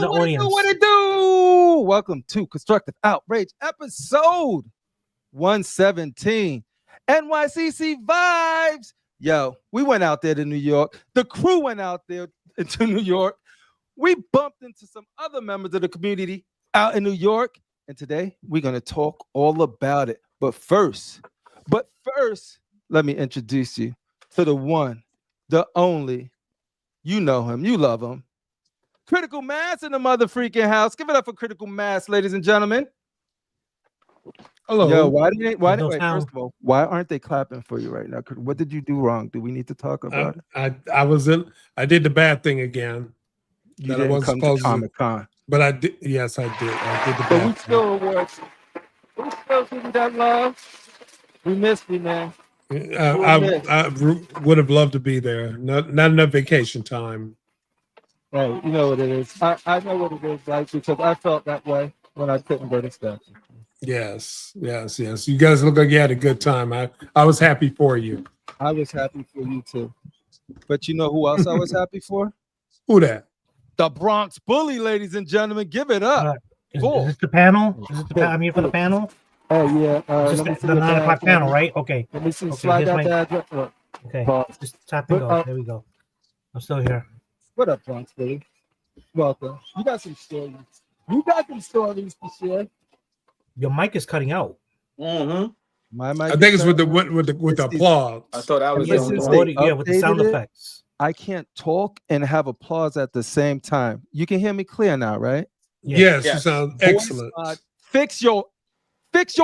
to the audience. What it do? Welcome to Constructive Outrage, episode 117. NYCC vibes. Yo, we went out there to New York. The crew went out there into New York. We bumped into some other members of the community out in New York. And today we're going to talk all about it. But first, let me introduce you to the one, the only. You know him. You love him. Critical Mass in the mother freaking house. Give it up for Critical Mass, ladies and gentlemen. Hello. Yo, first of all, why aren't they clapping for you right now? What did you do wrong? Do we need to talk about it? I did the bad thing again. You didn't come to Comic-Con. But I did. Yes, I did. I did the But bad we thing. still awards. We still giving that love. We missed you, man. I would have loved to be there. Not enough vacation time. Right, you know what it is. I know what it is like because I felt that way when I couldn't go to statue. Yes. You guys look like you had a good time. I was happy for you. I was happy for you too. But you know who else I was happy for? Who that? The Bronx Bully, ladies and gentlemen. Give it up. Is this the panel? I'm here for the panel. Oh yeah. Is this the 9 o'clock panel, right? Okay. Let me see. Okay, Slide here's that address. Look. Okay. Pause. Just tap and go. There we go. I'm still here. What up, Bronx Bully? Welcome. You got some stories. You got some stories to share. Your mic is cutting out. Mm-hmm. My mic. I think it's with the applause. I thought I was Yes, the it's only one. audio, with the sound effects. I can't talk and have applause at the same time. You can hear me clear now, right? Yes, you sound excellent. Fix your. Ladies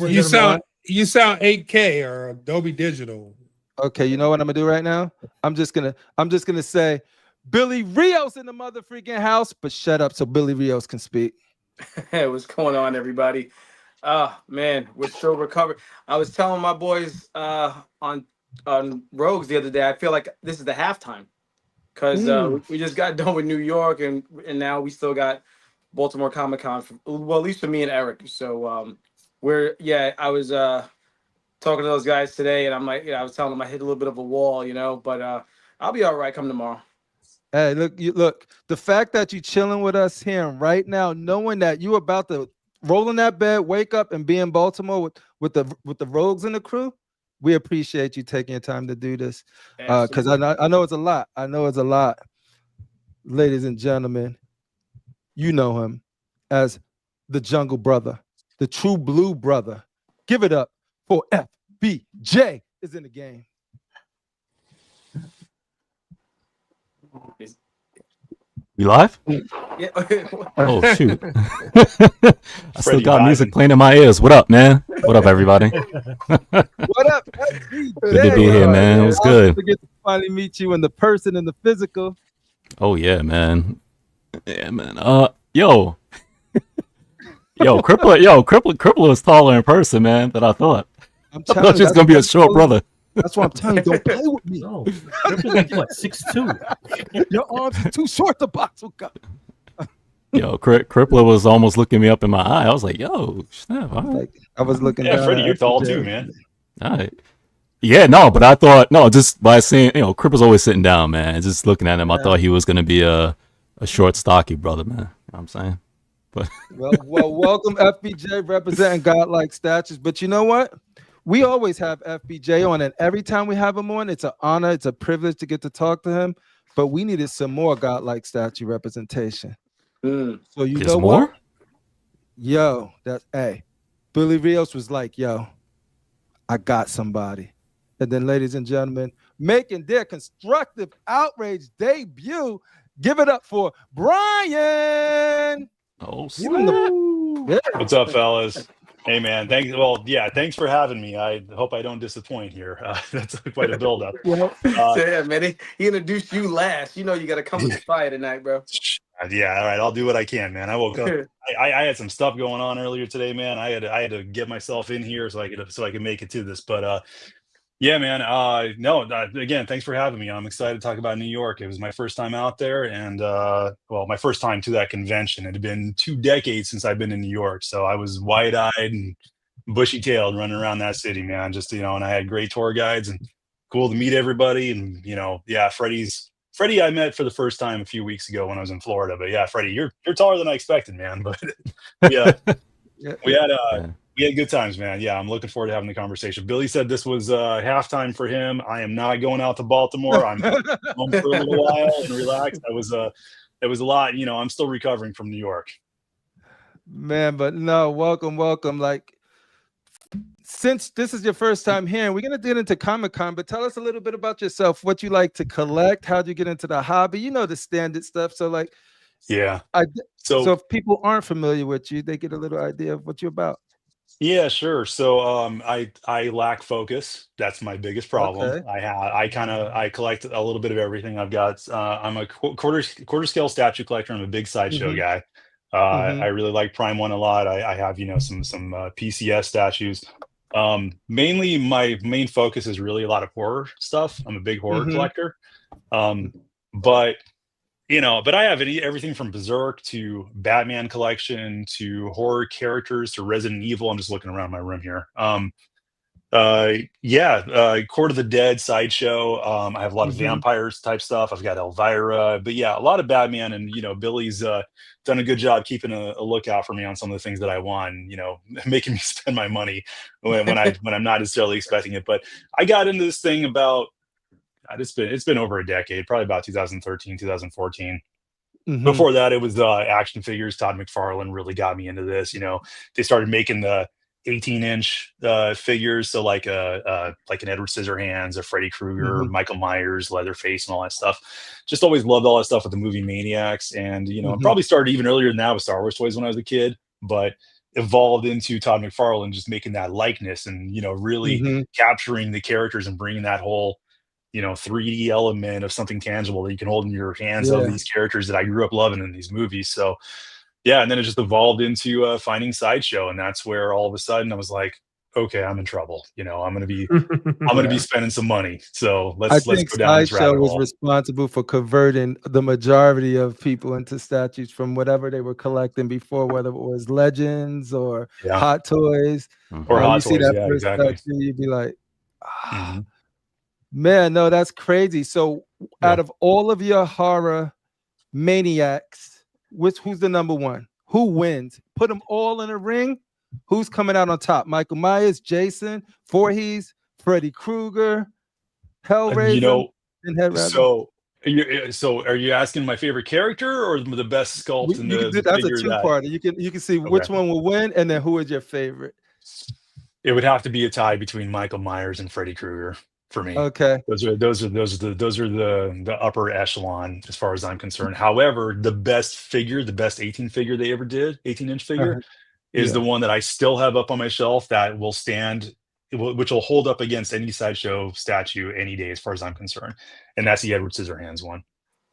and You gentlemen, sound 8K or Adobe Digital. Okay, you know what I'm gonna do right now? I'm just gonna say Billy Rios in the mother freaking house, but shut up so Billy Rios can speak. Hey, what's going on, everybody? Man, we're still recovering. I was telling my boys on Rogues the other day, I feel like this is the halftime because we just got done with New York and now we still got Baltimore Comic-Con, well, at least for me and Eric. So I was talking to those guys today and I'm like, I was telling them I hit a little bit of a wall, but I'll be all right come tomorrow. Hey, look, the fact that you chilling with us here right now, knowing that you about to roll in that bed, wake up and be in Baltimore with the Rogues and the crew, we appreciate you taking your time to do this. Because I know it's a lot. I know it's a lot. Ladies and gentlemen, you know him as the Jungle Brother, the true blue brother. Give it up for FBJ is in the game. We live? Yeah. Oh shoot! I still got music playing in my ears. What up, man? What up, everybody? What up? FBJ? Good to be here, man. It was good. To get to finally meet you in the person, in the physical. Oh yeah, man. Yeah, man. Yo, Crippler is taller in person, man, than I thought. I thought she was gonna be a short brother. That's what I'm telling you. Don't play with me. no, like what, 6'2"? Your arms are too short to box with. Yo, Crippler was almost looking me up in my eye. I was like, yo, snap. All right. I was looking. Yeah, Freddie, you're tall too, man. All right. Yeah, no, but I thought, just by seeing, Crippler's always sitting down, man. Just looking at him, I thought he was going to be a short, stocky brother, man. You know what I'm saying? But well, welcome FBJ representing godlike statues. But you know what? We always have FBJ on, and every time we have him on, it's an honor, it's a privilege to get to talk to him. But we needed some more godlike statue representation. So you know more? What? Yo, Billy Rios was like, yo, I got somebody. And then, ladies and gentlemen, making their Constructive Outrage debut, give it up for Brian. Oh, What's up, fellas? Hey, man. Thanks for having me. I hope I don't disappoint here. That's quite a build-up. Yeah, man. He introduced you last. You know you got to come with the fire tonight, bro. Yeah, all right. I'll do what I can, man. I woke up. I had some stuff going on earlier today, man. I had to get myself in here so I could make it to this. But yeah, man. Again, thanks for having me. I'm excited to talk about New York. It was my first time out there, and my first time to that convention. It had been 2 decades since I've been in New York, so I was wide-eyed and bushy-tailed running around that city, man. Just and I had great tour guides and cool to meet everybody. And Freddie's Freddie, I met for the first time a few weeks ago when I was in Florida. But yeah, Freddie, you're taller than I expected, man. But yeah, we had good times, man. Yeah, I'm looking forward to having the conversation. Billy said this was halftime for him. I am not going out to Baltimore. I'm home for a little while and relax. It was a lot. You know, I'm still recovering from New York. Man, but no, welcome. Like, since this is your first time here, and we're gonna get into Comic-Con, but tell us a little bit about yourself, what you like to collect, how'd you get into the hobby, you know, the standard stuff. So like, yeah. So if people aren't familiar with you, they get a little idea of what you're about. Yeah, sure. So I lack focus. That's my biggest problem. Okay. I collect a little bit of everything. I've got I'm a quarter scale statue collector. I'm a big sideshow guy. I really like Prime One a lot. I have, you know, some PCS statues. Mainly my main focus is really a lot of horror stuff. I'm a big horror collector. But I have everything from Berserk to Batman collection to horror characters to Resident Evil. I'm just looking around my room here. Court of the Dead sideshow. I have a lot of vampires type stuff. I've got Elvira, but yeah, a lot of Batman. And Billy's done a good job keeping a lookout for me on some of the things that I want. And, making me spend my money when I'm not necessarily expecting it. But I got into this thing about. It's been over a decade, probably about 2013, 2014. Before that, it was action figures. Todd McFarlane really got me into this. They started making the 18-inch figures, so like an Edward Scissorhands, a Freddy Krueger, Michael Myers, Leatherface, and all that stuff. Just always loved all that stuff with the movie Maniacs, and probably started even earlier than that with Star Wars toys when I was a kid, but evolved into Todd McFarlane just making that likeness and really capturing the characters and bringing that whole 3D element of something tangible that you can hold in your hands of these characters that I grew up loving in these movies. So yeah, and then it just evolved into finding Sideshow, and that's where all of a sudden I was like, okay, I'm in trouble. I'm gonna be spending some money. So let's go down this rabbit Sideshow was hole. responsible for converting the majority of people into statues from whatever they were collecting before, whether it was Legends or Hot Toys. Or Hot you see Toys, that first exactly. statue, you'd be like, man, no, that's crazy. So out of all of your horror maniacs, who's the number one? Who wins? Put them all in a ring. Who's coming out on top? Michael Myers, Jason, Voorhees, Freddy Krueger, Hellraiser, and Head. So are you asking my favorite character or the best sculpt in the that's a figure two-parter. You can see which one will win, and then who is your favorite? It would have to be a tie between Michael Myers and Freddy Krueger for me. Okay. Those are the upper echelon as far as I'm concerned. However, the best 18 figure they ever did, 18-inch figure, is the one that I still have up on my shelf that will stand, which will hold up against any Sideshow statue any day as far as I'm concerned. And that's the Edward Scissorhands one.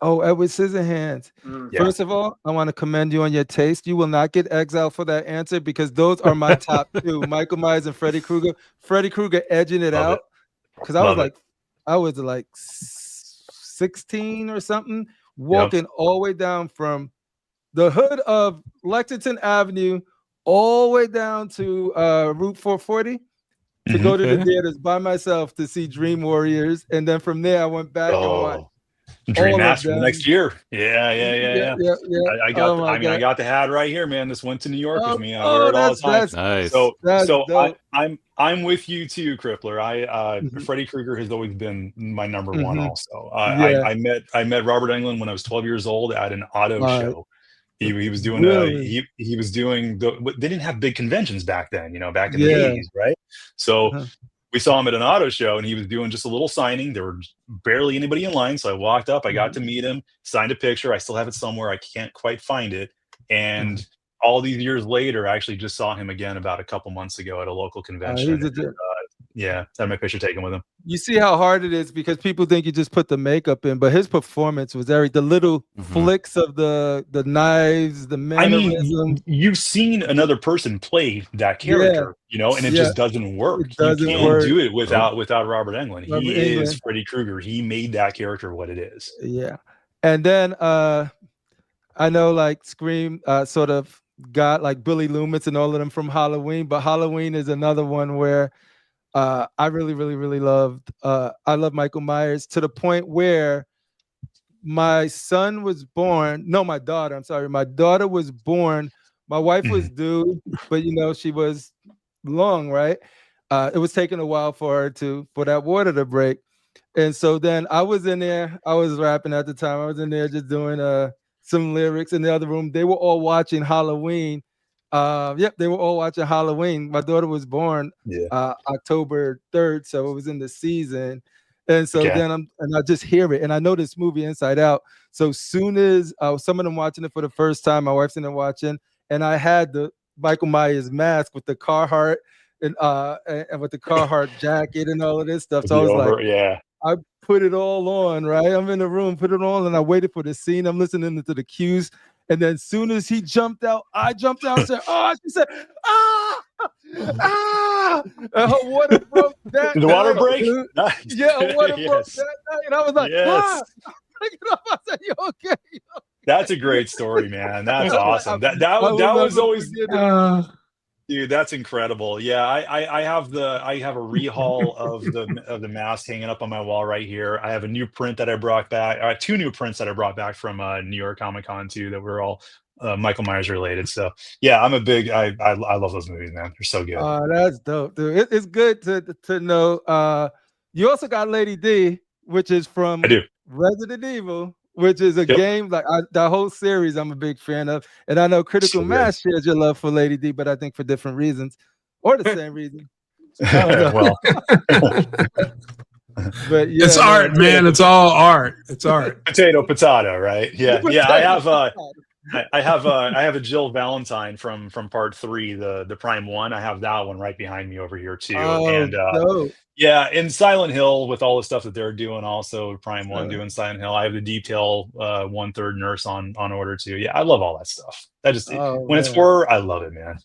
Oh, Edward Scissorhands. First of all, I want to commend you on your taste. You will not get exiled for that answer because those are my top two, Michael Myers and Freddy Krueger. Freddy Krueger edging it out. Because I was like 16 or something, walking all the way down from the hood of Lexington Avenue all the way down to Route 440 to go to the theaters by myself to see Dream Warriors. And then from there, I went back and watched Dream Master the next year. Yeah. I got the hat right here, man. This went to New York with me. I wear it all the time. Nice. So I'm with you too, Crippler. Freddy Krueger has always been my number one. Also, I met Robert Englund when I was 12 years old at an auto show. He was doing he was doing they didn't have big conventions back then, back in the 80s, right? So we saw him at an auto show and he was doing just a little signing. There were barely anybody in line. So I walked up, I got to meet him, signed a picture. I still have it somewhere. I can't quite find it. And all these years later, I actually just saw him again about a couple months ago at a local convention. I had my picture taken with him. You see how hard it is because people think you just put the makeup in, but his performance was the little flicks of the knives, the mannerisms. I mean, you've seen another person play that character, and it just doesn't work. You can't do it without Robert Englund. He is Freddy Krueger. He made that character what it is. Yeah. And then I know like Scream sort of got like Billy Loomis and all of them from Halloween, but Halloween is another one where I really, really, really loved. I love Michael Myers to the point where my son was born. No, my daughter. I'm sorry. My daughter was born. My wife was due, but she was long, right? It was taking a while for that water to break. And so then I was in there. I was rapping at the time. I was in there just doing some lyrics in the other room. They were all watching Halloween. They were all watching Halloween. My daughter was born October 3rd, so it was in the season. And so then I just hear it, and I know this movie inside out. So soon as some of them watching it for the first time, my wife's in there watching, and I had the Michael Myers mask with the Carhartt and with the Carhartt jacket and all of this stuff. So I was I put it all on, right? I'm in the room, put it on, and I waited for the scene. I'm listening to the cues. And then as soon as he jumped out, I jumped out and said, oh, she said, and her water broke that Did the water break? Nice. Yeah, her water broke that night. And I was like, I said, you okay? That's a great story, man. That's awesome. That was always dude, that's incredible. Yeah, I have a rehaul of the mask hanging up on my wall right here. I have a new print that I brought back. Two new prints that I brought back from New York Comic Con too, that were all Michael Myers related. So yeah, I'm a big I love those movies, man. They're so good. That's dope, dude. It's good to know. You also got Lady D, which is from Resident Evil, which is a game like the whole series I'm a big fan of. And I know Critical Mass shares your love for Lady D, but I think for different reasons or the same reason. Well, but it's art, man. It's all art. It's art. Potato, right? Yeah. I have a Jill Valentine from part 3, the Prime 1. I have that one right behind me over here too. In Silent Hill, with all the stuff that they're doing, also Prime 1 doing Silent Hill. I have the Detail 1/3 Nurse on order too. Yeah, I love all that stuff. When it's horror, I love it, man.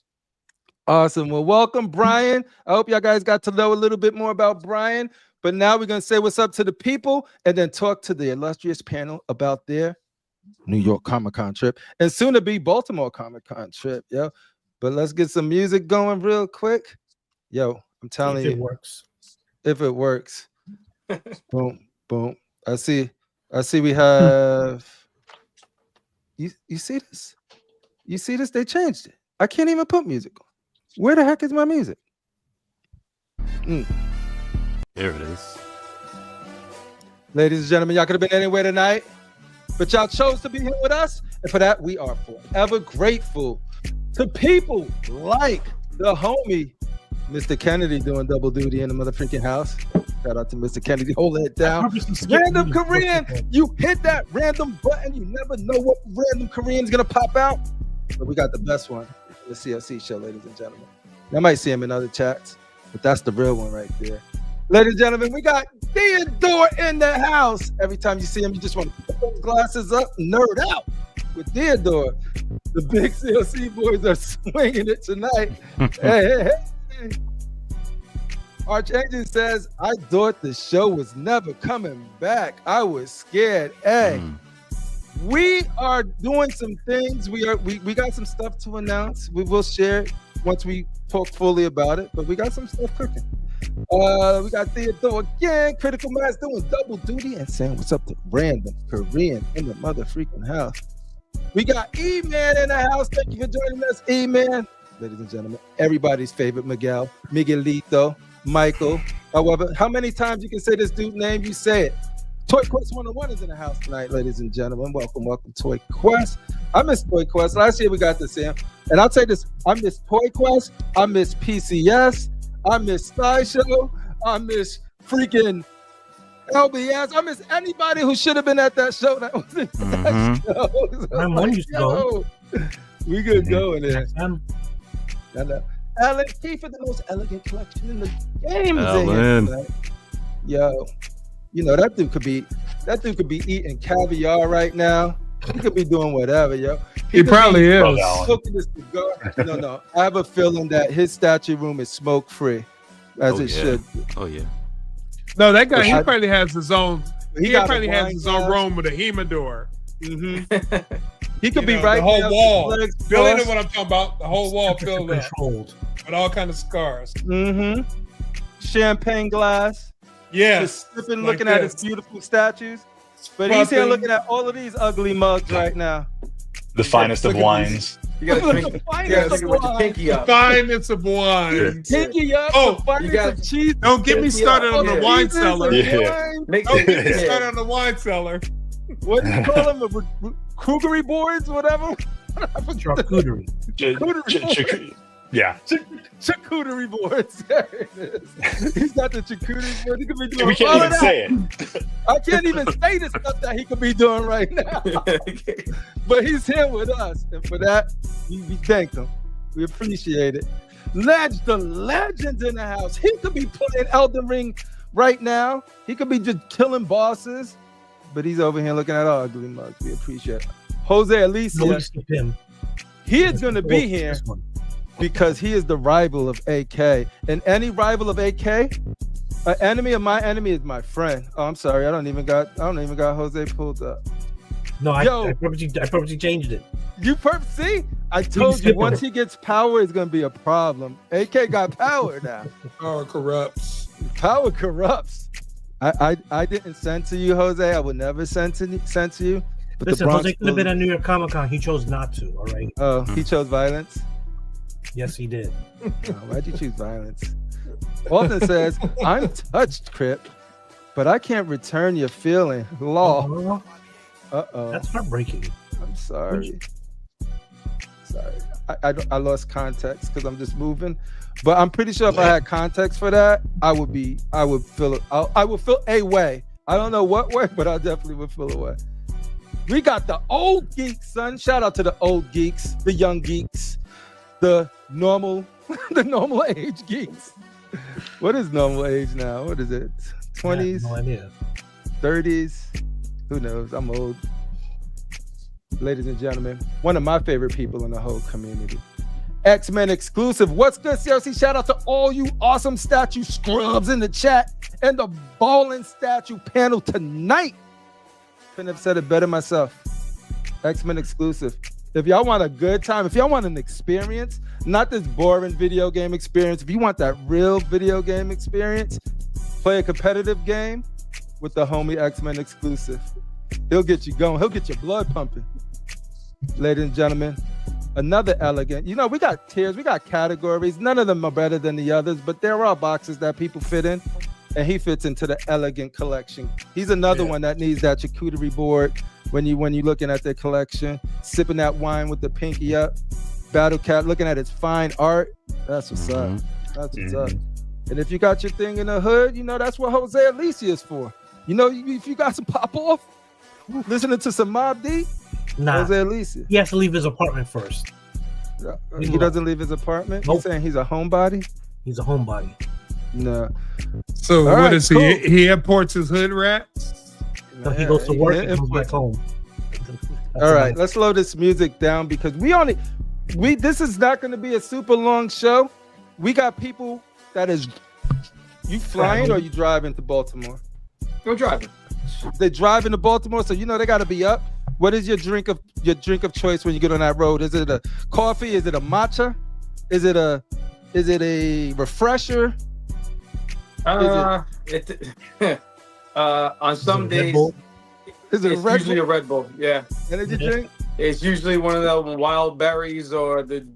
Awesome. Well, welcome, Brian. I hope y'all guys got to know a little bit more about Brian. But now we're gonna say what's up to the people and then talk to the illustrious panel about their New York Comic Con trip and soon to be Baltimore Comic Con trip. But let's get some music going real quick. I'm telling you, if it works. Boom, boom. I see we have you see this? You see this? They changed it. I can't even put music on. Where the heck is my music? There it is. Ladies and gentlemen, y'all could have been anywhere tonight, but y'all chose to be here with us. And for that, we are forever grateful to people like the homie, Mr. Kennedy, doing double duty in the motherfucking house. Shout out to Mr. Kennedy, holding it down. Random Korean, you hit that random button. You never know what random Korean is going to pop out. But we got the best one, the CLC show, ladies and gentlemen. You might see him in other chats, but that's the real one right there. Ladies and gentlemen, we got Theodore in the house. Every time you see him, you just want to put those glasses up, nerd out with Theodore. The big CLC boys are swinging it tonight. Hey. Archangel says, I thought the show was never coming back. I was scared. Hey, we are doing some things. We got some stuff to announce. We will share it once we talk fully about it, but we got some stuff cooking. We got Theodore again, Critical Mass doing double duty and saying what's up to Random Korean in the motherfucking house. We got E-Man in the house. Thank you for joining us, E-Man. Ladies and gentlemen, everybody's favorite Miguelito, Michael. However, how many times you can say this dude's name, you say it. Toy Quest 101 is in the house tonight, ladies and gentlemen. Welcome, Toy Quest. I miss Toy Quest. Last year we got to see him. And I'll say this, I miss Toy Quest. I miss PCS. I miss SciShow. I miss freaking LBS. I miss anybody who should have been at that show that was in that show. So My mom used to go. We could go in there. I know. Alan Keefe for the most elegant collection in the game. Yo, you know that dude could be eating caviar right now. He could be doing whatever, yo. He probably is. Smoking this cigar. No. I have a feeling that his statue room is smoke free, as it should be. Oh yeah. No, that guy. He probably has his own. He probably has his own room with a humidor. Mm-hmm. He could be right. The whole wall. Billy knows crossed. what I'm talking about. The whole wall filled up with all kind of scars. Mm-hmm. Champagne glass. Yeah. Just sipping, looking at his beautiful statues. But he's here looking at all of these ugly mugs right now. The finest of wines. You gotta drink, you gotta drink it with your pinky up. Finest of wine. Pinky up. Oh, the finest gotta- of cheese. Don't get me started on the Yeah. wine cellar. Yeah. Make Don't get me yeah. started on the wine cellar. What do you call them? Krugery boards, whatever. Charcuterie. Yeah. Charcuterie boards. There it is. He's got the charcuterie board. He could be doing We can't all even of that. say it. I can't even say the stuff that he could be doing right now. But he's here with us, and for that, we thank him. We appreciate it. The legends in the house. He could be playing Elden Ring right now. He could be just killing bosses, but he's over here looking at our ugly mugs. We appreciate it. Jose No, Alicia, we skip him. he is going to be Oh, here this one. because he is the rival of AK. And any rival of AK, an enemy of my enemy is my friend. Oh, I'm sorry. I don't even got Jose pulled up. No, I Yo. purposely changed it. See? I told you skip once him. he gets power, it's gonna be a problem. AK got power now. Power corrupts. Power corrupts. I didn't send to you, Jose. I would never send to you. But Listen, the Bronx Jose could have been at New York Comic Con. He chose not to. All right. Oh, he chose violence. Yes, he did. Oh, why'd you choose violence? Alton says, "I'm touched, Crip, but I can't return your feeling." Law. Uh-oh. That's heartbreaking. I'm sorry. I lost context because I'm just moving, but I'm pretty sure if I had context for that, I would feel it. I would feel a way. I don't know what way, but I definitely would feel a way. We got the old geeks, son. Shout out to the old geeks, the young geeks, the normal age geeks. What is normal age now? What is it? 20s, No idea. 30s? Who knows? I'm old. Ladies and gentlemen, one of my favorite people in the whole community. X-Men exclusive. What's good, CRC? Shout out to all you awesome statue scrubs in the chat and the ballin' statue panel tonight. Couldn't have said it better myself. X-Men exclusive. If y'all want a good time, if y'all want an experience, not this boring video game experience, if you want that real video game experience, play a competitive game with the homie X-Men exclusive. He'll get you going. He'll get your blood pumping. Ladies and gentlemen, another elegant. You know, we got tiers, we got categories. None of them are better than the others, but there are boxes that people fit in, and he fits into the elegant collection. He's another one that needs that charcuterie board when you're looking at their collection, sipping that wine with the pinky up, Battle Cat looking at his fine art. That's what's up. That's what's up. And if you got your thing in the hood, you know that's what Jose Alicia is for. You know, if you got some pop off, listening to some Mobb Deep, Nah, Jose Alicia. he has to leave his apartment first. He doesn't leave his apartment. Nope. He's saying he's a homebody. He's a homebody. No. So All what right, is cool. he imports his hood rats? So he goes to work and comes Input. back home. All right, let's slow this music down because this is not going to be a super long show. We got people that is, you flying or you driving to Baltimore? Go driving. They driving to Baltimore, so you know they got to be up. What is your drink of choice when you get on that road? Is it a coffee? Is it a matcha? Is it a refresher? On some days, Is it a it's Red usually Bull? a Red Bull. Yeah, Energy drink? it's usually one of the wild berries or the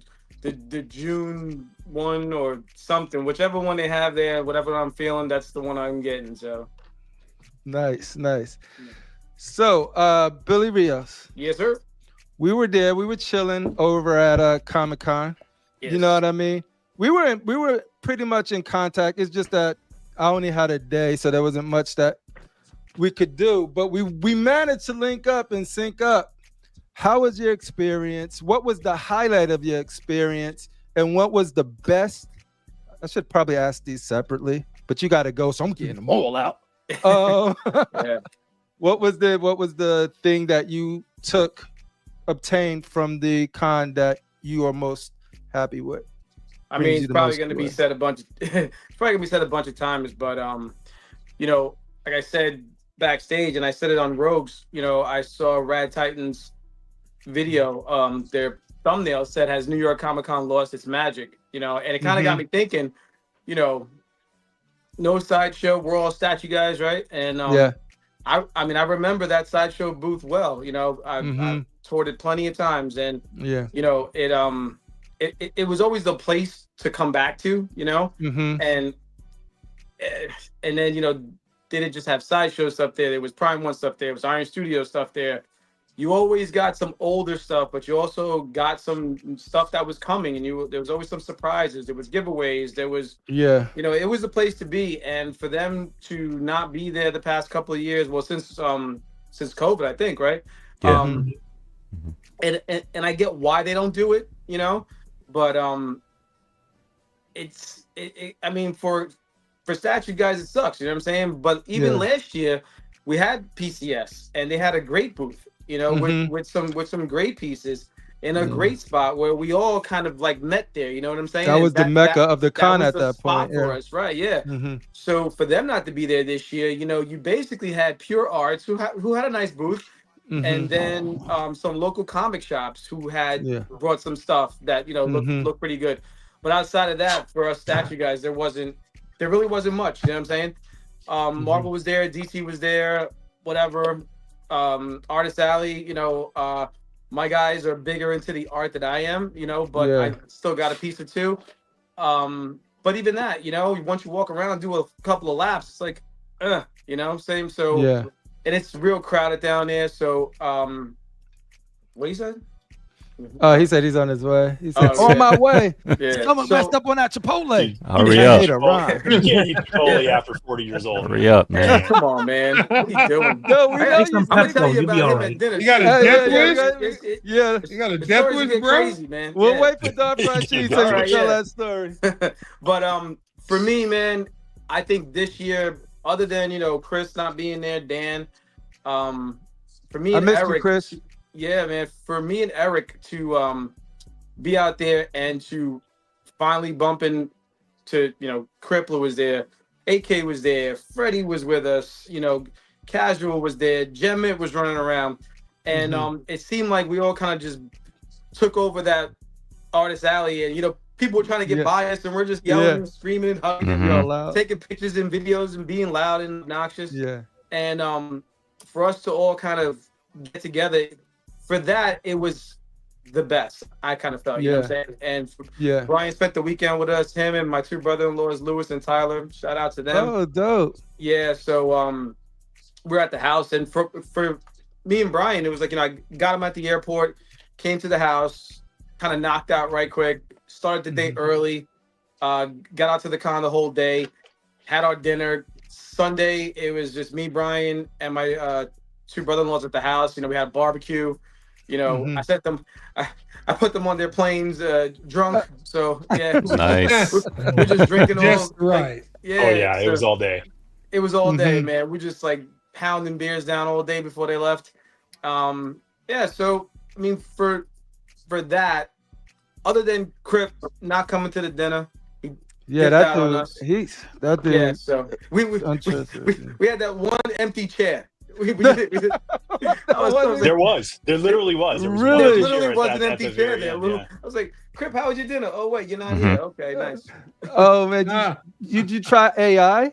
June one or something. Whichever one they have there, whatever I'm feeling, that's the one I'm getting. So Nice. So, Billy Rios, yes, sir. we were there. We were chilling over at Comic Con. Yes. You know what I mean? We were pretty much in contact. It's just that I only had a day, so there wasn't much that we could do. But we managed to link up and sync up. How was your experience? What was the highlight of your experience? And what was the best? I should probably ask these separately, but you got to go, so I'm getting them all out. Yeah. What was the thing that you obtained from the con that you are most happy with? I Brings mean, you it's the probably most going to be joy. said a bunch. It's probably going to be said a bunch of times, but you know, like I said backstage, and I said it on Rogues. You know, I saw Rad Titan's video. Their thumbnail said, "Has New York Comic Con lost its magic?" You know, and it kind of got me thinking. You know, no sideshow. We're all statue guys, right? And Yeah. I mean, I remember that sideshow booth well. You know, I've toured it plenty of times, and Yeah. you know, it was always the place to come back to. You know, and then, you know, they didn't just have sideshow stuff there. There was Prime One stuff there. There was Iron Studio stuff there. You always got some older stuff, but you also got some stuff that was coming, and there was always some surprises. There was giveaways. There was, Yeah. you know, it was the place to be. And for them to not be there the past couple of years, well, since COVID, I think, right? Yeah. And I get why they don't do it, you know, but I mean, for statue guys, it sucks, you know what I'm saying? But even last year, we had PCS, and they had a great booth, you know, with some great pieces in a great spot where we all kind of like met there, you know what I'm saying? That was the mecca of the con at that spot point. For us, right? Yeah. So for them not to be there this year, you know, you basically had Pure Arts who had a nice booth. And then some local comic shops who had brought some stuff that, you know, looked pretty good. But outside of that, for us statue guys, there really wasn't much. You know what I'm saying? Marvel was there, DC was there, whatever. Artist Alley, you know, my guys are bigger into the art than I am, you know, but I still got a piece or two. But even that, you know, once you walk around, do a couple of laps, it's like, you know, same. So and it's real crowded down there. So what he said? He said he's on his way. He said, on my way. Someone messed up on that Chipotle. Hurry up. You can't eat Chipotle after 40 years old. Hurry up, man. Come on, man. What are you doing? No, we know some I'm gonna tell Pepto, you you'll be about all him right. at dinner. You got a death wish? Yeah. You got a The death stories wish, get bro? crazy, man. We'll wait for Don Fried Cheese so you Alright, can tell that story. But for me, man, I think this year, other than, you know, Chris not being there, Dan, for me and missed Eric, you, Chris. Yeah, man, for me and Eric to be out there and to finally bump into, you know, Crippler was there, AK was there, Freddie was with us, you know, Casual was there, Gemmett was running around, and it seemed like we all kind of just took over that Artist Alley, and, you know, people were trying to get by us, and we're just yelling and screaming and hugging, taking pictures and videos and being loud and obnoxious. And for us to all kind of get together, for that, it was the best. I kind of felt, you know what I'm saying? And Brian spent the weekend with us, him and my two brother-in-laws, Lewis and Tyler. Shout out to them. Oh, dope. Yeah, so we're at the house, and for me and Brian, it was like, you know, I got him at the airport, came to the house, kind of knocked out right quick, started the day early, got out to the con the whole day, had our dinner. Sunday, it was just me, Brian, and my two brother-in-laws at the house. You know, we had barbecue. You know, I sent them, I put them on their planes drunk. So yeah, Nice. we're just drinking all. Just right. Like, yeah. Oh yeah, it so was all day. It was all day, man. We just like pounding beers down all day before they left. Yeah. So I mean, for that, other than Crip not coming to the dinner, that dude. Yeah. So we had that one empty chair. There literally was. There was an empty chair there. I was like, Crip, how was your dinner? Oh wait, you're not here. Okay, nice. Oh man, did you try AI?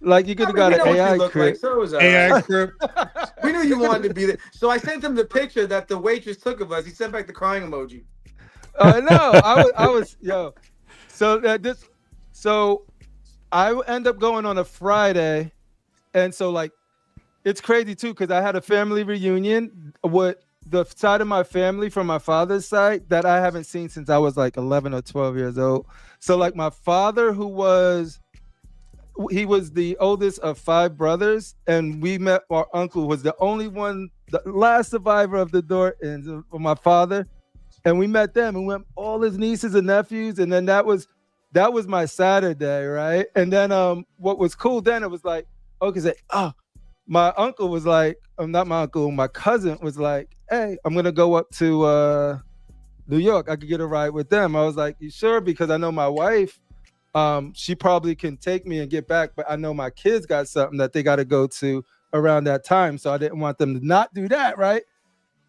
Like you could have got an AI Crip. Like, so it was AI Crip. We knew you wanted to be there, so I sent him the picture that the waitress took of us. He sent back the crying emoji. No, I was yo. So I end up going on a Friday, and so like. It's crazy too because I had a family reunion with the side of my family from my father's side that I haven't seen since I was like 11 or 12 years old. So like my father, he was the oldest of 5 brothers, and we met our uncle, was the only one, the last survivor of the Dortons, my father, and we met them and went all his nieces and nephews, and then that was my Saturday, right? And then what was cool then, it was like, okay, say, my uncle was like, not my uncle, my cousin was like, hey, I'm going to go up to New York. I could get a ride with them. I was like, you sure? Because I know my wife, she probably can take me and get back, but I know my kids got something that they got to go to around that time. So I didn't want them to not do that, right?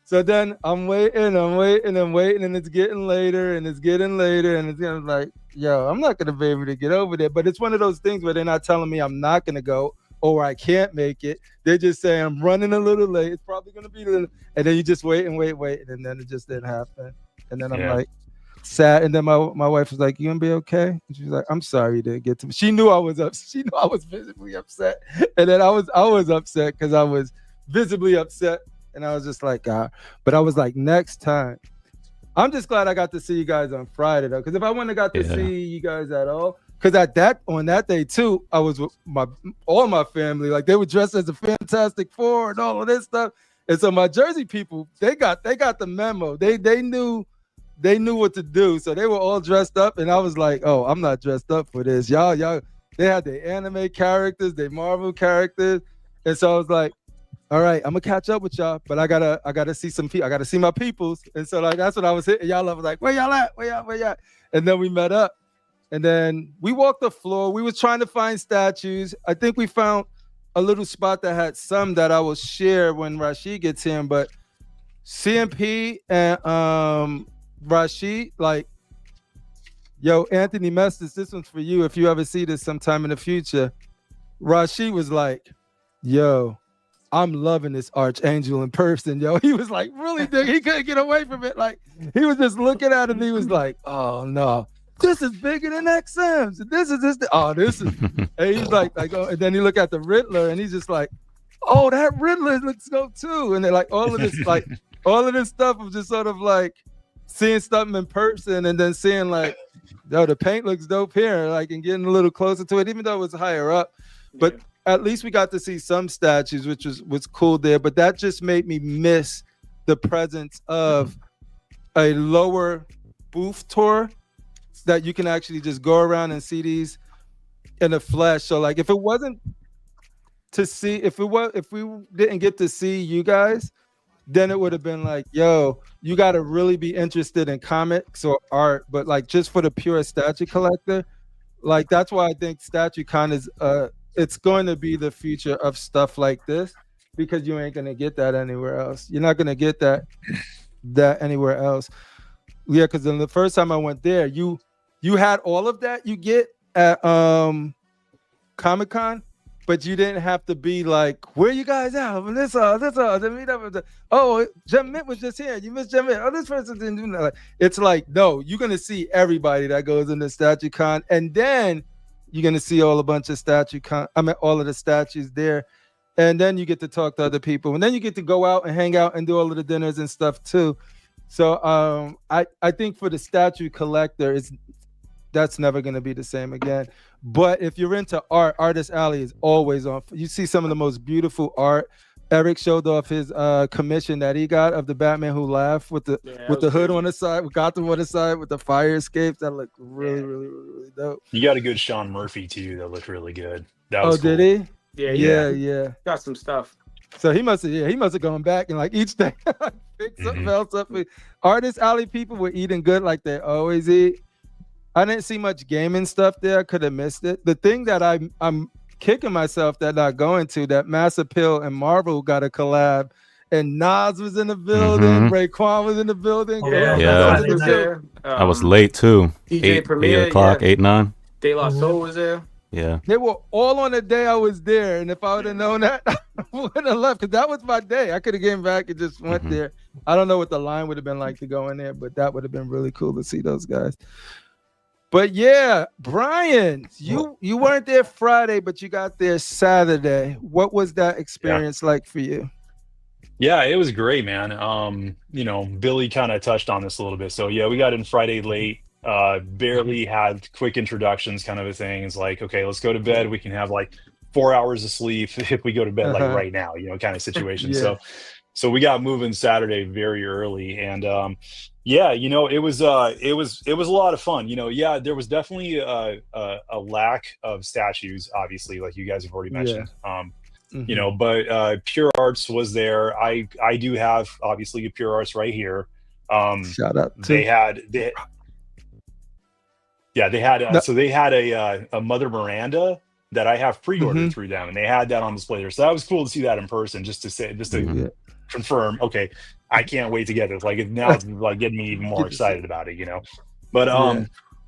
So then I'm waiting, and it's getting later, and it's getting like, yo, I'm not going to be able to get over there. But it's one of those things where they're not telling me I'm not going to go, or I can't make it. They just say I'm running a little late. It's probably gonna be, and then you just wait, and then it just didn't happen. And then I'm like sad. And then my wife was like, "You gonna be okay?" And she was like, "I'm sorry you didn't get to me." She knew I was up. She knew I was visibly upset, and then I was upset because I was visibly upset, and I was just like, God. But I was like, next time. I'm just glad I got to see you guys on Friday though, because if I wouldn't have got to see you guys at all, because on that day too, I was with all my family, like they were dressed as a Fantastic Four and all of this stuff, and so my Jersey people, they got the memo. They knew what to do, so they were all dressed up, and I was like, oh, I'm not dressed up for this, y'all. They had their anime characters, their Marvel characters, and so I was like, all right, I'm gonna catch up with y'all, but I gotta see some people. I gotta see my peoples, and so like that's what I was hitting y'all. I was like, where y'all at? Where y'all? And then we met up, and then we walked the floor. We was trying to find statues. I think we found a little spot that had some that I will share when Rashid gets in. But CMP and Rashid, like, yo, Anthony Mestis, this one's for you. If you ever see this sometime in the future, Rashid was like, yo, I'm loving this Archangel in person, yo. He was like, really, dude, he couldn't get away from it. Like, he was just looking at it and he was like, oh no, this is bigger than XM's. This is. And he's like, oh, and then he look at the Riddler and he's just like, oh, that Riddler looks dope too. And they're like, all of this stuff of just sort of like seeing something in person and then seeing like, yo, the paint looks dope here, like, and getting a little closer to it, even though it was higher up. But at least we got to see some statues, which was cool there. But that just made me miss the presence of a lower booth tour that you can actually just go around and see these in the flesh. So like, if it wasn't to see, if we didn't get to see you guys, then it would have been like, yo, you got to really be interested in comics or art. But like, just for the pure statue collector, like, that's why I think StatueCon is it's going to be the future of stuff like this, because you ain't gonna get that anywhere else. You're not gonna get that anywhere else. Yeah, because the first time I went there, you had all of that you get at Comic-Con, but you didn't have to be like, where you guys at? This meet up with the, oh, Jem Mint was just here. You missed Jem Mint. Oh, this person didn't do that. It's like, no, you're gonna see everybody that goes into StatueCon, and then you're gonna see all of the statues there, and then you get to talk to other people, and then you get to go out and hang out and do all of the dinners and stuff too. So I think for the statue collector, that's never gonna be the same again. But if you're into art, Artist Alley is always on. You see some of the most beautiful art. Eric showed off his commission that he got of the Batman Who Laughed with the hood on the side, with Gotham on the side, with the fire escapes. That looked really, really, really, really dope. You got a good Sean Murphy too. That looked really good. That was cool. Did he? Yeah. Got some stuff. So he must have gone back and like each day pick something else up. Artist Alley people were eating good like they always eat. I didn't see much gaming stuff there. I could have missed it. The thing that I'm kicking myself that not going to, that Mass Appeal and Marvel got a collab, and Nas was in the building, Raekwon was in the building. I was late too. DJ Premier, 8 o'clock, 8, 9. De La Soul was there. Yeah. They were all on the day I was there, and if I would have known that, I would have left, because that was my day. I could have came back and just went there. I don't know what the line would have been like to go in there, but that would have been really cool to see those guys. But yeah, Brian, you weren't there Friday, but you got there Saturday. What was that experience like for you? Yeah, it was great, man. Billy kind of touched on this a little bit. So yeah, we got in Friday late, barely had quick introductions, kind of a thing. It's like, okay, let's go to bed. We can have like 4 hours of sleep if we go to bed like right now, kind of situation. So we got moving Saturday very early, and it was a lot of fun. There was definitely a lack of statues, obviously, like you guys have already mentioned. But Pure Arts was there. I do have obviously a Pure Arts right here. Shout out. They had a Mother Miranda that I have pre-ordered through them, and they had that on display there. So that was cool to see that in person, just to confirm, okay, I can't wait to get this. Like, now it's like getting me even more excited about it, But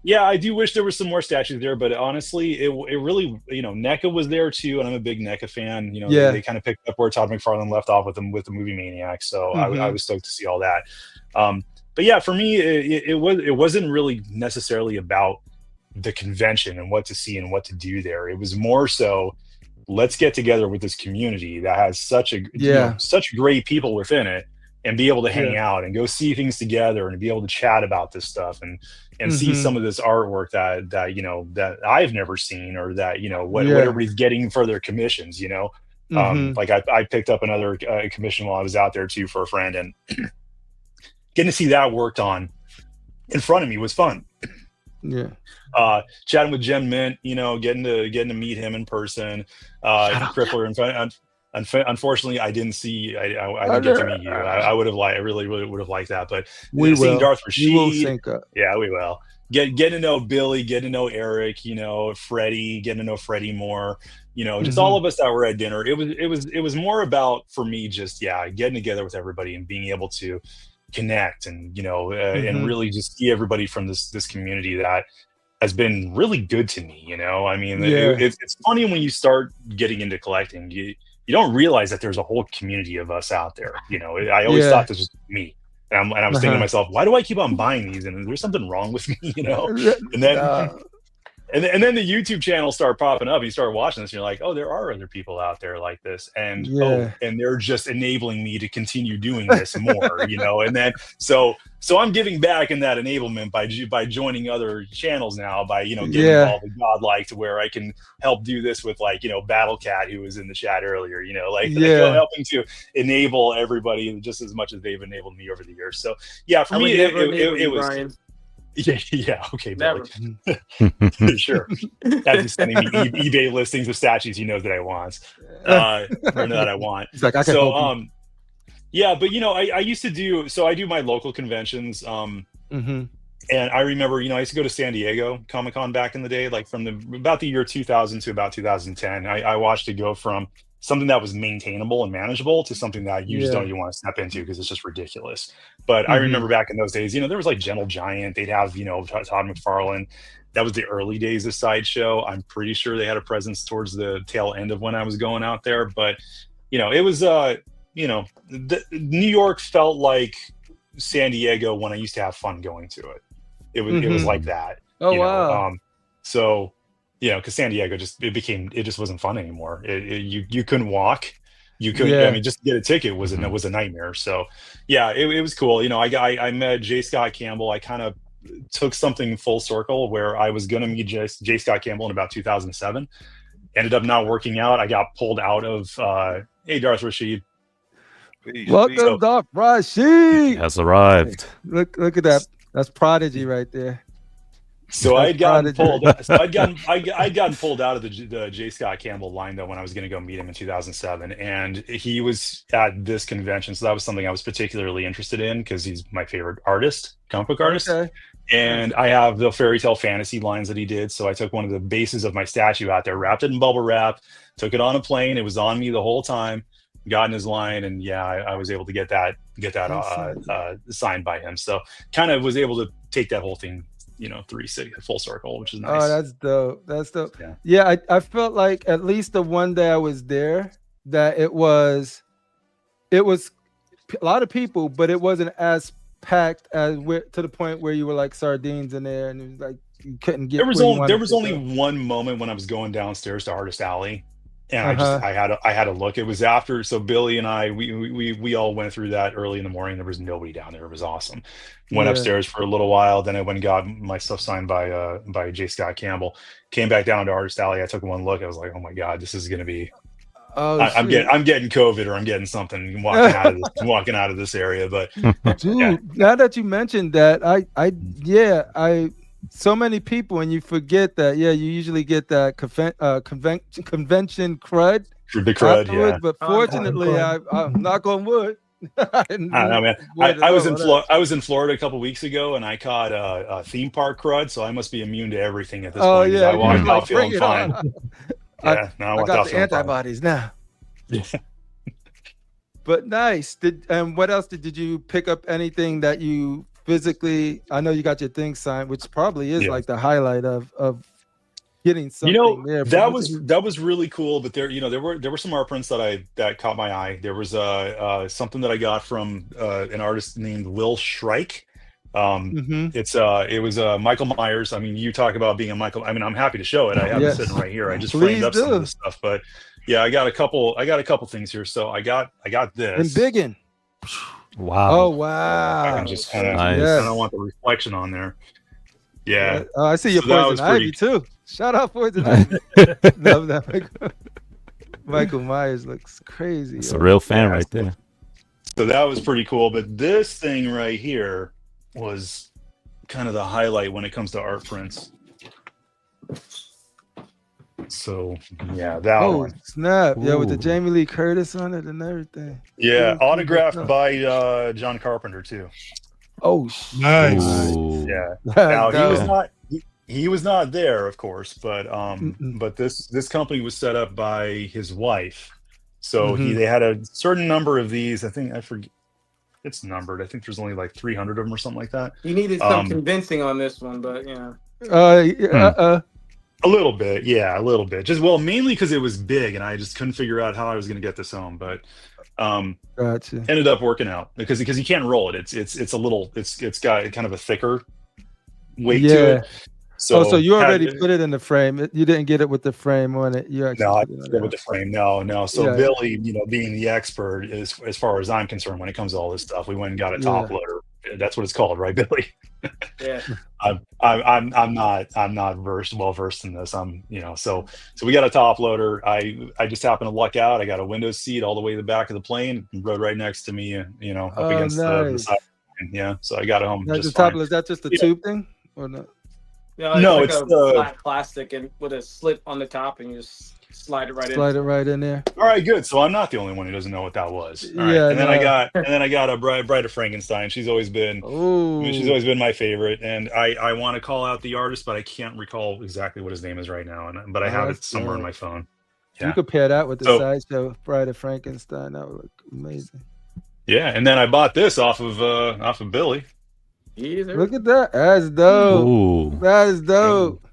Yeah, I do wish there were some more statues there, but honestly, it really, NECA was there too, and I'm a big NECA fan. They kind of picked up where Todd McFarlane left off with the movie Maniac, so I was stoked to see all that. But yeah, for me, it wasn't really necessarily about the convention and what to see and what to do there. It was more so, let's get together with this community that has such great people within it, and be able to hang out and go see things together and be able to chat about this stuff and see some of this artwork that I've never seen, or that what everybody's getting for their commissions. Like I picked up another commission while I was out there too for a friend, and getting to see that worked on in front of me was fun. Chatting with Jen Mint, getting to meet him in person. Crippler unfortunately, I didn't see. I didn't get to meet you. I would have liked. I really would have liked that. But seeing Darth Rashid, yeah, we will. Getting to know Billy, getting to know Eric, Freddie, getting to know Freddie more. Just all of us that were at dinner. It was more about, for me, just getting together with everybody and being able to connect and and really just see everybody from this community that has been really good to me. I mean, it's funny when you start getting into collecting, you don't realize that there's a whole community of us out there. I always thought this was me, and I was thinking to myself, why do I keep on buying these? And is there something wrong with me? And then the YouTube channels start popping up. You start watching this, and you're like, oh, there are other people out there like this, and and they're just enabling me to continue doing this more, And then so I'm giving back in that enablement by joining other channels now, by getting involved with Godlike, to where I can help do this with Battle Cat, who was in the chat earlier, helping to enable everybody just as much as they've enabled me over the years. So yeah, for me it was. Brian. Yeah. Okay. Never. Sure. As he's sending me eBay listings of statues he knows that I want, or that I want. He's like, I can help you. Yeah, but I used to do. So I do my local conventions. And I remember, I used to go to San Diego Comic-Con back in the day, like from about the year 2000 to about 2010. I watched it go from something that was maintainable and manageable to something that you just don't even want to step into because it's just ridiculous. But I remember back in those days, there was like Gentle Giant. They'd have, Todd McFarlane. That was the early days of Sideshow. I'm pretty sure they had a presence towards the tail end of when I was going out there. But, it was, New York felt like San Diego when I used to have fun going to it. It was like that. Oh, wow. So, because San Diego it just wasn't fun anymore. You couldn't walk. You couldn't. I mean, just to get a ticket was a nightmare. So, yeah, it was cool. I met J. Scott Campbell. I kind of took something full circle where I was going to meet J. Scott Campbell in about 2007. Ended up not working out. I got pulled out of. Hey, Darth Rashid. Welcome, Darth Rashid. Has arrived. Look at that. That's Prodigy right there. So I'd gotten pulled. I'd gotten pulled out of the J. Scott Campbell line though when I was going to go meet him in 2007, and he was at this convention. So that was something I was particularly interested in because he's my favorite artist, comic book artist. Okay. And I have the fairy tale fantasy lines that he did. So I took one of the bases of my statue out there, wrapped it in bubble wrap, took it on a plane. It was on me the whole time. Got in his line, and I was able to get that signed by him. So kind of was able to take that whole thing. 360 full circle, which is nice. Oh, that's dope. Yeah, I felt like at least the one day I was there that it was a lot of people, but it wasn't as packed as to the point where you were like sardines in there, and it was like you couldn't get. There was only one moment when I was going downstairs to Artist Alley, and I had a look. It was after, so Billy and I we all went through that early in the morning. There was nobody down there. It was awesome. Went upstairs for a little while, then I went and got my stuff signed by J. Scott Campbell. Came back down to Artist Alley. I took one look. I was like, oh my god, this is gonna be. I'm getting COVID or I'm getting something walking out of this area. But dude, now that you mentioned that, I so many people, and you forget that. Yeah, you usually get that convention crud. The crud, yeah. But fortunately, I'm knock on wood. I don't know, man. I was in Florida a couple weeks ago, and I caught a theme park crud, so I must be immune to everything at this point. Yeah, I walked out feeling fine. I got the antibodies now. Yeah. But nice. And what else did you pick up? Anything that you physically, I know you got your thing signed, which probably is Yeah. like the highlight of getting something You know, there. that was really cool. But there were some art prints that caught my eye. There was something that I got from an artist named Will Shrike. It was Michael Myers. I mean, you talk about being a Michael. I mean, I'm happy to show it. I have it sitting right here. I just framed up some of this stuff. But yeah, I got a couple things here. So I got this. And biggin. Wow. Oh wow. I can just kind of Nice. I don't want the reflection on there. Yeah. I see your So that Poison was Ivy pretty- too. Shout out Poison Ivy. Love that. Michael Myers looks crazy. It's a real fan Yeah. right there. So that was pretty cool. But this thing right here was kind of the highlight when it comes to art prints. So yeah, that one. Snap. Yeah, with the Ooh. Jamie Lee Curtis on it and everything. Yeah, Ooh, autographed ooh, by John Carpenter too. Oh Nice. Ooh. Yeah. shit. Now No. he was not there, of course, but Mm-mm. but this company was set up by his wife. So Mhm. they had a certain number of these. I forget it's numbered. I think there's only like 300 of them or something like that. You needed some convincing on this one, but yeah. A little bit, yeah, a little bit. Just mainly because it was big, and I just couldn't figure out how I was going to get this home. But Gotcha. ended up working out because you can't roll it. It's a little. It's got kind of a thicker weight to it. So you already put it in the frame. You didn't get it with the frame on it. You actually No, I put it on didn't there. with the frame. No. So Yeah. Billy, being the expert as far as I'm concerned when it comes to all this stuff, we went and got a top loader. That's what it's called, right, Billy? Yeah. I'm not well versed in this. So we got a top loader. I just happened to luck out. I got a window seat all the way to the back of the plane, rode right next to me, up against the nice. side. Yeah, so I got home. That's Just the top. fine. Is that just the tube thing or not? No, it's like a the- flat plastic and with a slit on the top, and you just slide it right in. Slide it right in there. All right, good. So I'm not the only one who doesn't know what that was. All right. Yeah, And then no. I got a Bride of Frankenstein. She's always been my favorite. And I want to call out the artist, but I can't recall exactly what his name is right now. But I have it that's somewhere in good. my phone. You Yeah. could pair that with the So- sideshow Bride of Frankenstein. That would look amazing. Yeah, and then I bought this off of Billy. Either. Look at that. That's dope. Ooh. That is dope.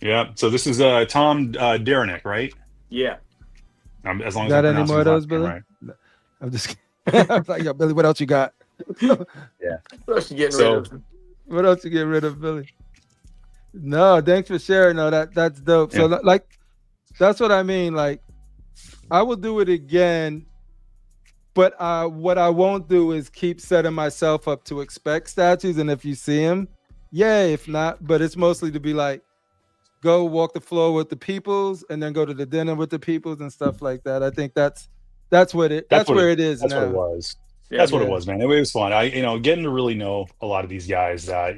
Yeah. So this is Tom Derenick, right? Yeah. As long as Got I'm any pronouncing more of his those, last name Billy? right. I'm just kidding. I'm like, yo, Billy, what else you got? What else you getting rid of? What else you get rid of, Billy? No, thanks for sharing. No, that's dope. So like, that's what I mean. Like, I will do it again, but what I won't do is keep setting myself up to expect statues. And if you see them, yay. If not, but it's mostly to be like, go walk the floor with the peoples, and then go to the dinner with the peoples and stuff like that. I think that's where it is That's now. what it was. Yeah, That's what it was, man. It was fun. Getting to really know a lot of these guys that,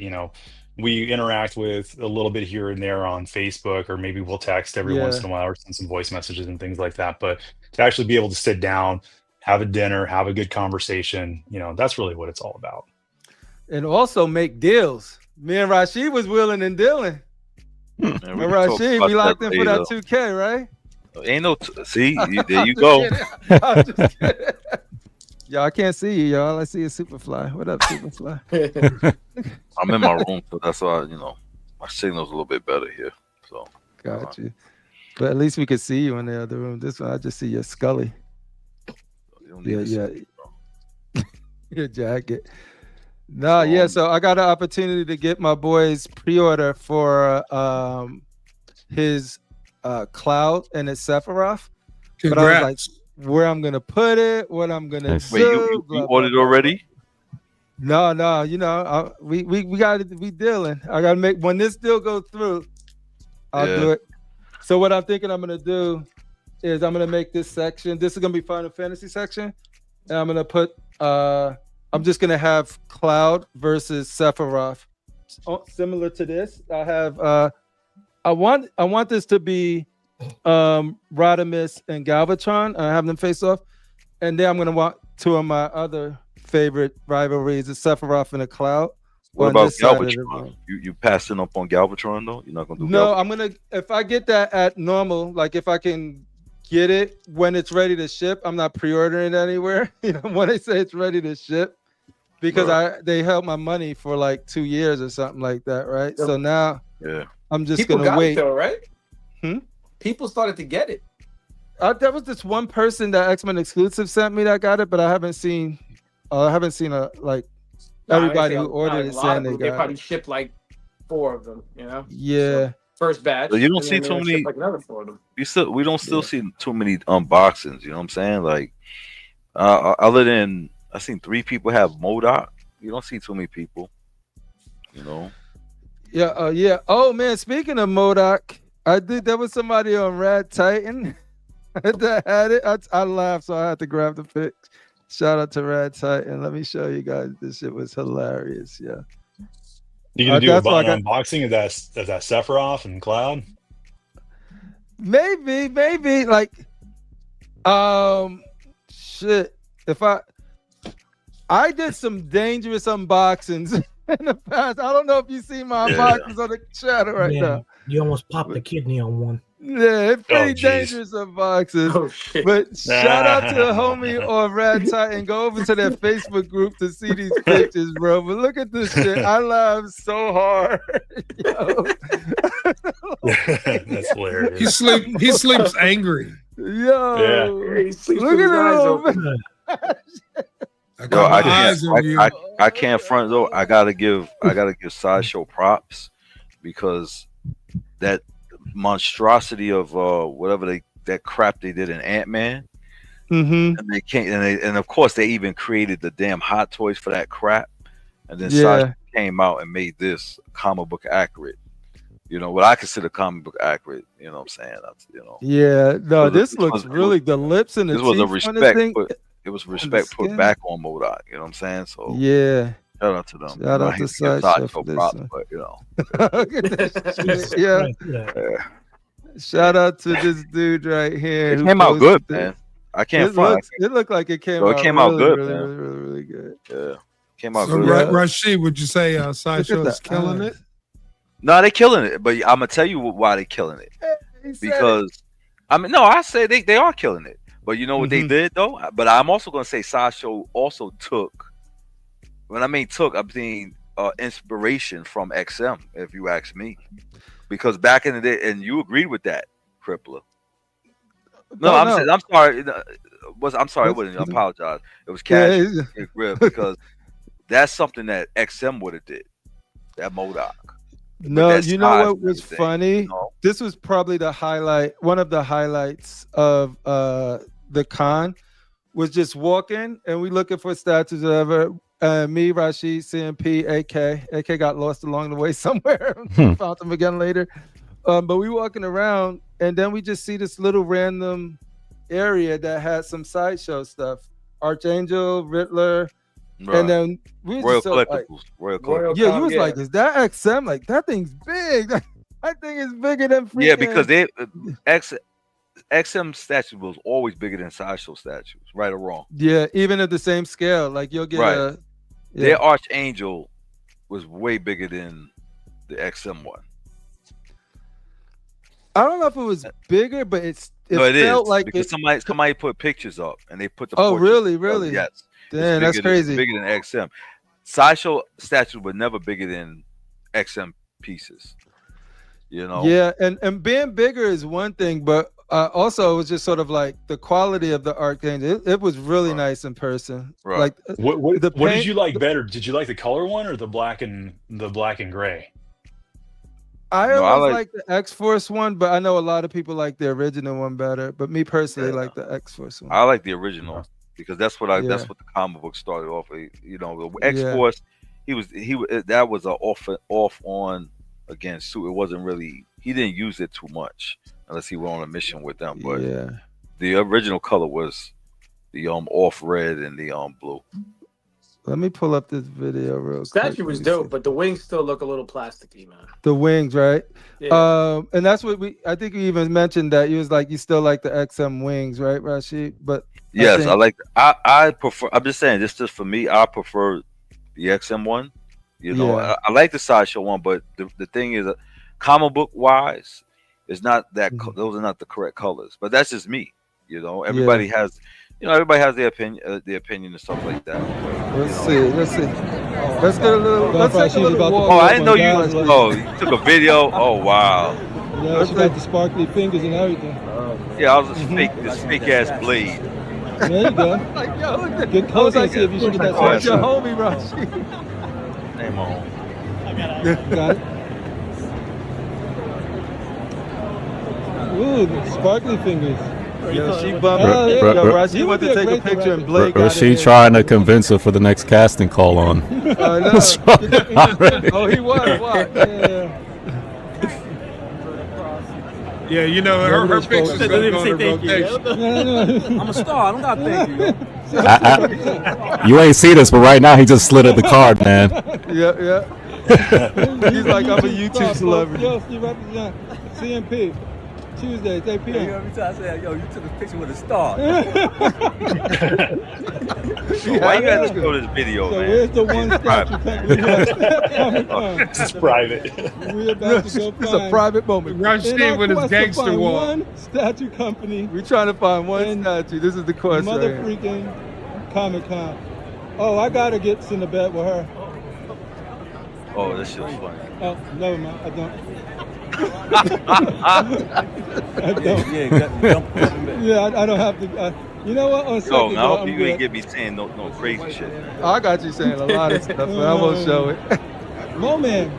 we interact with a little bit here and there on Facebook, or maybe we'll text every once in a while or send some voice messages and things like that. But to actually be able to sit down, have a dinner, have a good conversation, that's really what it's all about. And also make deals. Me and Rashid was willing and dealing. Man, And Rashid, we locked in for that 2K, right? Ain't no see, there you go. I'm just kidding. Yo, I can't see you, y'all. All I see is Superfly. What up, Superfly? I'm in my room, so that's why my signal's a little bit better here. So Got you. But at least we could see you in the other room. This one, I just see your Scully, you don't need to see me, bro. your jacket. No, yeah. So I got an opportunity to get my boy's pre-order for his Cloud and his Sephiroth. But I was like, where I'm gonna put it, what I'm gonna do. Wait, you ordered already? No, we got to be dealing. I gotta make when this deal goes through, I'll do it. So what I'm thinking I'm gonna do is I'm gonna make this section. This is gonna be Final Fantasy section, and I'm gonna put. I'm just gonna have Cloud versus Sephiroth, similar to this. I have. I want this to be Rodimus and Galvatron. I have them face off, and then I'm gonna want two of my other favorite rivalries: the Sephiroth and the Cloud. What about Galvatron? You passing up on Galvatron though? You're not gonna do No, Galvatron? I'm gonna if I get that at normal, like if I can get it when it's ready to ship, I'm not pre-ordering it anywhere. When they say it's ready to ship, because they held my money for like 2 years or something like that, right? So now I'm just People gonna got wait. it though, right? Hmm? People started to get it. There was this one person that X-Men Exclusive sent me that got it, but I haven't seen everybody who ordered it saying they got probably it. shipped like 4 of them, you know. Yeah. So, first batch. So you don't and see then too they'll many. ship like another 4 of them. We don't still see too many unboxings. You know what I'm saying? Like, other than I seen 3 people have MODOK. You don't see too many people. You know. Yeah. Yeah. Oh man, speaking of MODOK, I think there was somebody on Rad Titan that had it. I laughed, so I had to grab the pic. Shout out to Rad Titan. Let me show you guys. This shit was hilarious. Yeah. You gonna do that's why an unboxing of that Sephiroth and Cloud? Maybe like, shit. If I did some dangerous unboxings in the past. I don't know if you see my unboxings on the channel right now. You almost popped the kidney on one. Yeah, it's pretty dangerous unboxings. Oh shit! But shout out to the homie on Rad Titan. Go over to their Facebook group to see these pictures, bro. But look at this shit. I laughed so hard. Yo. That's hilarious. He sleeps angry. Yo, he sleeps look with his eyes at open. I got my eyes on you. I can't front though. I gotta give Sideshow props because that monstrosity of whatever that crap they did in Ant-Man, and they can't, and of course they even created the damn Hot Toys for that crap, and then Sideshow came out and made this comic book accurate. You know what I consider comic book accurate. You know what I'm saying? That's, you know. Yeah, no, this looks really the lips and the this was a teeth on this respect. thing. It was respect put back on MODOK. You know what I'm saying? So yeah. Shout out to them. Shout out to Sideshow for this props, one. but you know. Look at this shit. Yeah. Shout out to this dude right here. It came out good, man. I can't front. It looked like it came out. It came out really, good, really, man. really, really, really good. Yeah, came out So good. Rashid, would you say Sideshow is killing it? No, they killing it, but I'm gonna tell you why they killing it. Because I mean, no, I say they are killing it. But you know what they did though? But I'm also gonna say Sideshow also took. When I mean took, I'm saying inspiration from XM. If you ask me, because back in the day, and you agreed with that, Crippler. No, I'm sorry. I'm sorry. It wasn't. I apologize. It was Cash because that's something that XM would have did. That MODOK. No, you know what was funny? You know? This was probably the highlight. One of the highlights of the con was just walking and we looking for statues or whatever. Me, Rashid, CMP, AK got lost along the way somewhere. Found them again later. But we walking around and then we just see this little random area that had some Sideshow stuff. Archangel, Riddler. Right. And then we Royal just so, Collectibles. Like, yeah, you was like, is that XM? Like that thing's big. That thing is bigger than freaking. Yeah, because XM statue was always bigger than Sideshow statues, right or wrong. Yeah, even at the same scale. Like you'll get their Archangel was way bigger than the XM one. I don't know if it was bigger, but it felt is, like because somebody put pictures up and they put the really? Yes. Damn, that's crazy. Bigger than XM. Sideshow statues were never bigger than XM pieces. You know. Yeah, and being bigger is one thing, but also it was just sort of like the quality of the Archangel. It was really nice in person. Right. Like what did you like better? Did you like the color one or the black and gray? I always like the X-Force one, but I know a lot of people like the original one better. But me personally, like the X-Force one. I like the original. Because that's what that's what the comic book started off with. You know, the X-Force, that was a off on against suit. It wasn't really, he didn't use it too much unless he went on a mission with them. But the original color was the off red and the blue. Let me pull up this video real quick. Statue was dope, but the wings still look a little plasticky, man. The wings, right? Yeah. And that's what I think you even mentioned that you was like, you still like the XM wings, right, Rashid? But yes, I like. I prefer. I'm just saying, this just for me. I prefer the XM one. You know, I like the Sideshow one, but the thing is, comic book wise, it's not that. Those are not the correct colors. But that's just me. You know, everybody has you know, everybody has their opinion and stuff like that. Let's see. Let's get a little. Let's take a little walk. Oh, I didn't know you. Oh, you took a video. Oh, wow. Yeah, she got the sparkly fingers and everything. Yeah, I was this fake ass blade. There you go. Like, yo, look at Get close and see if you should get that That's your sparkly. homie, Rashid. Name on. Got it. Ooh, the sparkly fingers. Yo, she bumped. Oh, yeah. Yo, Rashid You went would to be a take a great picture and director. Blake got She it. trying to convince her for the next casting call on. Oh, he was. What? Yeah. Yeah, you know, her pictures They going don't to even go say to thank you. rotation. I'm a star. I don't got to thank you. You ain't see this, but right now he just slid at the card, man. Yeah. He's like, I'm a YouTube celebrity. Yo, you represent CMP. Tuesdays, 8 p.m. Every time I say, yo, you took a picture with a star. Why you gotta show this video, So man? where's the one statue company? It's private. We're about to go It's a find private moment. Rashid with his quest to gangster find walk. one statue company, We're trying to find one statue. This is the quest right mother here. freaking Comic-Con. Oh, I gotta get in the bed with her. Oh, this shit's funny. Oh, never mind. I don't. I don't. Yeah, I don't have to. You know what? On Yo, second, man, I hope I'm you good. ain't get me saying no crazy shit. Oh, I got you saying a lot of stuff, but I won't show it. Mo man.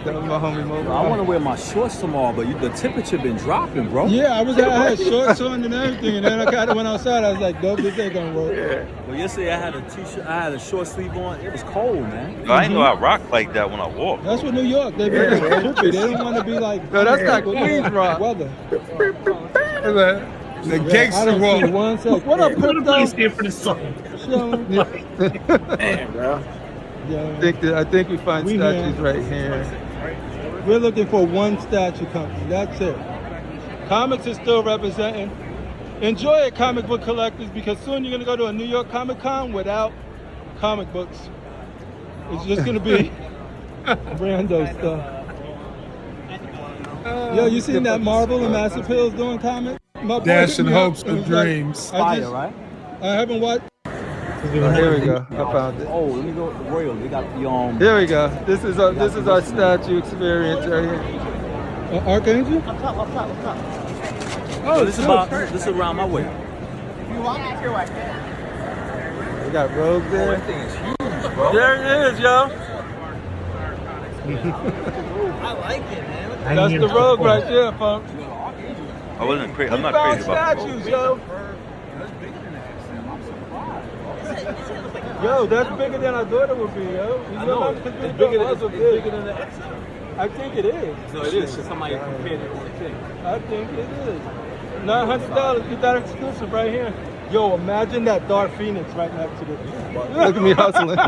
That was my homie Mo. I want to wear my shorts tomorrow, but the temperature been dropping, bro. Yeah, I had shorts on and everything, and then I kind of went outside. I was like, "Dope, this ain't gonna work." Well, yesterday I had a t-shirt, I had a short sleeve on. It was cold, man. Yo, I didn't know I rock like that when I walk. That's what New York. They be trippy. They don't want to be like. No, that's not Queens rock. Weather. The Yeah, I gangster don't see walk. one sec. What up, Crypto? here for the sun. Damn, bro. Yeah, I think we find We statues here. right here. we're looking for one statue company. That's it. Comics is still representing. Enjoy it, comic book collectors, because soon you're gonna go to a New York Comic Con without comic books. It's just gonna be rando stuff. Yo, you seen that Marvel and Massive Hills doing comics? My boy Dash hit and me up hopes and and was like, dreams. Right? I haven't watched. Oh, here we go. I found it. Oh, let me go to the Royal. They got the Here we go. This is our statue experience right here. Archangel? Oh, this is around my way. We got Rogue there. There it is, yo. That's the Rogue right there, folks. I'm not Found crazy about statues, yo. Yo, that's bigger than I thought it would be, yo. You know, it's bigger than the XM. I think it is. So it is. Somebody compared it on the thing. I think it is. $900. Get that exclusive right here. Yo, imagine that Dark Phoenix right next to this. Look at me hustling.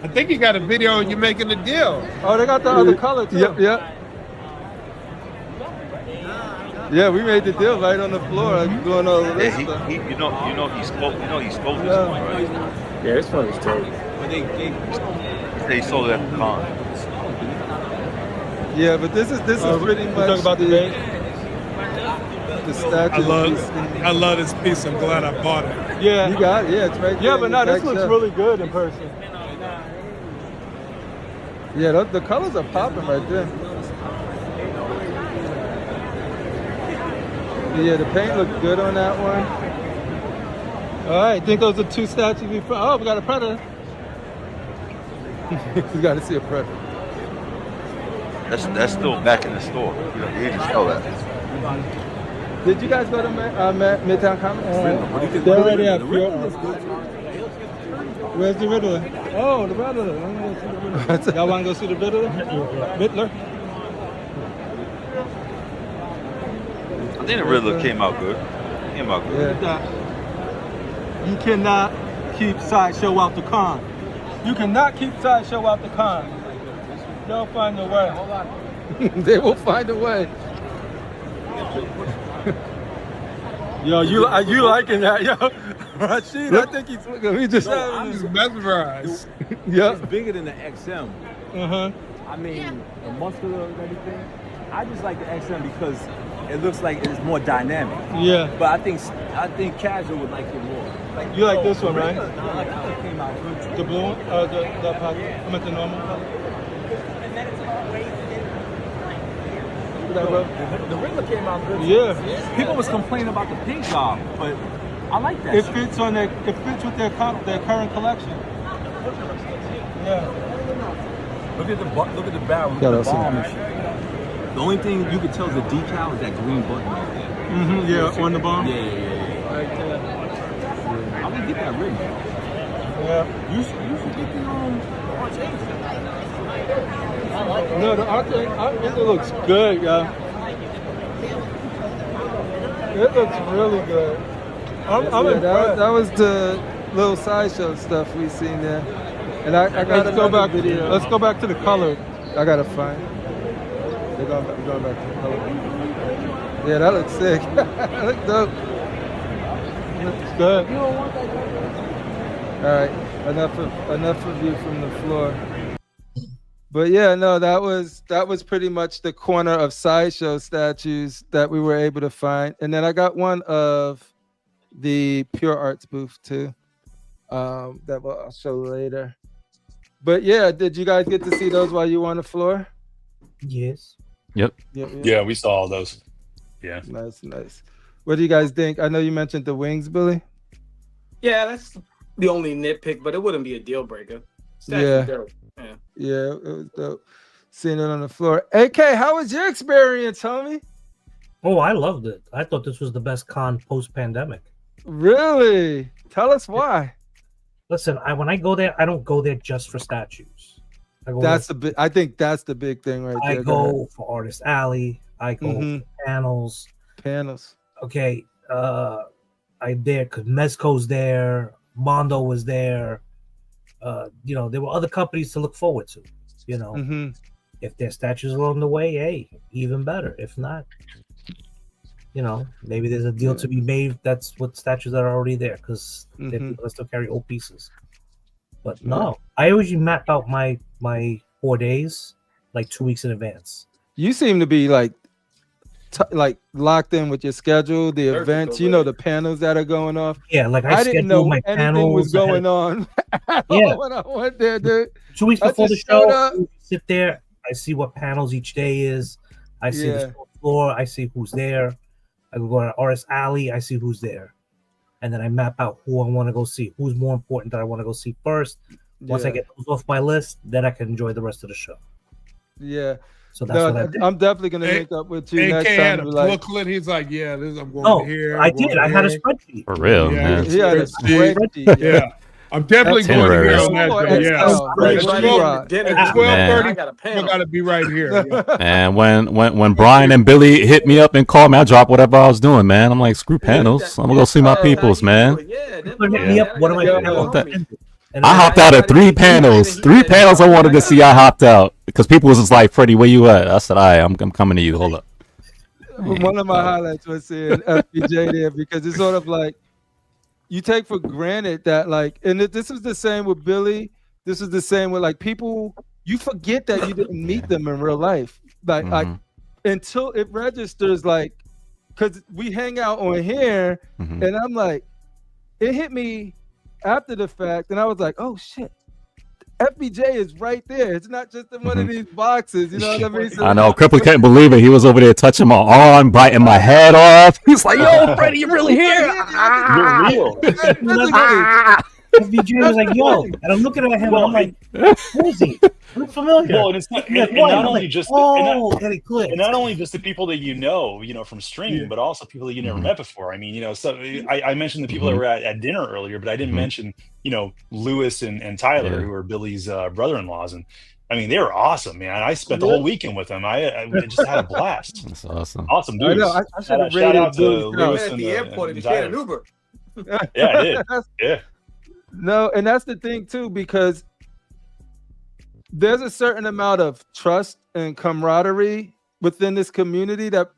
I think you got a video of you making a deal. Oh, they got the other color too. Yep. Yeah, we made the deal right on the floor, like doing all of this Yeah, stuff. he he spoke this Yeah. one, right? Yeah, this one is dope. But He said he sold it at the con. Yeah, but this is pretty We much talking about the bait? the statue. I love this piece. I'm glad I bought it. Yeah. You got it. Yeah, it's right there. Yeah, in but the now this back looks shelf. really good in person. Yeah, the colors are popping right there. Yeah, the paint looks good on that one. All right, think those are two statues we found. Oh, we got a Predator. You got to see a Predator. That's still back in the store. You didn't sell that. Did you guys go to Midtown Comics? They already have pure art. Where's the Riddler? Oh, the Riddler. Y'all want to go see the Riddler? Riddler? I think the Riddler came out good. Yeah. You cannot keep Sideshow out the con. You cannot keep Sideshow out the con. They'll find a way. They will find a way. Yo, you liking that, yo? Rashid, I think he's Look at me just. I'm just mesmerized. Yeah. It's bigger than the XM. Uh-huh. I mean, the muscular and everything. I just like the XM because it looks like it's more dynamic. Yeah. But I think casual would like it more. You like this one, right? I like how it came out good. The blue one? The pocket? I meant the normal color? The Riddler came out good. Yeah. People was complaining about the pink job, but I like that. It shit. fits on it fits with their current collection. Yeah. Look at the barrel. Look Yeah, at the that's bomb nice. and shit. The only thing you can tell is the decal is that green button right there. Yeah, on the bomb. Yeah. Right there. I would get that written. Yeah. You should get the Orange Ace. No, the art thing, it looks good, yeah. It looks really good. I'm impressed. that was the little sideshow stuff we seen there. And I got Let's go back. video. Let's go back to the color. I gotta find. We're going back to the color. Yeah, that looks sick. That looks dope. Looks good. All right, enough of you from the floor. But yeah, no, that was pretty much the corner of sideshow statues that we were able to find, and then I got one of the Pure Arts booth too, that I'll show later. But yeah, did you guys get to see those while you were on the floor? Yes. Yep. Yeah, we saw all those. Yeah. Nice. What do you guys think? I know you mentioned the wings, Billy. Yeah, that's the only nitpick, but it wouldn't be a deal breaker. Yeah. Dope. Yeah, it was dope. Seeing it on the floor. AK, how was your experience, homie? Oh, I loved it. I thought this was the best con post-pandemic. Really? Tell us why. Listen, when I go there, I don't go there just for statues. I think that's the big thing right there. I go for Artist Alley. I go for panels. Okay. I there because Mezco's there. Mondo was there. There were other companies to look forward to. If there's statues along the way, hey, even better. If not, maybe there's a deal to be made. That's what statues that are already there because people that still carry old pieces. But no, I usually map out my 4 days like 2 weeks in advance. You seem to be like locked in with your schedule, the events, the panels that are going off. Yeah, like I didn't know my anything panels was going on. Yeah, when I went there, dude. 2 weeks before the show, I sit there. I see what panels each day is. I see the floor. I see who's there. I go to Artist Alley. I see who's there, and then I map out who I want to go see. Who's more important that I want to go see first. Once I get those off my list, then I can enjoy the rest of the show. Yeah. So that's what I did. I'm definitely gonna link up with you next time. Had a booklet. He's like, yeah, I'm going here. I did. I had a spreadsheet. For real, man. He had a spreadsheet. Yeah. I'm definitely going to hear on that show. Yeah. At 12:30, I gotta be right here. And when Brian and Billy hit me up and called me, I dropped whatever I was doing, man. I'm like, screw panels. I'm gonna go see my peoples, man. Hit me up. What am I doing? I hopped out at 3 panels. 3 panels I wanted to see. I hopped out because people was just like, Freddie, where you at? I said, I'm coming to you. Hold up. One of my highlights was seeing FBJ there because it's sort of like you take for granted that this is the same with Billy. This is the same with people. You forget that you didn't meet them in real life, until it registers. Because we hang out on here, and I'm like, it hit me after the fact, and I was like, oh shit, FBJ is right there. It's not just in one of these boxes, you know what I mean? So I know. Cripple couldn't believe it. He was over there touching my arm, biting my head off. He's like, yo, Freddie, you're really here. You're real. FBJ was like, yo, and I'm looking at him, and I'm like, who is he? Look familiar. Well, and it's not, and not only just the people that from streaming, but also people that you never met before. I mean, so I mentioned the people that were at dinner earlier, but I didn't mention, Lewis and Tyler, who are Billy's brother-in-laws, and I mean, they were awesome, man. I spent the whole weekend with them. I just had a blast. That's awesome. Awesome dudes. I know. I should have shout out to Lewis Lewis at and the airport if you Tyler. can't Uber. Yeah, I did. Yeah. No, and that's the thing too, because there's a certain amount of trust and camaraderie within this community that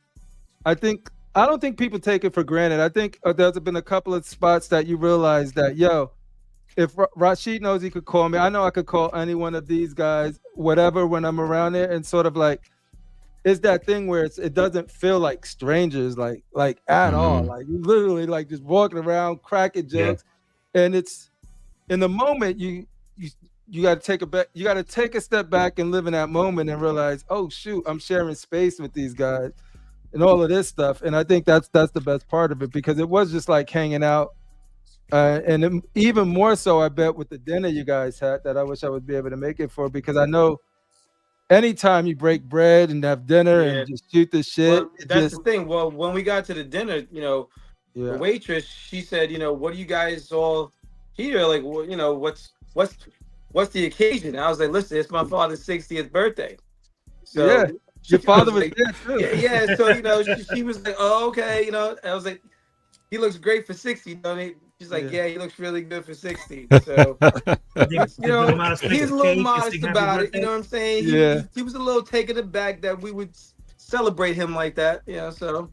I don't think people take it for granted. I think there's been a couple of spots that you realize that, if Rashid knows he could call me, I know I could call any one of these guys, whatever, when I'm around there, and sort of it's that thing where it doesn't feel like strangers, like at all. Like you literally like just walking around cracking jokes, and it's in the moment you got to take a step back and live in that moment and realize, oh shoot, I'm sharing space with these guys and all of this stuff. And I think that's the best part of it, because it was just like hanging out. And even more so, I bet, with the dinner you guys had that I wish I would be able to make it for, because I know anytime you break bread and have dinner and just shoot the shit. Well, that's the thing. Well, when we got to the dinner, the waitress, she said, what do you guys all here? Like, well, what's the occasion? And I was like, listen, it's my father's 60th birthday. So your father was there too. Yeah. So, she was like, oh, okay. I was like, he looks great for 60. She's like, yeah, he looks really good for 60. So, he's a little modest about it. You know what I'm saying? He was a little taken aback that we would celebrate him like that. So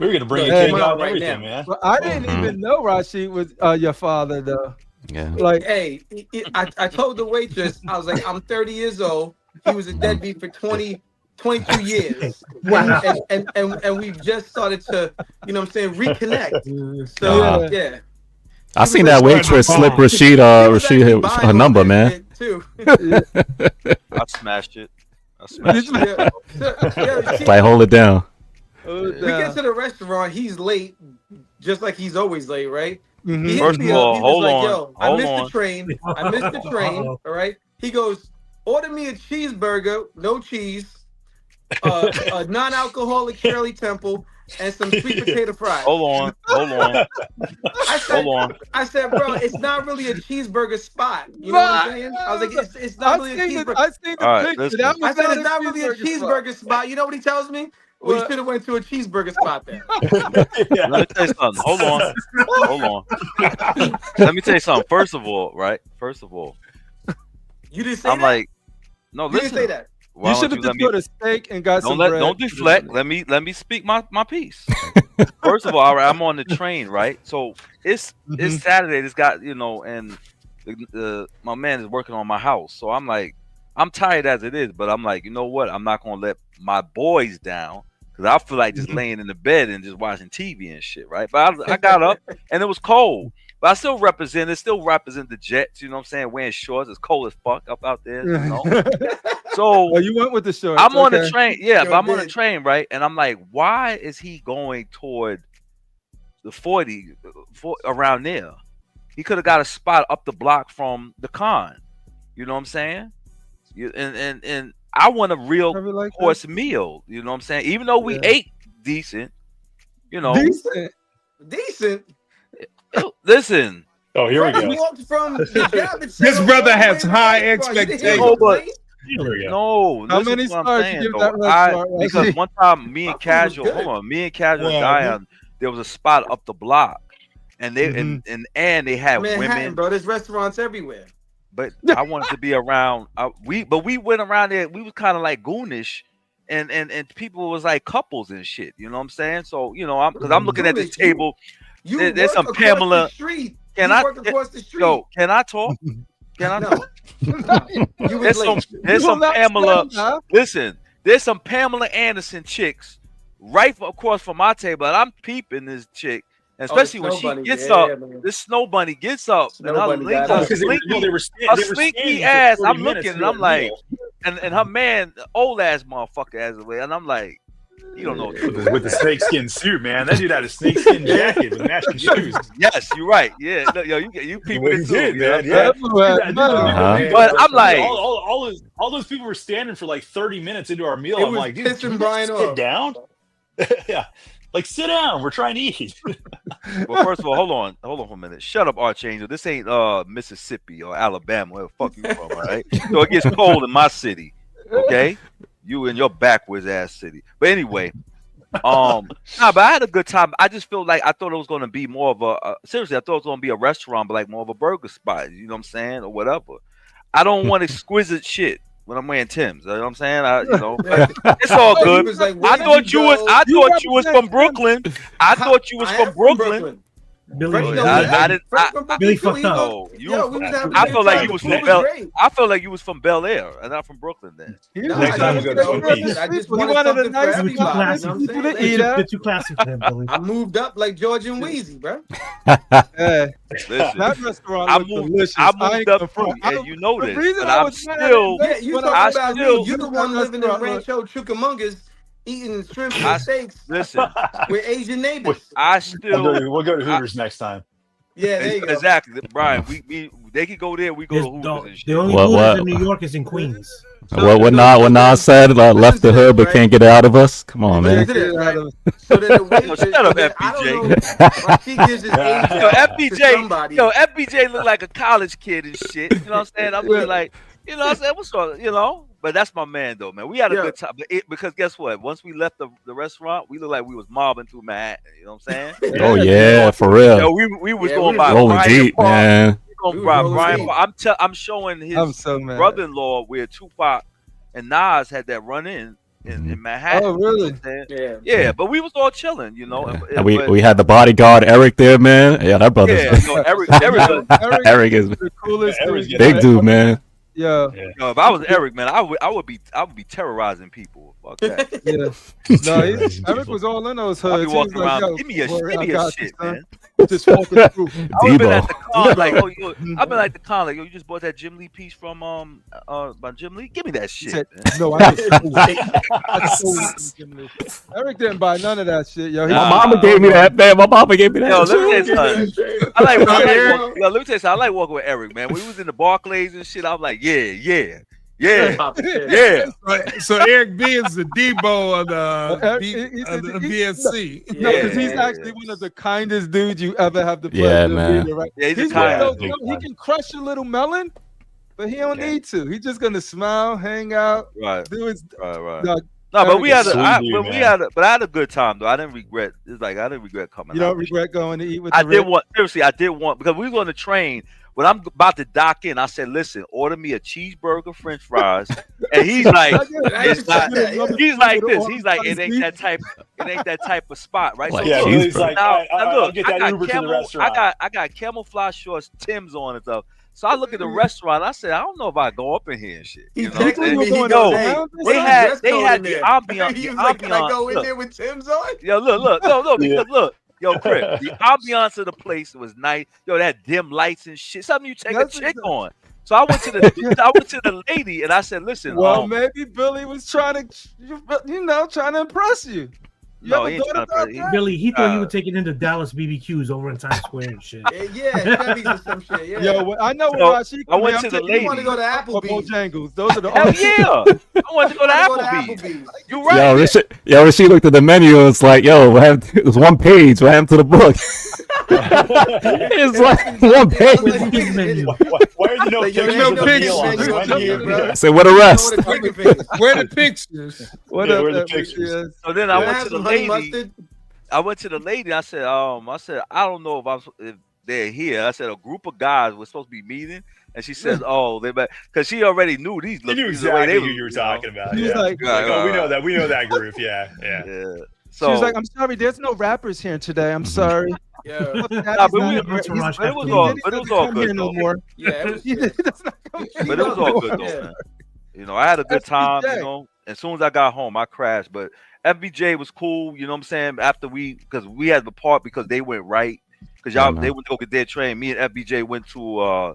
we were gonna bring a cake out and everything, man. Well, I didn't even know Rashid was your father, though. Yeah. Like, hey, I told the waitress, I was like, I'm 30 years old. He was a deadbeat for 22 years. Wow. And we've just started to, reconnect. So yeah. I seen that waitress slip Rashid her number, man. I smashed it. Like, hold it down. We get to the restaurant. He's late, just like he's always late, right? First of all, hold on. Yo, I missed the train. All right. He goes, order me a cheeseburger, no cheese, a non-alcoholic Shirley Temple, and some sweet potato fries. Hold on. I said, bro, it's not really a cheeseburger spot. You know what I'm saying? I was like, it's not really a cheeseburger. I seen the picture. I said, it's not really a cheeseburger spot. You know what he tells me? We should have went to a cheeseburger spot there. Let me tell you something. Hold on. Let me tell you something. First of all, you didn't say that? I'm like, no, you listen. didn't say that. You should have just got a steak and got some bread. Don't deflect. Let me speak my piece. First of all, all right, I'm on the train, right? So it's Saturday. This guy, and my man is working on my house. So I'm like, I'm tired as it is, but I'm like, you know what? I'm not gonna let my boys down, because I feel like just laying in the bed and just watching TV and shit, right? But I got up and it was cold. But I still represent the Jets, you know what I'm saying? Wearing shorts. It's cold as fuck up out there, So you went with the shorts. I'm on the train, but I'm on the train, right? And I'm like, why is he going toward the 40 around there? He could have got a spot up the block from the con. You know what I'm saying? And I want a real course meal. You know what I'm saying? Even though we ate decent, Decent. Listen. Oh, here we go. This brother has high expectations. No, how many stars you give that restaurant? Because one time, me and Casual and Dion, there was a spot up the block, and they and they had women. Bro, there's restaurants everywhere. But I wanted to be around. We went around there. We was kind of like goonish, and people was like couples and shit. You know what I'm saying? So because I'm looking at this table. There's some Pamela. Can I talk? Can I talk? There's some Pamela. Listen, there's some Pamela Anderson chicks right across from my table, and I'm peeping this chick. Especially when she gets up, this snow bunny gets up, and her slinky ass. I'm looking, and I'm like, and her man, old ass motherfucker, as away, and I'm like, you don't know with the snakeskin suit, man. That dude had a snakeskin jacket with matching shoes. Yes, you're right. Yeah, no, yo, you people it too, man. Yeah. But I'm like, all those people were standing for like 30 minutes into our meal. I'm like, dude, sit down. Yeah. Like, sit down. We're trying to eat. Well, first of all, hold on for a minute. Shut up, Archangel. This ain't Mississippi or Alabama, where the fuck you from, all right? So it gets cold in my city, okay? You in your backwards ass city. But anyway, but I had a good time. I just feel like I thought it was gonna be more of seriously, I thought it was gonna be a restaurant, but like more of a burger spot. You know what I'm saying, or whatever. I don't want exquisite shit when I'm wearing Timbs. You know what I'm saying? It's all good. I thought you was from Brooklyn. I thought you was from Brooklyn. Billy, Billy fucked up. I felt like you was from Bel. I felt like you was from Bel Air and not from Brooklyn. Then next time we go to Twin Peaks. I just wanted something for everybody. They're too classy for him, Billy. I moved up like George and Wheezy, bro. Hey, listen, that restaurant I looked moved delicious. up too, and you know The this, reason but I I'm was mad at still. that- Yeah, you when talking I about still- me? You the one living in restaurant, Rancho Cucamongas, eating shrimp and steaks Listen, with Asian neighbors. I still. We'll go to Hooters next time. Yeah, there you go. Exactly, Brian. We they could go there. We go to Hooters and shit. The only What- Hooters what- in New York is in Queens. What Nas said, left the hood but can't get it out of us. Come on, man. So then the waitress, shut up, I don't know why she gives his age Yo, to somebody. FBJ look like a college kid and shit. You know what I'm saying? I'm really like, you know what I'm saying? What's up? You know? But that's my man, though, man. We had a good time. But because guess what? Once we left the restaurant, we looked like we was mobbing through Manhattan. You know what I'm saying? Oh yeah, for real. Yo, we was going by Rolling Brian deep, Park. man. Going by Brian Park. I'm showing his I'm so mad. brother-in-law where Tupac and Nas had that run-in in Manhattan. Oh, really? Yeah, but we was all chilling, you know. And we had the bodyguard Eric there, man. Yeah, that brother's Eric is the coolest big dude, man. Yeah. No, if I was Eric, man, I would be terrorizing people. Fuck that. Yeah. No, Eric was all in those hoods. I'll be walking He was like, around. yo, Give me a shit, man. Just walking through. I've been at the con like, oh, yo, I've been like the con like, yo, you just bought that Jim Lee piece from by Jim Lee. Give me that shit. Said, man. no, I just Eric didn't buy none of that shit, yo. My mama gave me that, man. My mama gave me that. Yo, let me tell you something. Let me tell you something. I like walking with Eric, man. When we was in the Barclays and shit, I was like, yeah. So Eric B is the Debo of the BNC. No, because he's actually one of the kindest dudes you ever have the pleasure man. of being, right? Yeah, he's one of those, he can crush a little melon, but he don't need to. He's just gonna smile, hang out, do his right. Dog, No, but we had I had a good time though. I didn't regret. It's like I didn't regret coming. You don't regret going to eat with. I did want because we was on the train. When I'm about to dock in, I said, "Listen, order me a cheeseburger, French fries." And he's like, "It's not." He's like this. He's like, "It ain't that type. It ain't that type of spot, right?" Like, so yeah, he's like, now, I'll get that Uber to the restaurant. I got camouflage shorts, Tim's on and stuff. So I look at the restaurant. I said, I don't know if I go up in here and shit. You know what I'm saying? They had the ambiance. He was like, "Can I go in there with Tim's on?" Yo, look, because look. Yo, Chris, the ambiance of the place was nice. Yo, that dim lights and shit. Something you take a chick on. So I went to the lady and I said, "Listen, well, maybe Billy was trying to impress you." No, he ain't trying to impress. Billy, he thought you were taking into Dallas BBQs over in Times Square and shit. Chevy's or some shit. Yeah. Yo, I know So, what she. I went to the lady. You want to go to Applebee's? Bojangles. Those are the. Hell yeah! I wanted to go to Applebee's. You right? Yo, she looked at the menu and it's like, yo, it was one page. What happened to the book? It's like one page. Why are there no pictures of the meal on the menu? I said, what a rest. Where are the pictures? What Yeah, up, where are the that pictures? is? So then I went to the honey lady. mustard? I went to the lady. I said, I don't know if they're here. I said a group of guys were supposed to be meeting, and she says, "Oh, they bet," because she already knew these. You knew exactly who you were talking about. He was Yeah. like, Oh, we know that. We know that group. Yeah. she was like, "I'm sorry, there's no rappers here today. I'm sorry." Yeah. Nah, but it was all good no though. more. Yeah. But But it was all good though, man. You know, I had a good time. You know, as soon as I got home, I crashed. But FBJ was cool. You know what I'm saying? After because we had the part because they went right. Because they went to go get their train. Me and FBJ went to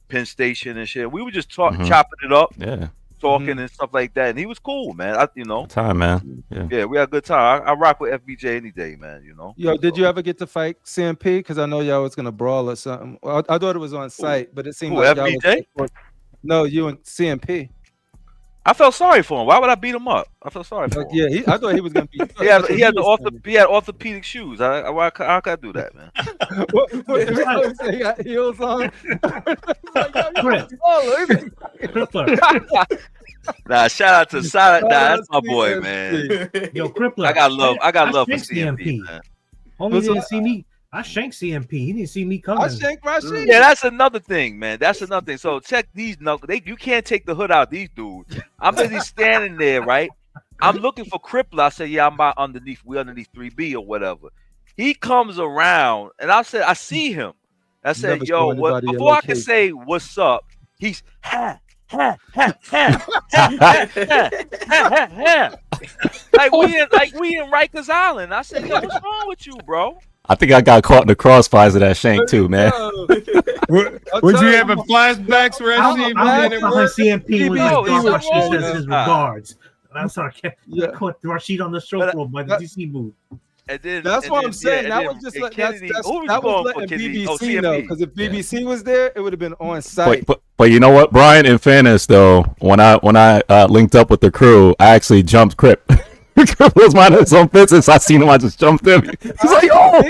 Penn Station and shit. We were just chopping it up, talking and stuff like that. And he was cool, man. Time, man. Yeah, we had a good time. I rock with FBJ any day, man. You know. Yo, did you ever get to fight CMP? Because I know y'all was gonna brawl or something. Well, I thought it was on site, but it seemed like FBJ? No, you and CMP. I felt sorry for him. Why would I beat him up? I felt sorry for him. Yeah, I thought he was gonna be. He had orthopedic shoes. How could I do that, man? What he got heels on. Nah, shout out to Silent. Nah, that's my boy, man. Yo, Crippler. I got love for CMP, man. Homie didn't see me. I shanked CMP. He didn't see me coming. I shanked Rashid. Yeah, that's another thing, man. That's another thing. So check these knuckles. You can't take the hood out these dudes. I'm busy standing there, right? I'm looking for Crippler. I say, yeah, I'm underneath. We underneath 3B or whatever. He comes around, and I said, I see him. I said, Never yo, show what? anybody your Before I can location. say what's up, he's ha ha ha ha ha ha ha ha. Like we in Rikers Island. I said, yo, what's wrong with you, bro? I think I got caught in the crossfires of that shank too, man. Was you having flashbacks for I'm SCMP? CMP was like, PBC Rashid was says his regards. I'm sorry, Yeah. caught Rashid on the show floor by the DC move. And then, That's what I'm saying. and That then- was just and like Kennedy- that who was going for letting Kennedy? Oh, BBC know, CMP. because if BBC was there, it would have been on site. But you know what, Brian? In fairness, though, when I linked up with the crew, I actually jumped Crip. Crip was minding his own business. I seen him. I just jumped him. He's like, oh.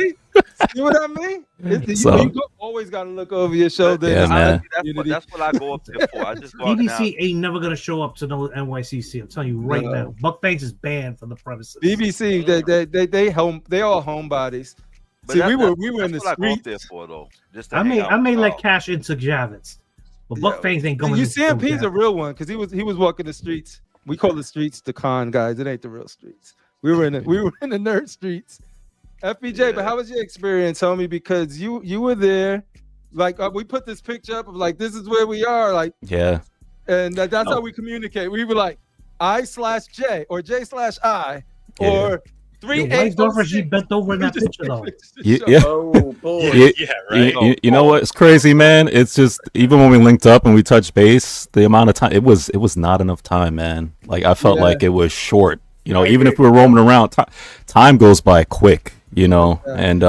You know what I mean? So- You always got to look over your shoulder. Yeah, man. That's what I go up there for. I just go out BBC ain't never gonna show up to no NYCC. I'm telling you right No. now. Buck Banks is banned from the premises. BBC, they all homebodies. But See, that- we were that's in the what I go up streets. there for, though. Just to I hang out may with let y'all. cash into Javits, but Buck Banks ain't going. You to CMP's a real one because he was walking the streets. We call the streets the con guys. It ain't the real streets. We were in the nerd streets. FBJ, but how was your experience, homie? Because you were there. Like we put this picture up of like this is where we are. Like Yeah. and that's how we communicate. We were like I/J or J/I or 3806. She bent over in that picture though. Yeah. Oh boy. Yeah, right. You know what? It's crazy, man. It's just even when we linked up and we touched base, the amount of time it was not enough time, man. Like I felt like it was short. You know, even if we were roaming around, time goes by quick. You know, and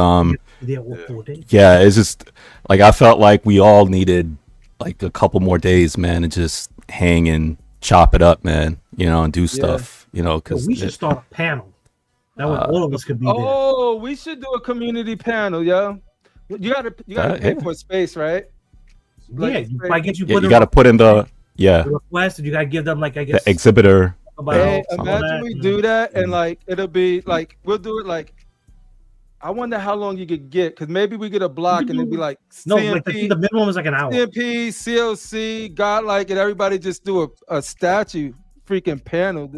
yeah, it's just like I felt like we all needed like a couple more days, man, and just hang and chop it up, man. You know, and do stuff. You know, because we should start a panel. That way all of us could be there. Oh, we should do a community panel, yo. You gotta pay for space, right? Yeah, I guess you yeah, put you got to put in the request, and you gotta give them like I guess the exhibitor. Hey, imagine we do that, and like it'll be like we'll do it like. I wonder how long you could get, because maybe we get a block and it'd be like CMP, like the minimum is like an hour. CMP, COC, Godlike, and everybody just do a statue freaking panel.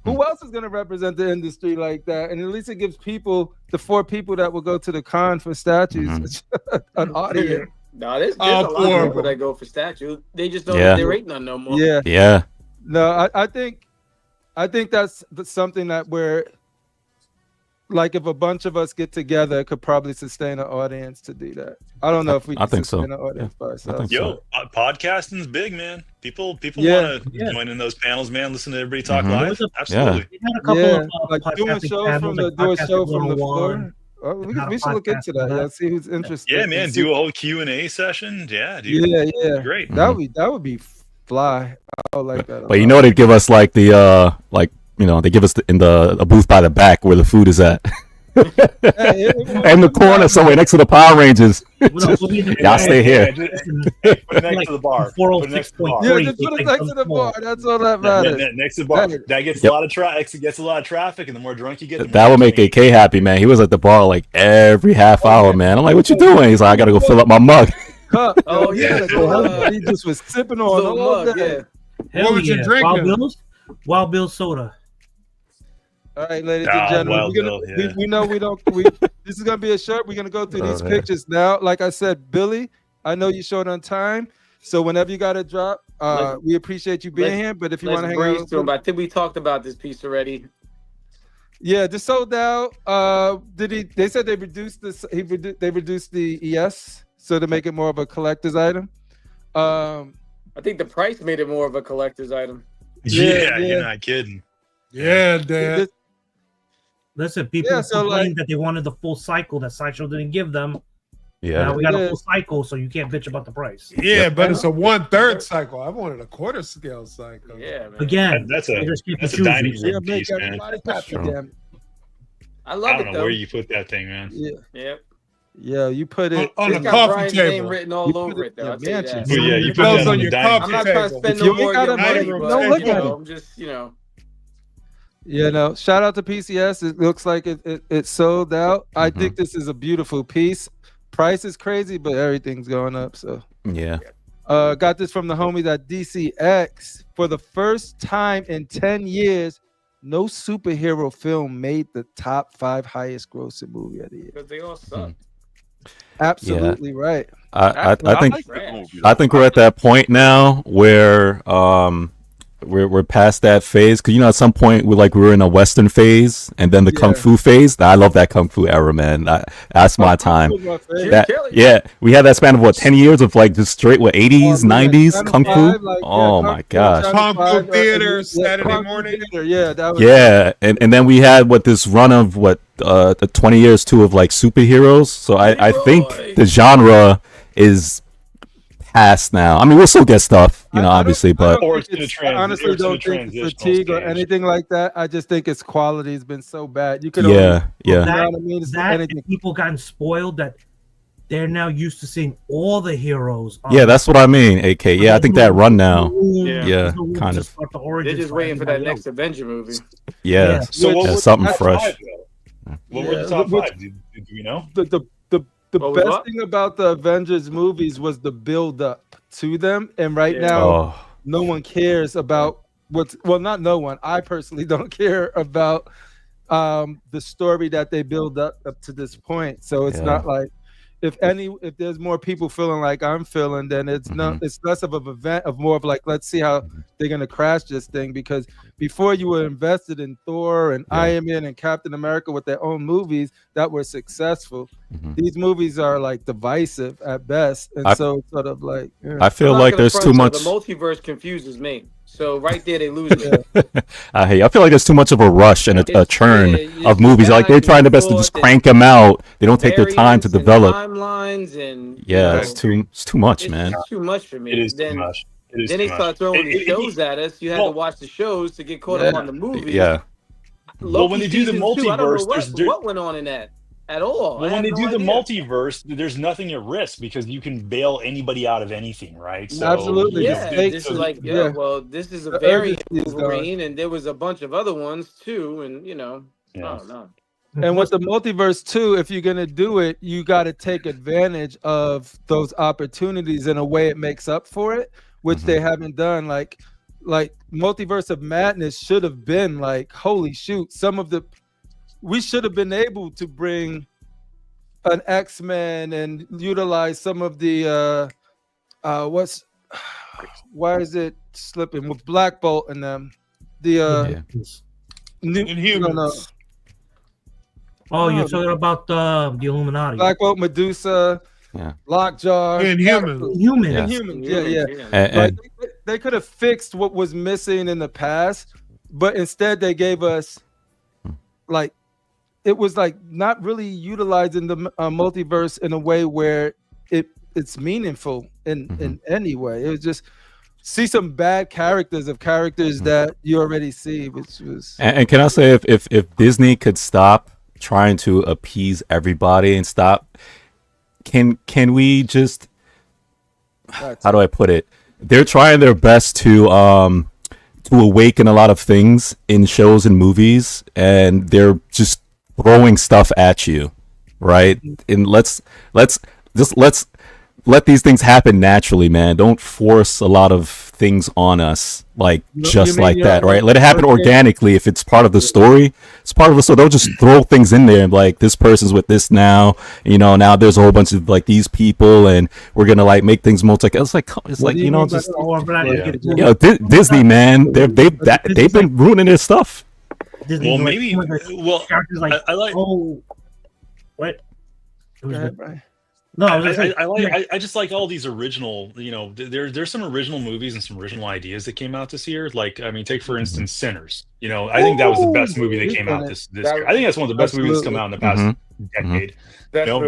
Who else is gonna represent the industry like that? And at least it gives people, the 4 people that will go to the con for statues, an audience. No, there's a lot of people that go for statues. They just don't. There ain't none no more. Yeah. No, I think that's something that we're. Like if a bunch of us get together, it could probably sustain an audience to do that. I don't know if we. I think so. An audience by ourselves. Podcasting's big, man. People want to join in those panels, man. Listen to everybody talk live. Absolutely. We had a couple of like doing shows from the floor. Oh, we should look into that. Yeah, see who's interested. Yeah, man. Do a whole Q&A session. Yeah, dude. Yeah. Great. That would be fly. I would like that. But you know they give us like the they give us in a booth by the back where the food is at. In the corner somewhere next to the Power Rangers. Y'all stay here. Put it next to the bar. Put it next to the bar. Yeah, just put it next to the bar. That's all that matters. Next to the bar. That gets a lot of traffic, and the more drunk you get, that would make AK happy, man. He was at the bar like every half hour, man. I'm like, what you doing? He's like, I gotta go fill up my mug. Oh yeah, he just was sipping on all day. What was you drinking? Wild Bill soda. All right, ladies and gentlemen, we know we don't. This is gonna be a short. We're gonna go through these pictures now. Like I said, Billy, I know you showed on time, so whenever you got to drop, we appreciate you being here. But if you want to hang out, I think we talked about this piece already. Yeah, just sold out. They said they reduced this. They reduced the ES so to make it more of a collector's item. I think the price made it more of a collector's item. Yeah. You're not kidding. Yeah, Dad. Listen, people complained that they wanted the full cycle that Sideshow didn't give them. Yeah, now we got a full cycle, so you can't bitch about the price. Yeah, but it's a 1/3 cycle. I wanted a quarter scale cycle. Yeah, man. Again, that's a dining room piece, man. I love I don't it know though. where you put that thing, man. Yep. Yeah, you put it on the got coffee Brian's table. name written all over it, though. I'll tell you that. Well, yeah, you put goes that on on your the dining coffee room. I'm not trying to table. spend If no you more ain't of got your a money, money, but don't look at it. I'm just, Shout out to PCS. It looks like it sold out. I think this is a beautiful piece. Price is crazy, but everything's going up. So yeah. Got this from the homies at DCX. For the first time in 10 years, no superhero film made the top 5 highest grossing movie of the year. Because they all suck. Absolutely right. I think like the movie, I think we're at that point now where we're past that phase, because at some point we were in a Western phase and then the kung fu phase. I love that kung fu era, man. That's my time. We had that span of 10 years of just straight 80s, 90s kung fu. Oh my gosh, kung fu theater, Saturday morning. And then we had this run of the 20 years too of superheroes. So I think the genre is past now. I mean, we'll still get stuff, obviously, but I honestly don't think it's fatigue or anything like that. I just think its quality has been so bad. You could people gotten spoiled that they're now used to seeing all the heroes. That's what I mean. AK, I think that run now. Kind of. They're just waiting for that next Avenger movie. So something fresh. What were the top 5? Do you know? The best thing about the Avengers movies was the build up to them, and right now no one cares about not no one. I personally don't care about the story that they build up to this point. So it's not like if there's more people feeling like I'm feeling, then it's it's less of an event of more of let's see how they're gonna crash this thing, because before you were invested in Thor and Iron Man and Captain America with their own movies that were successful. These movies are divisive at best, and so it's sort of I feel like there's too much. The multiverse confuses me. So right there they lose me. I feel like there's too much of a rush and a churn of movies. They're trying their best to just crank them out. They don't take their time to develop timelines and it's too much, man. It's too much for me. It is too much. Then they start throwing the shows at us. You had to watch the shows to get caught up on the movie. Well, when they do the multiverse, I don't know what went on in that at all. Well, when they do the multiverse, there's nothing at risk because you can bail anybody out of anything, right? So, absolutely. This is well, this is a variant Wolverine, and there was a bunch of other ones too, and I don't know. And with the multiverse too, if you're gonna do it, you got to take advantage of those opportunities in a way it makes up for it, which they haven't done. Like Multiverse of Madness should have been holy shoot, we should have been able to bring an X-Men and utilize some of the why is it slipping with Black Bolt and them Inhumans. Oh, you're talking about the Illuminati. Black Bolt, Medusa, Lockjaw, Inhumans. And they could have fixed what was missing in the past, but instead they gave us it was not really utilizing the multiverse in a way where it's meaningful in any way. It was just see some bad characters that you already see, which was. And can I say if Disney could stop trying to appease everybody and stop, can we just how do I put it? They're trying their best to awaken a lot of things in shows and movies, and they're just throwing stuff at you, right? And let's let these things happen naturally, man. Don't force a lot of things on us just like that, right? Let it happen organically. If it's part of the story, it's part of the story. They'll just throw things in there and this person's with this now, now there's a whole bunch of these people and we're gonna make things multi. It's Disney, man. They've been ruining their stuff. Disney, well, maybe. Well, I like. Oh, what? Go ahead, Brian. No, I just like all these original. There's some original movies and some original ideas that came out this year. Take for instance, Sinners. I think that was the best movie that came out this year. I think that's one of the best movies that's come out in the past decade.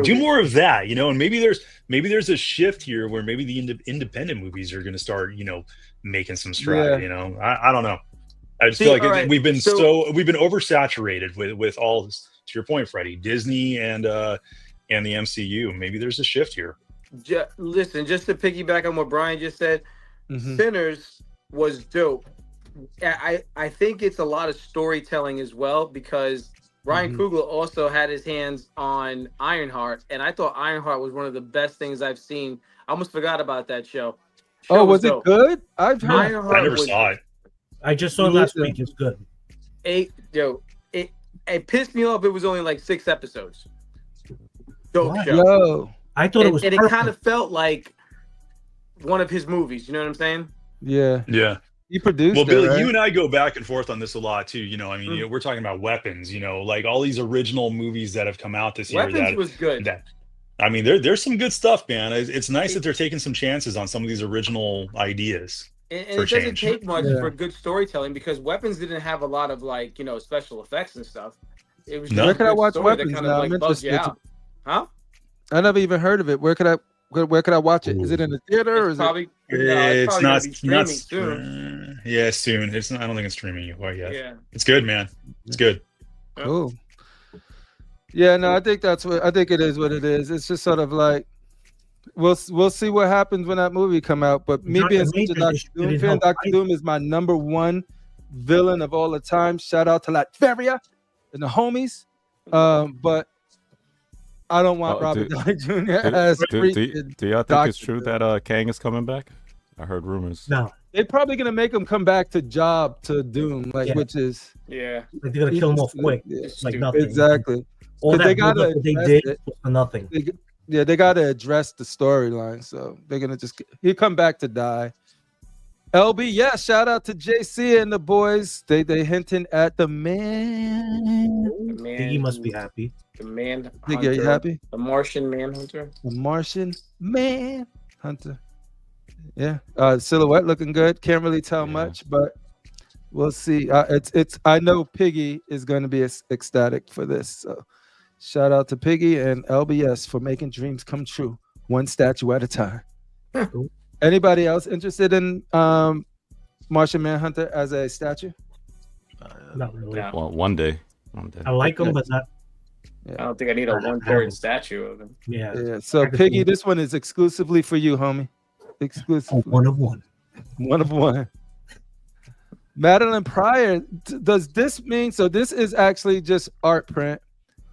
Do more of that. And maybe there's a shift here where maybe the independent movies are going to start. Making some stride. I don't know. I just feel like we've been oversaturated with all this. To your point, Freddie, Disney and the MCU. Maybe there's a shift here. Listen, just to piggyback on what Brian just said, Sinners was dope. I think it's a lot of storytelling as well, because Ryan Coogler also had his hands on Ironheart, and I thought Ironheart was one of the best things I've seen. I almost forgot about that show. Was it good? I've heard. I never saw it. I just saw it last week. It's good. It pissed me off. It was only like 6 episodes. Dope show. Yo, I thought it was, and it kind of felt like one of his movies. You know what I'm saying? Yeah. Yeah. He produced Well, it, Billy, right? you and I go back and forth on this a lot too. You know, I mean, you know, we're talking about Weapons. You know, like all these original movies that have come out this year. Weapons was good. I mean, there's some good stuff, man. It's nice that they're taking some chances on some of these original ideas. And it doesn't take much for good storytelling because Weapons didn't have a lot of like, you know, special effects and stuff. It was just Where could I good watch story Weapons that kind now? of I'm like bugs you interested. out. Huh? I never even heard of it. Where could I watch it? Is it in the theater or is probably, it? it's probably not gonna be streaming soon. Yeah, soon. It's not, I don't think it's streaming quite yet. Yeah. It's good, man. It's good. Cool. Yeah, no, I think it is what it is. It's just sort of like we'll see what happens when that movie come out. But me being such a Dr. Doom fan, Dr. Doom is my #1 villain of all the time. Shout out to Latveria and the homies. But I don't want Robert Downey Jr. as do y'all think it's true that Kang is coming back? I heard rumors. No. They're probably gonna make him come back to job to Doom, which is like they're gonna kill him off quick, like nothing. Exactly. All that they gotta they did was for nothing. They gotta address the storyline, so they're gonna he'll come back to die. LB, yeah, shout out to JC and the boys. They hinting at the man. He must be happy. The man. Think you happy? The Martian Manhunter. The Martian Manhunter. Yeah, silhouette looking good. Can't really tell much, but we'll see. It's. I know Piggy is going to be ecstatic for this. So, shout out to Piggy and LBS for making dreams come true, one statue at a time. Anybody else interested in Martian Manhunter as a statue? Not really. Well, one day. I like him, but not. I don't think I need a 1/3 statue of him. Yeah. So Piggy, this one is exclusively for you, homie. Exclusive. One of one. One of one. Madeline Pryor. Does this mean? So this is actually just art print.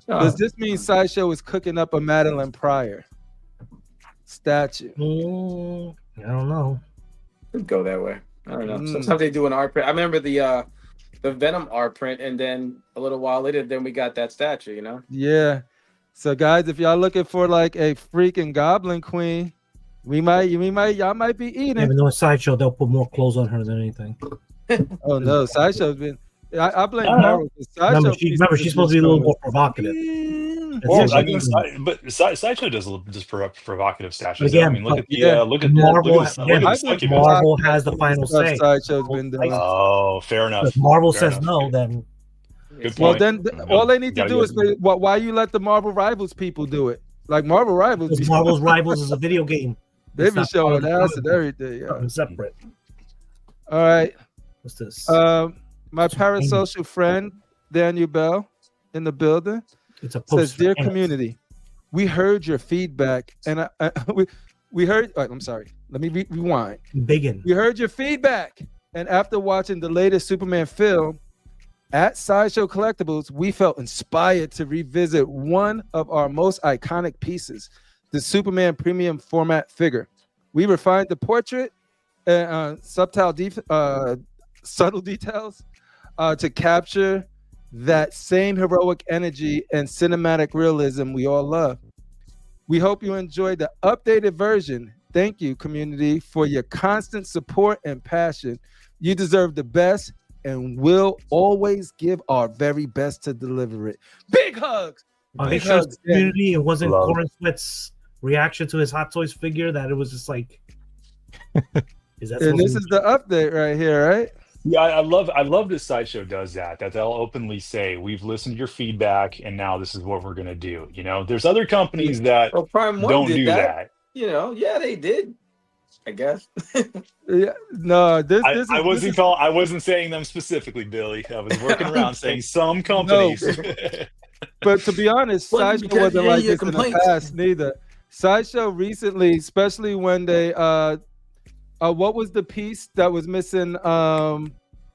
Does this mean Sideshow is cooking up a Madeline Pryor statue? I don't know. Could go that way. I don't know. Sometimes they do an art print. I remember the Venom art print, and then a little while later, then we got that statue. You know? Yeah. So guys, if y'all looking for like a freaking Goblin Queen, y'all might be eating. Even though in Sideshow they'll put more clothes on her than anything. Oh no, Sideshow's been. I blame Marvel. Remember, she's supposed to be a little more provocative. Well, I mean, but Sideshow does just provocative statues. Again, I mean, look at Marvel. Marvel has the final say. Sideshow's been doing. Oh, fair enough. If Marvel says no, then. Good point. Well, then all they need to do is say, why you let the Marvel Rivals people do it? Like Marvel Rivals. Because Marvel's Rivals is a video game. They be showing ass and everything. Yeah. Separate. All right. What's this? My parasocial friend Daniel Bell in the building. It's a says, "Dear community, we heard your feedback, and we heard. I'm sorry. Let me rewind. Begin. We heard your feedback, and after watching the latest Superman film at Sideshow Collectibles, we felt inspired to revisit one of our most iconic pieces, the Superman premium format figure. We refined the portrait and subtle details to capture that same heroic energy and cinematic realism we all love. We hope you enjoyed the updated version. Thank you, community, for your constant support and passion. You deserve the best, and we'll always give our very best to deliver it. Big hugs! Big hugs, community. It wasn't Corin Sweat's reaction to his Hot Toys figure that it was just like. Is the update right here, right? Yeah, I love this Sideshow does that they'll openly say, we've listened to your feedback and now this is what we're gonna do. You know, there's other companies that don't do that. You know, yeah, they did, I guess. Yeah, no, I wasn't saying them specifically, Billy. I was working around saying some companies. No, but to be honest, Sideshow wasn't like this in the past neither. Sideshow recently, especially when they what was the piece that was missing?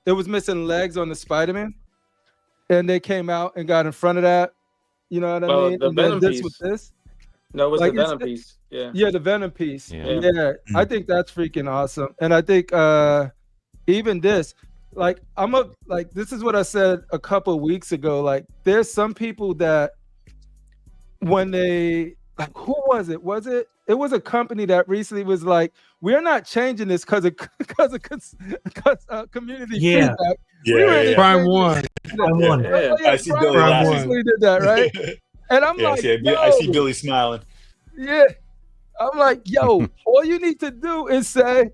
It was missing legs on the Spider-Man, and they came out and got in front of that. You know what I mean? The Venom piece. With this. No, it was the Venom piece. Yeah. Yeah, the Venom piece. Yeah. I think that's freaking awesome, and I think even this. like this is what I said a couple of weeks ago. Like there's some people that when they like, who was it? It was a company that recently was like, we're not changing this because of community feedback. Yeah. Prime One. Yeah. I see Billy laughing. Did that, right? And I'm like, I see Billy smiling. Yeah. I'm like, yo, all you need to do is say,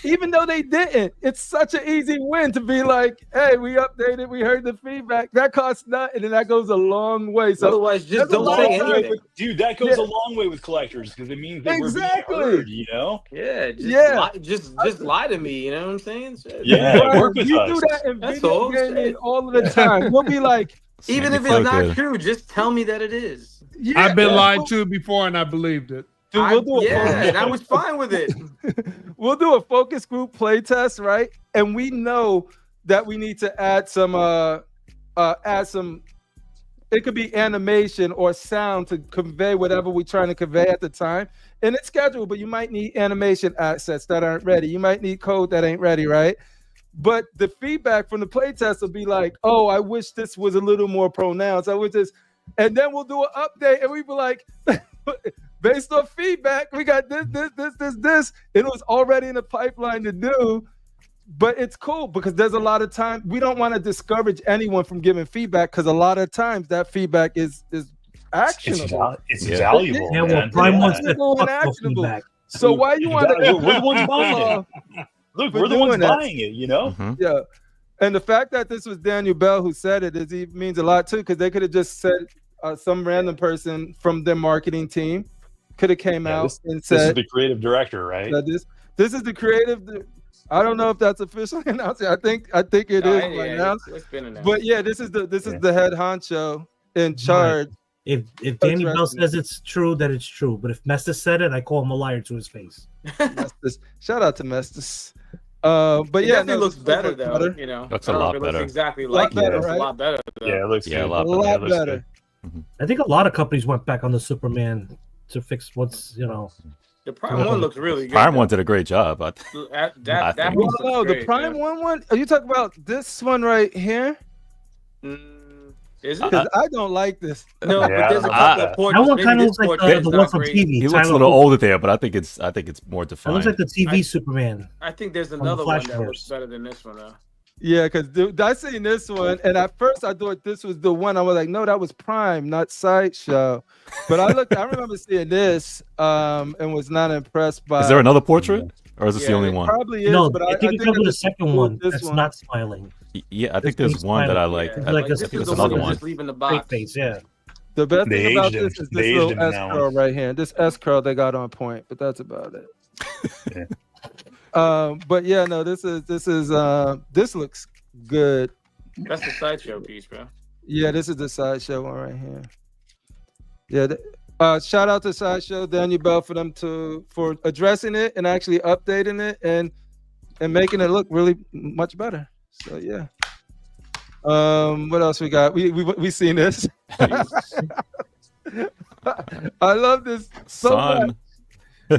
even though they didn't, it's such an easy win to be like, hey, we updated, we heard the feedback. That costs nothing, and that goes a long way. So otherwise, just don't say anything. Dude, that goes a long way with collectors because it means they were being heard, you know? Yeah, just lie to me, you know what I'm saying? Yeah, work with us. You do that in video gaming all of the time. We'll be like, even if it's not true, just tell me that it is. Yeah, I've been lied to before, and I believed it. Dude, and I was fine with it. We'll do a focus group play test, right? And we know that we need to add some. It could be animation or sound to convey whatever we're trying to convey at the time. And it's scheduled, but you might need animation assets that aren't ready. You might need code that ain't ready, right? But the feedback from the play test will be like, "Oh, I wish this was a little more pronounced. I wish this," and then we'll do an update, and we be like. Based on feedback, we got this. It was already in the pipeline to do, but it's cool because there's a lot of time. We don't want to discourage anyone from giving feedback because a lot of times that feedback is actionable. It's valuable. Yeah, well, Prime wants to feedback. So why you want to? We're the ones buying it. Look, we're the ones buying it. You know. Mm-hmm. Yeah, and the fact that this was Daniel Bell who said it means a lot too because they could have just said some random person from their marketing team. Could have came out and said, "This is the creative director, right? This is the creative." I don't know if that's officially announced. I think it is announced. It's been announced. But yeah, this is the head honcho in charge. Right. If Danny Bell says it's true, that it's true. But if Mestis said it, I call him a liar to his face. Shout out to Mestis. But it definitely looks better though. Better. You know, that's a lot better. Exactly like better, right? A lot better. Though. Yeah, it looks a lot better. I think a lot of companies went back on the Superman to fix what's the Prime One looks really good. Prime One did a great job. The Prime One. Are you talking about this one right here? Is it? I don't like this. No, but there's a couple of portraits. That one kind of looks like the one from TV. He looks a little older there, but I think it's more defined. It looks like the TV Superman. I think there's another one that looks better than this one though. Yeah, because I seen this one, and at first I thought this was the one. I was like, no, that was Prime, not Sideshow. But I remember seeing this, and was not impressed by. Is there another portrait, or is this the only one? Probably is. No, but I think it's the second one that's not smiling. Yeah, I think there's one that I like. Yeah. I think there's another one. Just leaving the box. Face, yeah. The best thing about this is this little S curl right here. This S curl they got on point, but that's about it. Yeah. But yeah, no, this looks good. That's the Sideshow piece, bro. Yeah, this is the Sideshow one right here. Yeah, shout out to Sideshow, Daniel Bell for addressing it and actually updating it and making it look really much better. So yeah. What else we got? We seen this. I love this so much.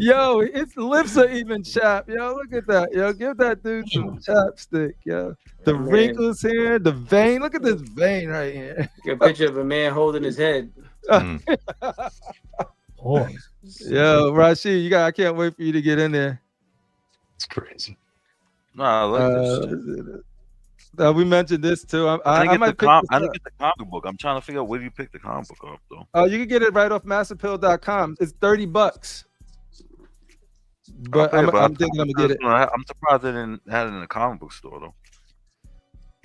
Yo, its lips are even chapped. Yo, look at that. Yo, give that dude some chapstick. Yo, the wrinkles here, the vein. Look at this vein right here. Get a picture of a man holding his head. Yo, Rashid, I can't wait for you to get in there. It's crazy. No, I like this. We mentioned this too. I didn't get the comic book. I'm trying to figure out where you pick the comic book up though. Oh, you can get it right off masterpill.com. It's $30. But I'm thinking I'm gonna get it. I'm surprised they didn't have it in the comic book store though.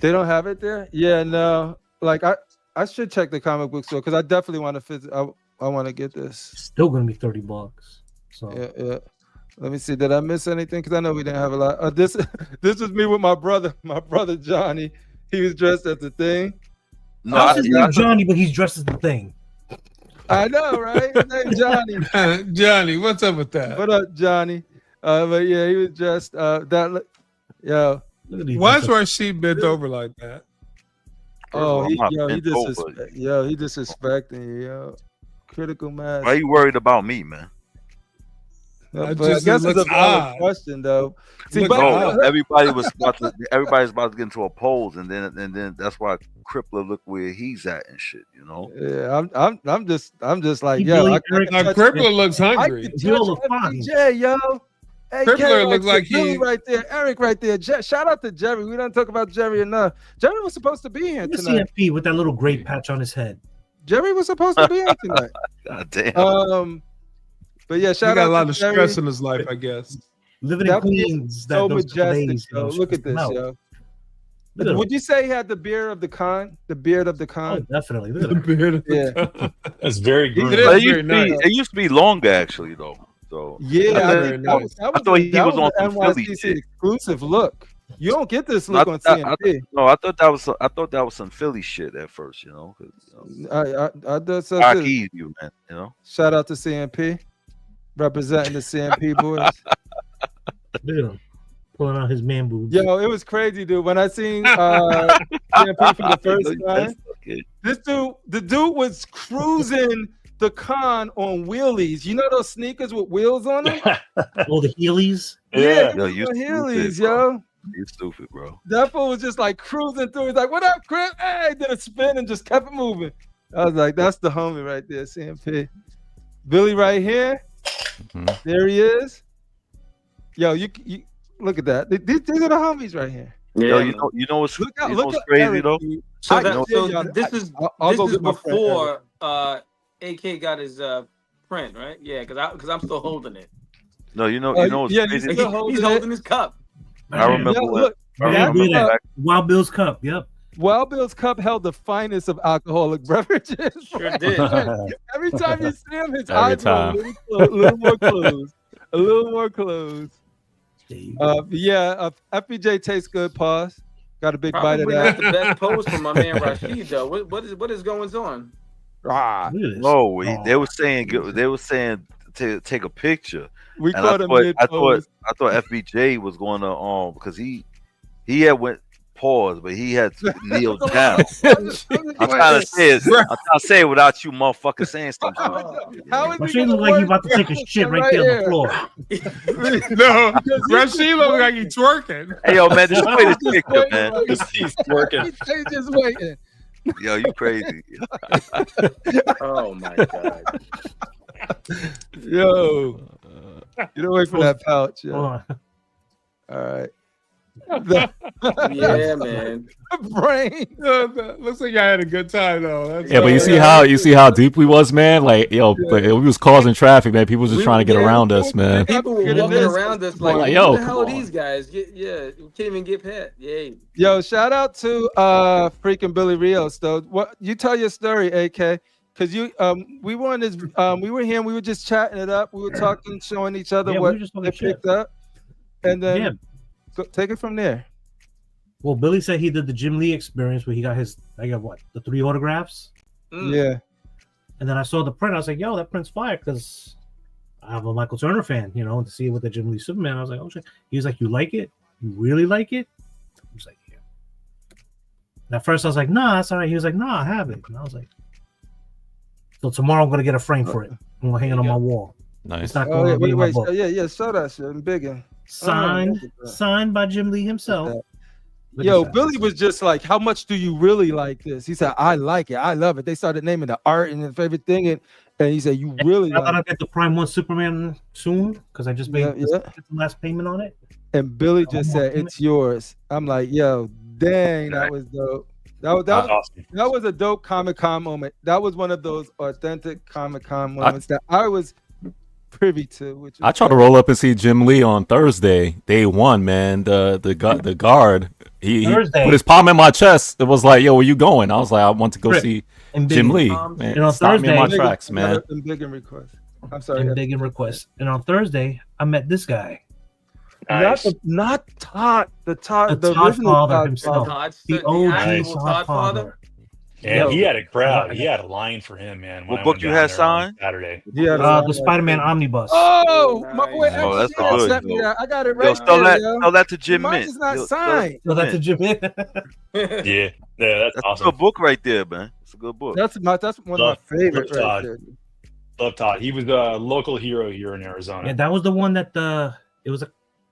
They don't have it there? Yeah, no. Like I should check the comic book store because I definitely want to visit. I want to get this. Still gonna be $30. So yeah. Let me see. Did I miss anything? Because I know we didn't have a lot. This was me with my brother Johnny. He was dressed as the Thing. No, his name Johnny, but he's dressed as the Thing. I know, right? His name Johnny. Johnny, what's up with that? What up, Johnny? But yeah, he was dressed. Yo. Why is Rashid bent over like that? Oh, he disrespecting you, yo. Critical mass. Why are you worried about me, man? But I guess it's a valid question, though. See, but everybody's about to get into a polls, and then that's why Crippler look where he's at and shit. You know. Yeah, I'm just like, yo, Crippler looks hungry. FBJ, yo. Crippler looks like he right there. Eric right there. Shout out to Jerry. We don't talk about Jerry enough. Jerry was supposed to be here tonight. CMP with that little grape patch on his head. Jerry was supposed to be here tonight. God damn. But yeah, shout out. He got a lot of Jerry. stress in his life, I guess. Living in Queens, so majestic. Yo. Look at this, yo. Would you say he had the beard of the Khan? The beard of the Khan? Oh, definitely. The beard of the Khan. That's very green. It used to be longer, actually, though. So yeah, I thought he was on some NYCC exclusive look. You don't get this look on CMP. I thought that was some Philly shit at first, you know. I do so too. You, man, you know. Shout out to CMP, representing the CMP boys. Dude, pulling out his man boobs. Yo, it was crazy, dude. When I seen CMP for the first time, the dude was cruising the Con on wheelies. You know those sneakers with wheels on them? Oh, the Heelys? Yeah, yo, you Heelys, stupid, yo. You stupid, bro. That fool was just like cruising through. He's like, "What up, Chris?" Hey, did a spin and just kept it moving. I was like, "That's the homie right there, CMP." Billy right here. Mm-hmm. There he is. Yo, you look at that. These are the homies right here. Yeah, yo, you know what's crazy Eric, though? This is before AK got his print, right? Yeah, because I'm still holding it. No, you know what's crazy? He's holding his cup. I remember Wild Bill's Cup. Yep. Wild Bill's Cup held the finest of alcoholic beverages. Sure did. Every time you see him, his eyes are a little more closed. A little more closed. FBJ tastes good. Pause. Got a big bite of that. Not the best pose from my man Rashid though. What is going on? They were saying to take a picture. We caught him mid-pose. I thought FBJ was going to because he had went pause, but he had kneeled down. I'm trying to say it without you motherfuckers saying something. Rashid look like he about to take a shit right there on the floor. No, Rashid look like he's twerking. Hey yo, man, just play this picture, man. He's twerking. He's just waiting. Yo, you crazy. Oh my god. Yo. You don't wait for that pouch, yo. All right. Yeah, man. Brain. Looks like I had a good time though. But you see how deep we was, man. Like but we was causing traffic, man. People was just trying to get around us, man. People were walking around us like, yo, who the hell are these guys? We can't even get past. Yay. Yo, shout out to freaking Billy Rios though. What you tell your story, AK? Because we were on this, we were here and we were just chatting it up. We were talking, showing each other what they picked up, and then take it from there. Well, Billy said he did the Jim Lee experience where he got the 3 autographs. Yeah. And then I saw the print. I was like, yo, that print's fire because I'm a Michael Turner fan, you know, to see it with the Jim Lee Superman. I was like, oh shit. He was like, you like it? You really like it? I was like, yeah. And at first I was like, nah, that's all right. He was like, nah, I have it. And I was like, so tomorrow I'm gonna get a frame for it. I'm gonna hang it on my wall. Nice. It's not going to be my book. Yeah. Show that shit. I'm bigging. Signed by Jim Lee himself. Yo, Billy was just like, how much do you really like this? He said, I like it. I love it. They started naming the art and everything. And he said, you really like it. I'll get the Prime 1 Superman soon because I just made the last payment on it. And Billy just said, it's yours. I'm like, yo, dang, that was dope. That was a dope Comic-Con moment. That was one of those authentic Comic-Con moments that I was privy to. I tried to roll up and see Jim Lee on Thursday, day one, man. The guard, he put his palm in my chest. It was like, yo, where you going? I was like, I want to go see Jim Lee. Man, on stop Thursday, me in my tracks, man. I'm sorry. Big in request. And on Thursday, I met this guy. Nice. Not Todd. The Todd father himself. The OG Todd father. Yeah, he had a crowd. He had a line for him, man. What book you had signed? Saturday. The Spider-Man Omnibus. Oh, my boy. That's good. I got it right. Tell that to Jim Mint. Mine is not signed. Tell that to Jim Mint. Yeah, that's awesome. A good book right there, man. It's a good book. That's one of my favorites right there. Love Todd. He was a local hero here in Arizona. Yeah, that was the one that it was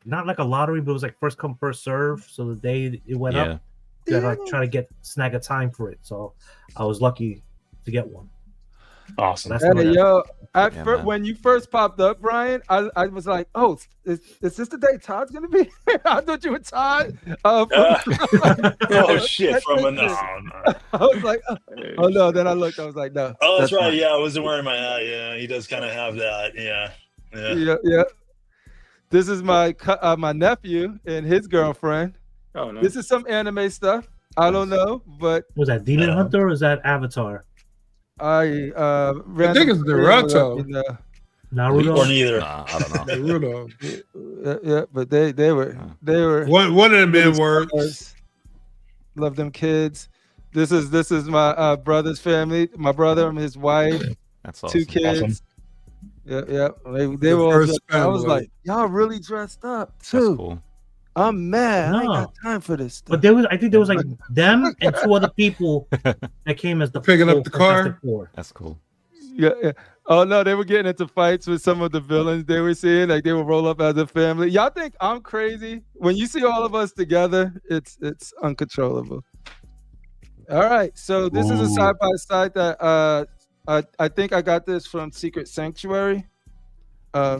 not like a lottery, but it was like first come first serve. So the day it went up, you gotta like try to snag a time for it. So I was lucky to get one. Awesome. Hey, yo, when you first popped up, Brian, I was like, oh, is this the day Todd's gonna be? I thought you were Todd. Oh shit! From no. I was like, oh no. Then I looked. I was like, no. Oh, that's right. Yeah, I wasn't wearing my hat. Yeah, he does kind of have that. Yeah. This is my nephew and his girlfriend. Oh no. This is some anime stuff. I don't know, but was that Demon Hunter or is that Avatar? I think it's Naruto. Naruto or neither. I don't know. Naruto. Yeah, but they were one of them men works. Love them kids. This is my brother's family. My brother and his wife. That's awesome. 2 kids. Awesome. Yeah. They were all I was like, y'all really dressed up too. That's cool. I'm mad. I ain't got time for this stuff. But I think there was like them and 2 other people that came as the picking up the car. That's cool. Yeah. Oh no, they were getting into fights with some of the villains they were seeing. Like they would roll up as a family. Y'all think I'm crazy? When you see all of us together, it's uncontrollable. All right, so this is a side by side that I think I got this from Secret Sanctuary.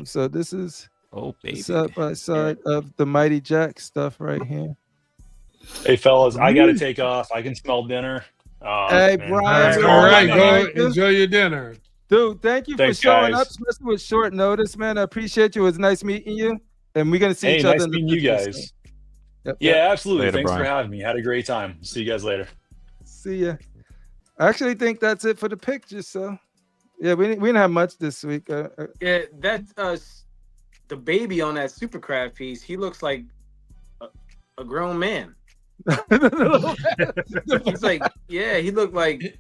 So this is side by side of the Mighty Jack stuff right here. Hey fellas, I gotta take off. I can smell dinner. Hey Brian, all right, go enjoy your dinner, dude. Thank you for showing up, especially with short notice, man. I appreciate you. It was nice meeting you, and we're gonna see each other. Nice meeting you guys. Yep. Yeah, absolutely. Later, Thanks Brian. for having me. Had a great time. See you guys later. See ya. I actually think that's it for the pictures. So, yeah, we didn't have much this week. Yeah, that's the baby on that Supercraft piece. He looks like a grown man. He's like, yeah, he looked like he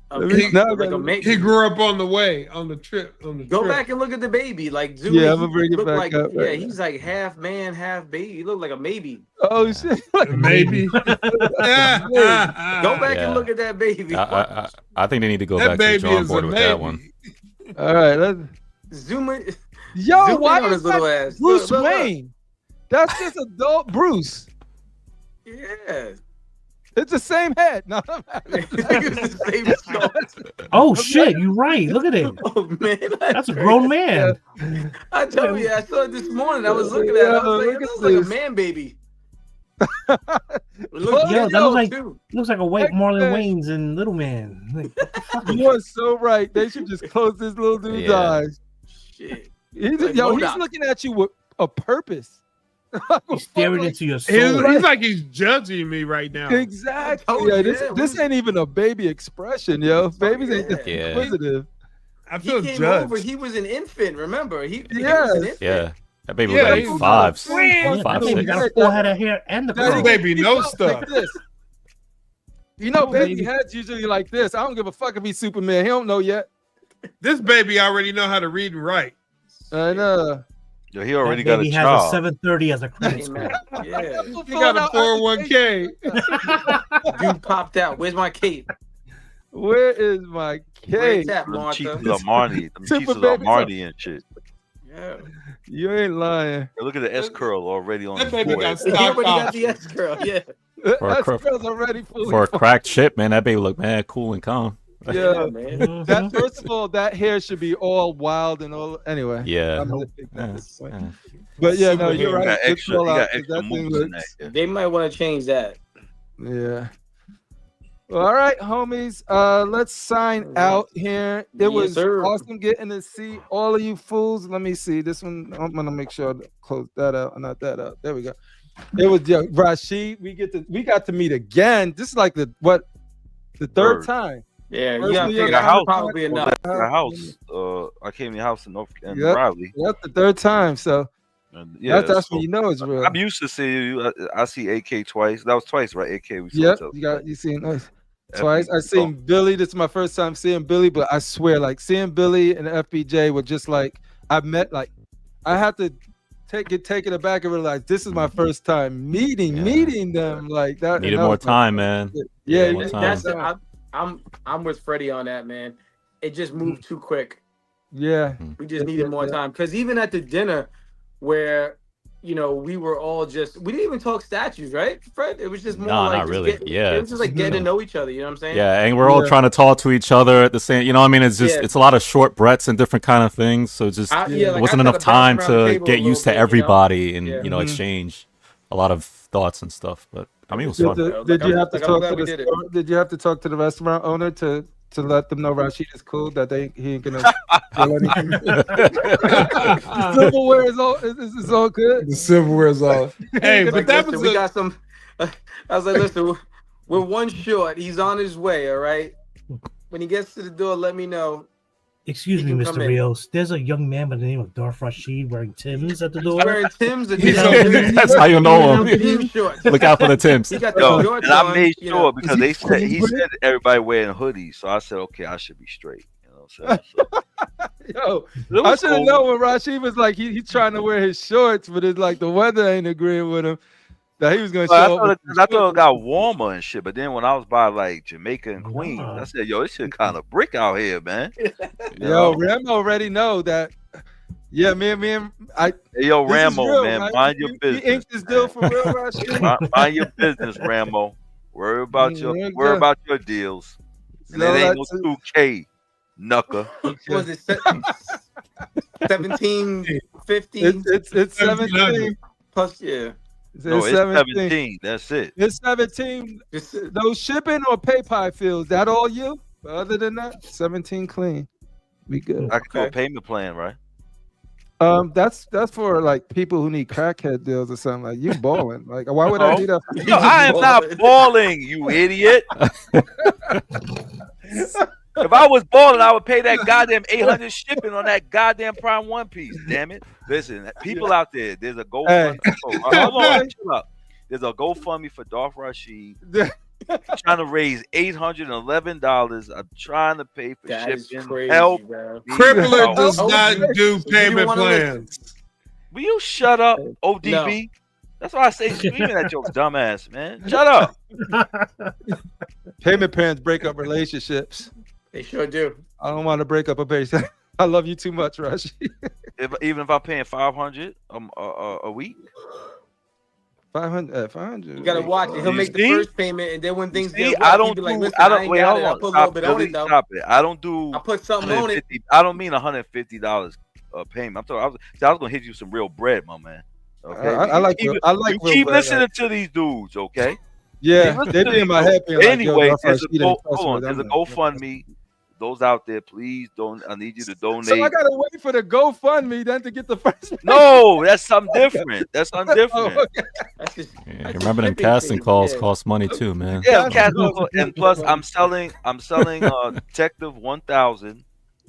grew up on the trip. Go back and look at the baby. Like, dude, I'm gonna bring it back up. Yeah, he's like half man, half baby. He looked like a maybe. Oh shit, maybe. Go back and look at that baby. I think they need to go back to the drawing board with that one. All right, let's zoom in. Yo, why is his little ass? Bruce Wayne? That's just adult Bruce. Yeah. It's the same head. No, oh shit, you're right. Look at it. Oh man, that's a grown man. I told you, I saw it this morning. I was looking at it. I was like, it looks like a man baby. Looks like a white Marlon Wayans and Little Man. Like, you are so right. They should just close this little dude's eyes. Shit. He's looking at you with a purpose. He's staring into your soul. He's like he's judging me right now. Exactly. This ain't even a baby expression, yo. Babies ain't that inquisitive. I feel he came judged. over. He was an infant. Remember? He was an infant. Yeah. That baby was like 5, 5, 6. He got a full head of hair and the that baby knows stuff. Like this. You know, baby head's usually like this. I don't give a fuck if he's Superman. He don't know yet. This baby already know how to read and write. I know. Yo, he already got a job. He has a 730 as a credit score. Yeah. He got a 401k. Dude popped out. Where's my cape? Where is my cape? Where's that, Them Martha? cheeses are Marty. Them cheeses are Marty and shit. Yeah. You ain't lying. Hey, look at the S curl already on That the baby got He stopped already got off. the S curl. Yeah. That already fully For a cracked chip, man, that baby look mad cool and calm. Yeah, man. That first of all, that hair should be all wild and all. Anyway, Yeah. But yeah, no, you're right. He got extra moves in that. They might want to change that. Yeah. Well, all right, homies. Let's sign out here. It was awesome getting to see all of you fools. Let me see this one. I'm gonna make sure I close that out, not that out. There we go. It was Rashid. We got to meet again. This is like the third time. Yeah, First you got house. probably enough. The house. I came to your house in Raleigh. That's the third time. So yeah, that's when you know it's real. I'm used to seeing you. I see AK twice. That was twice, right? AK. Yep, you seen us twice. I seen Billy. This is my first time seeing Billy, but I swear, like seeing Billy and FBJ were just like I had to take it back and realize this is my first time meeting them like that. Needed more time, man. Yeah, I'm with Freddie on that, man. It just moved too quick. Yeah. We just needed more time. Because even at the dinner where, we were all we didn't even talk statues, right, Fred? It was just more like not really. it was just like getting to know each other. You know what I'm saying? Yeah, and we're all trying to talk to each other at the same. You know, what I mean, it's just it's a lot of short breaths and different kind of things. So it wasn't enough time to get used to everybody and exchange a lot of thoughts and stuff. But I mean, it was fun. Did you have to talk to the Did you have to talk to the restaurant owner to let them know Rashid is cool, that he ain't gonna steal anything? The silverware is all good. The silverware is all. Hey, but that was we got some. I was like, listen, we're one short. He's on his way. All right. When he gets to the door, let me know. Excuse me, Mr. Rios. There's a young man by the name of Darth Rashid wearing Timbs at the door. He's wearing Timbs. That's how you know him. Look out for the Timbs. And I made sure because he said everybody wearing hoodies, so I said, okay, I should be straight. You know what I'm saying? Yo, I should have known when Rashid was like he's trying to wear his shorts, but it's like the weather ain't agreeing with him. That he was gonna show up. I thought it got warmer and shit, but then when I was by like Jamaica and Queens, I said, "Yo, this shit kind of brick out here, man." Yo, Ramo already know that. Yeah, me and I. Hey, yo, Ramo, real, man, right? Mind your business. You inked this deal for real, Rashid? Mind your business, Ramo. Worry about your deals. And it ain't no 2K, knucker. Was it 17, 15? It's 17 plus, yeah. No, it's 17. That's it. It's 17. Those shipping or PayPal feels that all you? But other than that, 17 clean. We good. I can do a payment plan, right? That's for like people who need crackhead deals or something. Like you balling. Like why would I do that? No, I am not balling, you idiot. If I was balling, I would pay that goddamn 800 shipping on that goddamn Prime One piece. Damn it! Listen, people out there, there's a GoFundMe. Hold on, chill out. There's a GoFundMe for Darth Rashid. Trying to raise $811. I'm trying to pay for shipping. Crazy, help. Crippler does not do payment plans. Will you shut up, ODB? No. That's why I say screaming at your dumb ass, man. Shut up. Payment plans break up relationships. They sure do. I don't want to break up a base. I love you too much, Rashid. Even if I'm paying $500 a week. 500. You gotta watch it. He'll make the first payment, and then when things get I don't be like, listen, I don't. Wait, hold on. I put a little bit on it, though. Stop it. I don't do. I put something on it. I don't mean $150 payment. I'm talking. I was gonna hit you some real bread, my man. Okay. I like. You keep listening to these dudes, okay? Yeah, they be in my head. Anyway, there's a GoFundMe. Those out there, please don't. I need you to donate. So I gotta wait for the GoFundMe then to get the first. No, that's something different. That's something different. Remember them casting calls cost money too, man. Yeah, casting calls, and plus I'm selling Detective 1000.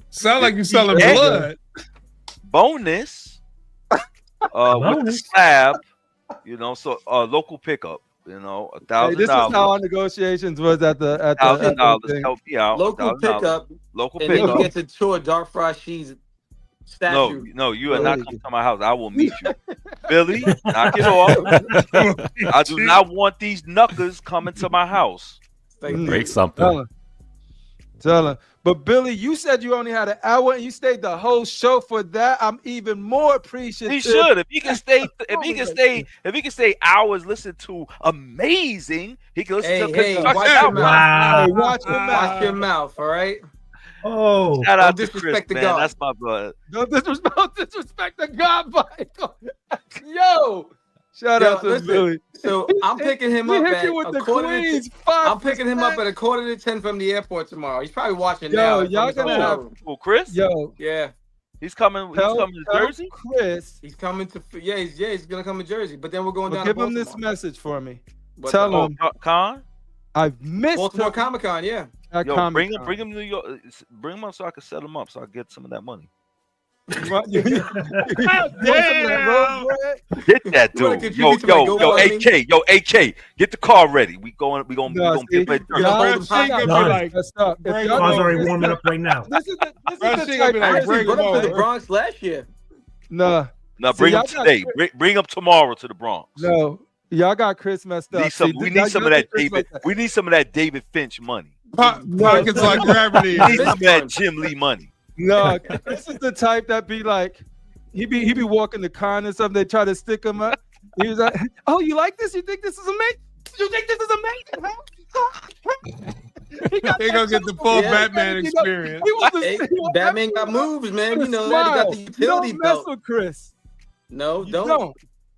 Sound like you're selling blood. Bonus, with the slab, so local pickup. $1,000. Hey, this is how our negotiations was at the $1,000. Help me out. Local pickup. Local and pickup. Then you get to tour Darth Rashid's statue. No, you are not coming to my house. I will meet you, Billy. Knock it off. I do not want these knuckers coming to my house. Break something. Tell him. But Billy, you said you only had an hour and you stayed the whole show for that. I'm even more appreciative. He should. If he can stay, if he can stay hours, listen to amazing. He can listen to. Watch your mouth. Watch your mouth. All right. Oh, shout out to Chris, man. God. That's my brother. Don't disrespect the God, yo. Shout out to Billy. So I'm picking him up at I'm picking him up at 9:45 from the airport tomorrow. He's probably watching now. Y'all gonna have Chris? Yeah. He's coming to Jersey? Chris. He's coming to he's gonna come to Jersey. But then we're going down to Baltimore. Give him this message for me. Tell him Con? I've missed Baltimore Comic-Con, yeah. Bring him to New York. Bring him up so I can set him up so I can get some of that money. Get that dude. Yo, AK, get the car ready. We gonna get ready. Car's already warming up right now. This is the type of bring him to the Bronx last year. No, bring him today. Bring him tomorrow to the Bronx. No, y'all got Chris messed up. We need some of that David. We need some of that David Finch money. Pockets like gravity. We need some of that Jim Lee money. No, Chris is the type that be like, he be walking the con or something. They try to stick him up. He was like, "Oh, you like this? You think this is amazing? You think this is amazing? Huh?" They gonna get the full Batman experience. Batman got moves, man. You know that. He got the utility don't belt. mess with Chris. No, You don't.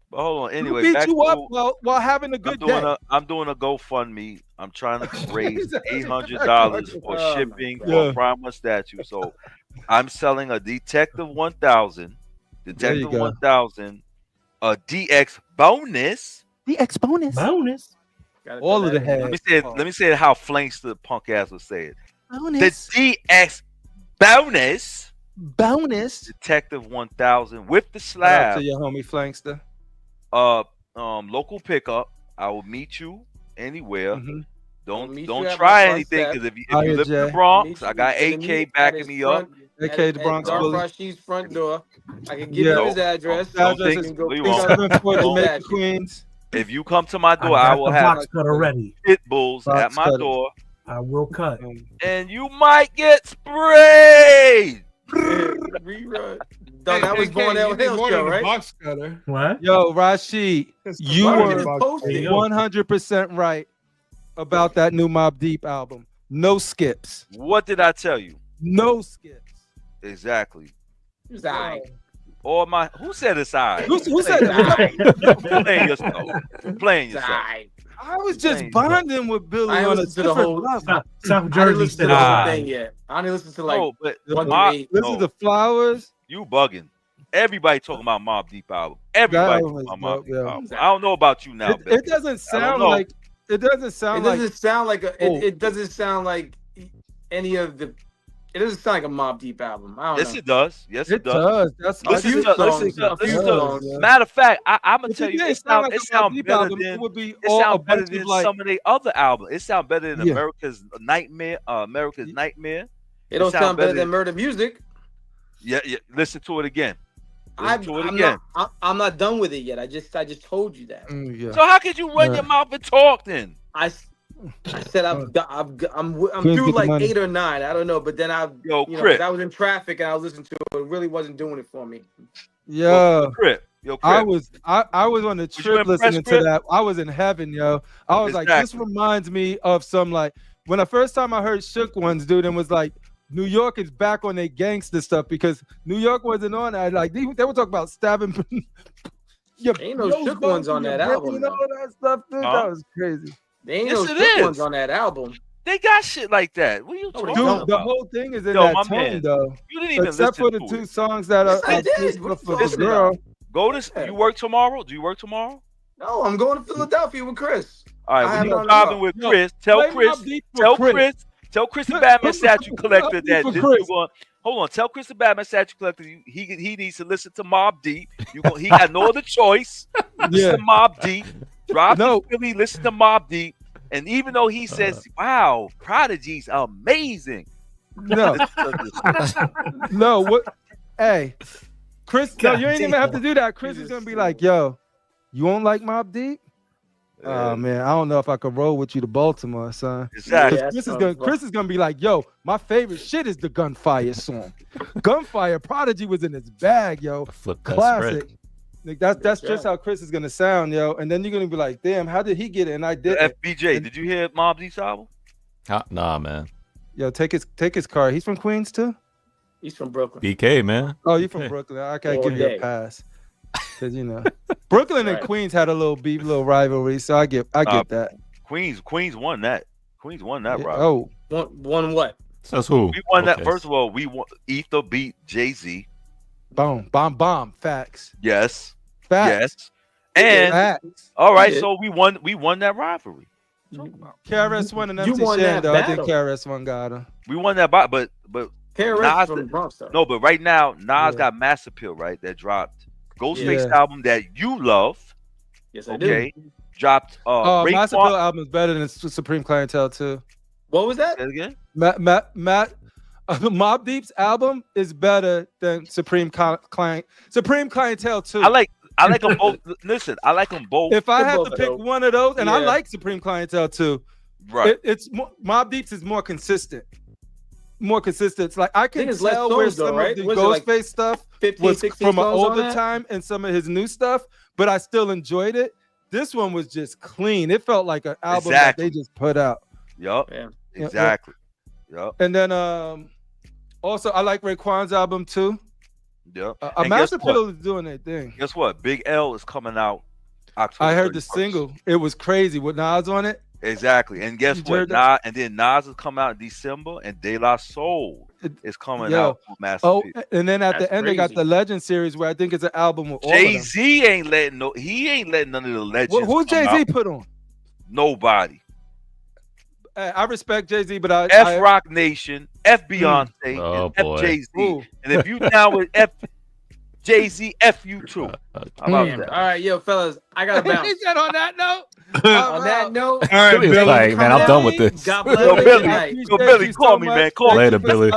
But hold on. Anyway, beat back you to, up while having a good day. I'm doing a GoFundMe. I'm trying to raise $800 for shipping for a Prime 1 statue. So I'm selling a Detective 1000, a DX bonus. DX bonus. All of the heads. Let me say it how Flankster punk ass would say it. Bonus. The DX bonus. Detective 1000 with the slab. To your homie Flankster. Local pickup. I will meet you anywhere. Mm-hmm. Don't try anything, because if you live in the Bronx, I got AK backing me up. AK the Bronx Dark bully. Rashid's front door. I can give you his address. Queens. If you come to my door, I will have box cut already. Pit bulls at my door. I will cut. And you might get sprayed. Rerun. That was Born Hill show, right? Box cutter. What? Yo, Rashid, you were 100% right about that new Mobb Deep album. No skips. What did I tell you? No skips. Exactly. It's all right. Or who said it's all right? Who said it? Playing yourself. Playing yourself. I was just bonding with Billy on a different level. South Jersey said the whole thing yet. I only listened to like listen to the Flowers. You bugging. Everybody talking about Mobb Deep album. Everybody talking about Mobb Deep album. I don't know about you now. It doesn't sound like. It doesn't sound like. It doesn't sound like any of the. It doesn't sound like a Mobb Deep album. I don't know. It does. Yes, it does. That's listen. Matter of fact, I'm gonna tell you, it sounds better than. It would be better than some of the other albums. It sounds better than America's Nightmare. America's Nightmare. It don't sound better than Murder Music. Yeah. Listen to it again. I'm not done with it yet. I just told you that. So how could you run your mouth and talk then? I said I'm through like 8 or 9. I don't know, but then I was in traffic and I was listening to it. It really wasn't doing it for me. Crip. I was on the trip listening to that. I was in heaven, yo. I was like, this reminds me of some like when the first time I heard Shook Ones, dude, and was like, New York is back on their gangster stuff because New York wasn't on that. Like they were talking about stabbing. Ain't no Shook Ones on that album. You know all that stuff, dude. That was crazy. There ain't no Shook Ones on that album. They got shit like that. What are you talking about? Dude, the whole thing is in that tone, though. You didn't even except for the two songs that are for the girl. Go to. You work tomorrow? Do you work tomorrow? No, I'm going to Philadelphia with Chris. All right, when you're driving with Chris, tell Chris the Batman statue collector that this is going. Hold on, tell Chris the Batman statue collector he needs to listen to Mobb Deep. He got no other choice. Listen to Mobb Deep. Drive to Philly, listen to Mobb Deep. And even though he says, "Wow, Prodigy's amazing," no, what? Hey, Chris, no, you ain't even have to do that. Chris is gonna be like, "Yo, you won't like Mobb Deep?" Oh man, I don't know if I could roll with you to Baltimore, son. Exactly. Chris is gonna be like, yo, my favorite shit is the Gunfire song. Gunfire, Prodigy was in his bag, yo. Classic. Like, that's just how Chris is gonna sound, yo. And then you're gonna be like, damn, how did he get it? And I did. FBJ, did you hear Mobb Deep's album? Nah, man. Yo, take his car. He's from Queens too. He's from Brooklyn. BK, man. Oh, you from Brooklyn? I can't give you a pass. Because Brooklyn and Queens had a little beef, little rivalry, so I get that. Queens won that. Queens won that rivalry. Oh, won what? That's who? We won that. First of all, we won. Ether beat Jay-Z. Boom, bomb. Facts. Yes. Facts. Yes. And facts. All right, so we won that rivalry. KRS One and MC Shan, though. I think KRS One got him. We won that, but KRS from the Bronx, though. No, but right now Nas got Mass Appeal, right? That dropped. Ghostface album that you love. Yes, I do. Dropped. Mass Appeal album is better than Supreme Clientele too. What was that? Say it again. Mobb Deep's album is better than Supreme Clientele too. I like them both. Listen, I like them both. If I have to pick one of those, and I like Supreme Clientele too. Right. It's Mobb Deep's is more consistent. more consistent. It's like I can it's less tell where songs, though, some right? of the Was it like Ghostface stuff 15, was 16 from an songs on older that? time and some of his new stuff, but I still enjoyed it. This one was just clean. It felt like an album that they just put out. Yup. Yeah. Exactly. Yup. And then also I like Raekwon's album too. Yep. Master Pill is doing their thing. Guess what? Big L is coming out October I heard 31st. the single. It was crazy with Nas on it. Exactly. And guess what? Nas, and then Nas is coming out in December, and De La Soul is coming out for Master P. And then at the end they got the Legend series where I think it's an album with all of them. Jay-Z ain't letting none of the legends. Who Jay-Z put on? Nobody. I respect Jay-Z, but I F Rock Nation, F Beyonce, and boy. F Jay-Z. And if you down with F Jay-Z, F you too. How about that? All right, yo, fellas, I gotta bounce. He said on that note. On that note, all right, Billy, like, man, I'm done with this. God bless Yo, you. Billy, Billy, call me, man. Call Later, me. Billy.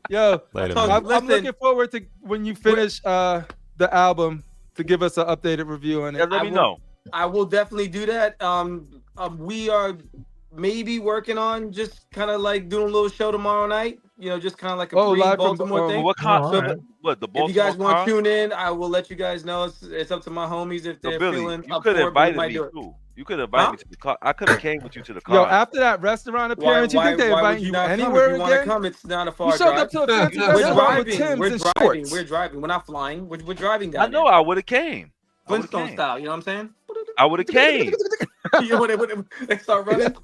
Yo, Later, I'm man. looking forward to when you finish the album to give us an updated review on it. Yeah, let me know. I will definitely do that. We are maybe working on just kind of like doing a little show tomorrow night. You know, just kind of like a pre-Baltimore thing. What concert? What the Baltimore? If you guys want to tune in, I will let you guys know. It's up to my homies if they're Billy, feeling you up could for have invited it. me too. You could have invited me to the car. I could have came with you to the car. Yo, after that restaurant appearance, you think they invite you anywhere If you want to come, it's not a far You showed drive. up to a fancy restaurant with Tim's and shorts. We're driving. We're not flying. We're driving down. I know. I would have came. Flintstone style. You know what I'm saying? I would have came. You know when they start running.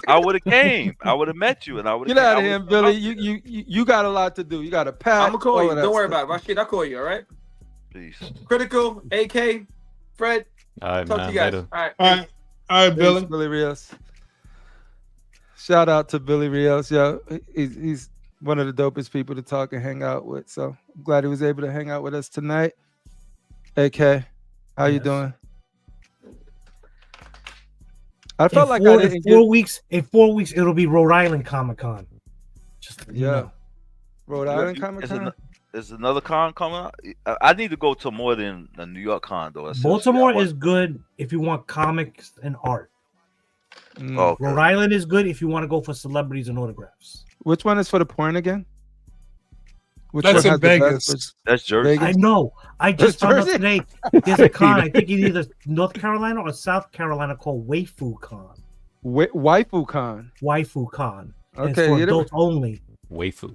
I would have came. I would have met you, and I would Get out of here, Billy. You got a lot to do. You got to pack. I'm gonna call you. Don't worry about it. Rashid, I'll call you. All right. Peace. Critical, AK, Fred. All right, talk man. to you guys. Later. All right. All right, Billy. Billy Rios. Shout out to Billy Rios. Yo, he's one of the dopest people to talk and hang out with. So I'm glad he was able to hang out with us tonight. AK, how you doing? I felt like in 4 weeks, it'll be Rhode Island Comic Con. Rhode Island Comic Con. Is another con coming out? I need to go to more than a New York con though. Baltimore is good if you want comics and art. Okay. Rhode Island is good if you want to go for celebrities and autographs. Which one is for the porn again? Which That's one in Vegas. That's Jersey. I know. I just found out today there's a con. I think it's either North Carolina or South Carolina called Waifu Con. Waifu Con. Waifu Con. Okay, it's for adults only. Waifu.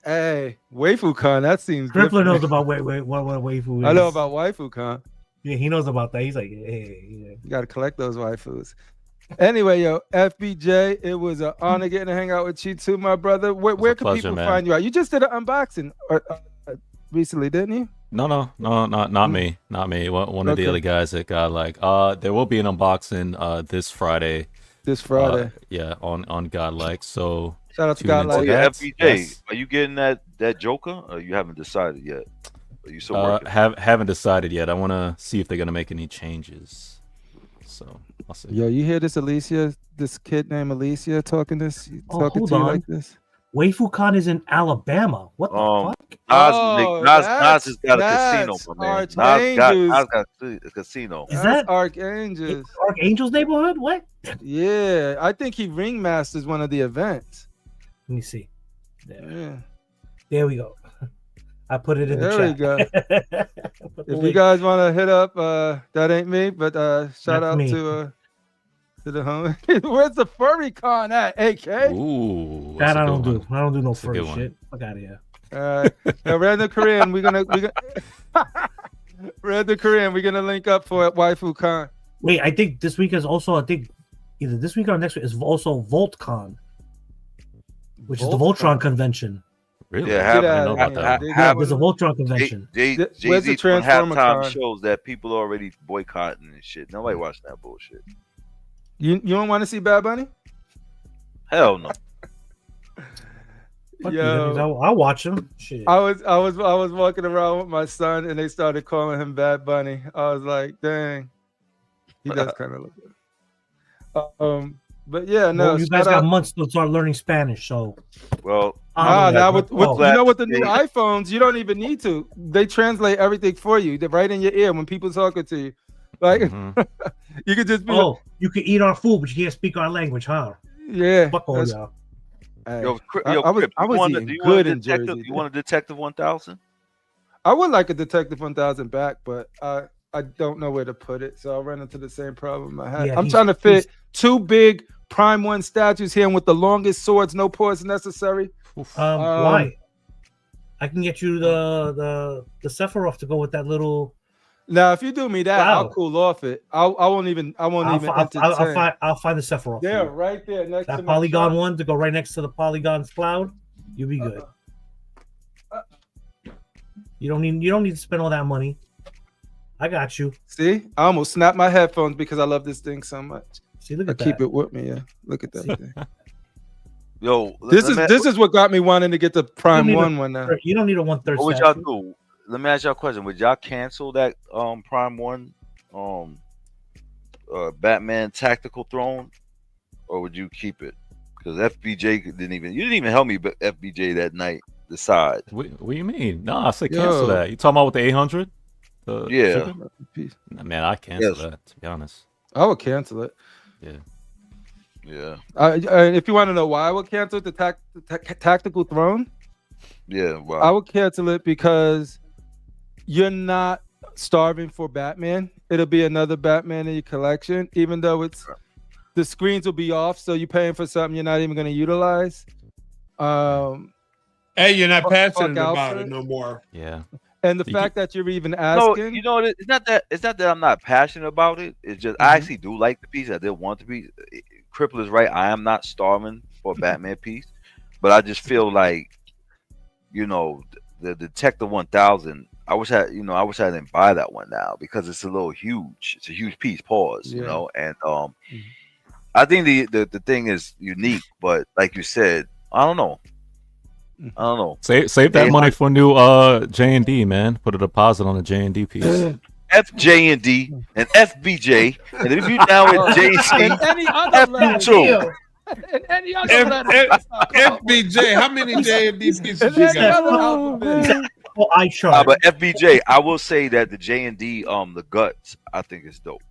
Hey, Waifu Con. That seems. Crippler knows about what Waifu is. I know about Waifu Con. Yeah, he knows about that. He's like, hey, yeah. You got to collect those waifus. Anyway, yo, FBJ, it was an honor getting to hang out with you too, my brother. Where can people find you out? You just did an unboxing recently, didn't you? No, not me. Not me. One of the other guys that got like, there will be an unboxing this Friday. This Friday. Yeah, on Godlike. So shout out to Godlike. Oh, yeah, FBJ, yes. Are you getting that Joker? Or you haven't decided yet? Are you still working? Haven't decided yet. I want to see if they're gonna make any changes. So I'll see. Yo, you hear this, Alicia? This kid named Alicia talking to you like this? Waifu Con is in Alabama. What the fuck? Nas has got a casino, man. Nas got a casino. Is that Archangels? Archangel's neighborhood? What? Yeah, I think he ringmasters one of the events. Let me see. There we go. I put it in the chat. There we go. If you guys want to hit up, that ain't me, but shout out to the homie. Where's the furry con at, AK? Ooh, that I don't do. I don't do no furry shit. Fuck out of here. Random Korean, we're gonna Random Korean, we're gonna link up for Waifu Con. Wait, I think this week is also either this week or next week is also VoltCon, which is the Voltron convention. Really? Yeah, I didn't know about that. There's a Voltron convention. Jay-Z doing halftime shows that people are already boycotting and shit. Nobody watching that bullshit. You don't want to see Bad Bunny? Hell no. Yo, I'll watch him. Shit. I was walking around with my son and they started calling him Bad Bunny. I was like, dang, he does kind of look good. But yeah, no. Well, you guys got months to start learning Spanish, so. Well, now with you know, with the new iPhones, you don't even need to. They translate everything for you. They're right in your ear when people talking to you. Like you could just be. You can eat our food, but you can't speak our language, huh? Yeah. Fuck all y'all. Hey, Yo, I was eating good in Jersey. You want a Detective 1000? I would like a Detective 1000 back, but I don't know where to put it, so I'll run into the same problem I had. Yeah, I'm trying to fit 2 big Prime 1 statues here, and with the longest swords, no pause necessary. Why? I can get you the Sephiroth to go with that little. Now, if you do me that, I'll cool off it. I won't even entertain. I'll find the Sephiroth. They're right there next to that my polygon shop. one to go right next to the polygon's cloud. You'll be good. You don't need to spend all that money. I got you. See, I almost snapped my headphones because I love this thing so much. See, look at that. Keep it with me. Yeah, look at that thing. Yo, this is what got me wanting to get the Prime 1 now. You don't need a 1/3. What would y'all do? Let me ask y'all a question. Would y'all cancel that Prime 1 Batman Tactical Throne, or would you keep it? Because FBJ you didn't even help me, but FBJ that night decide. What do you mean? No, I said cancel that. You talking about with the 800? Yeah. Man, I cancel that, to be honest. I would cancel it. Yeah. If you want to know why I would cancel the Tactical Throne, wow. I would cancel it because you're not starving for Batman. It'll be another Batman in your collection, even though the screens will be off, so you're paying for something you're not even going to utilize. Hey, you're not passionate about it no more. Yeah. And the fact that you're even asking. No, it's not that I'm not passionate about it. It's just I actually do like the piece. I did want the piece. Cripple is right. I am not starving for a Batman piece, but I just feel like, the Detective 1000. I wish I didn't buy that one now because it's a little huge. It's a huge piece. Pause. And I think the thing is unique, but like you said, I don't know. Save that money for new J&D, man. Put a deposit on the J&D piece. FJ&D and FBJ, and if you now at JC, F2. And any other FBJ, how many J&D pieces you got? I chart. But FBJ, I will say that the J&D, the guts, I think is dope.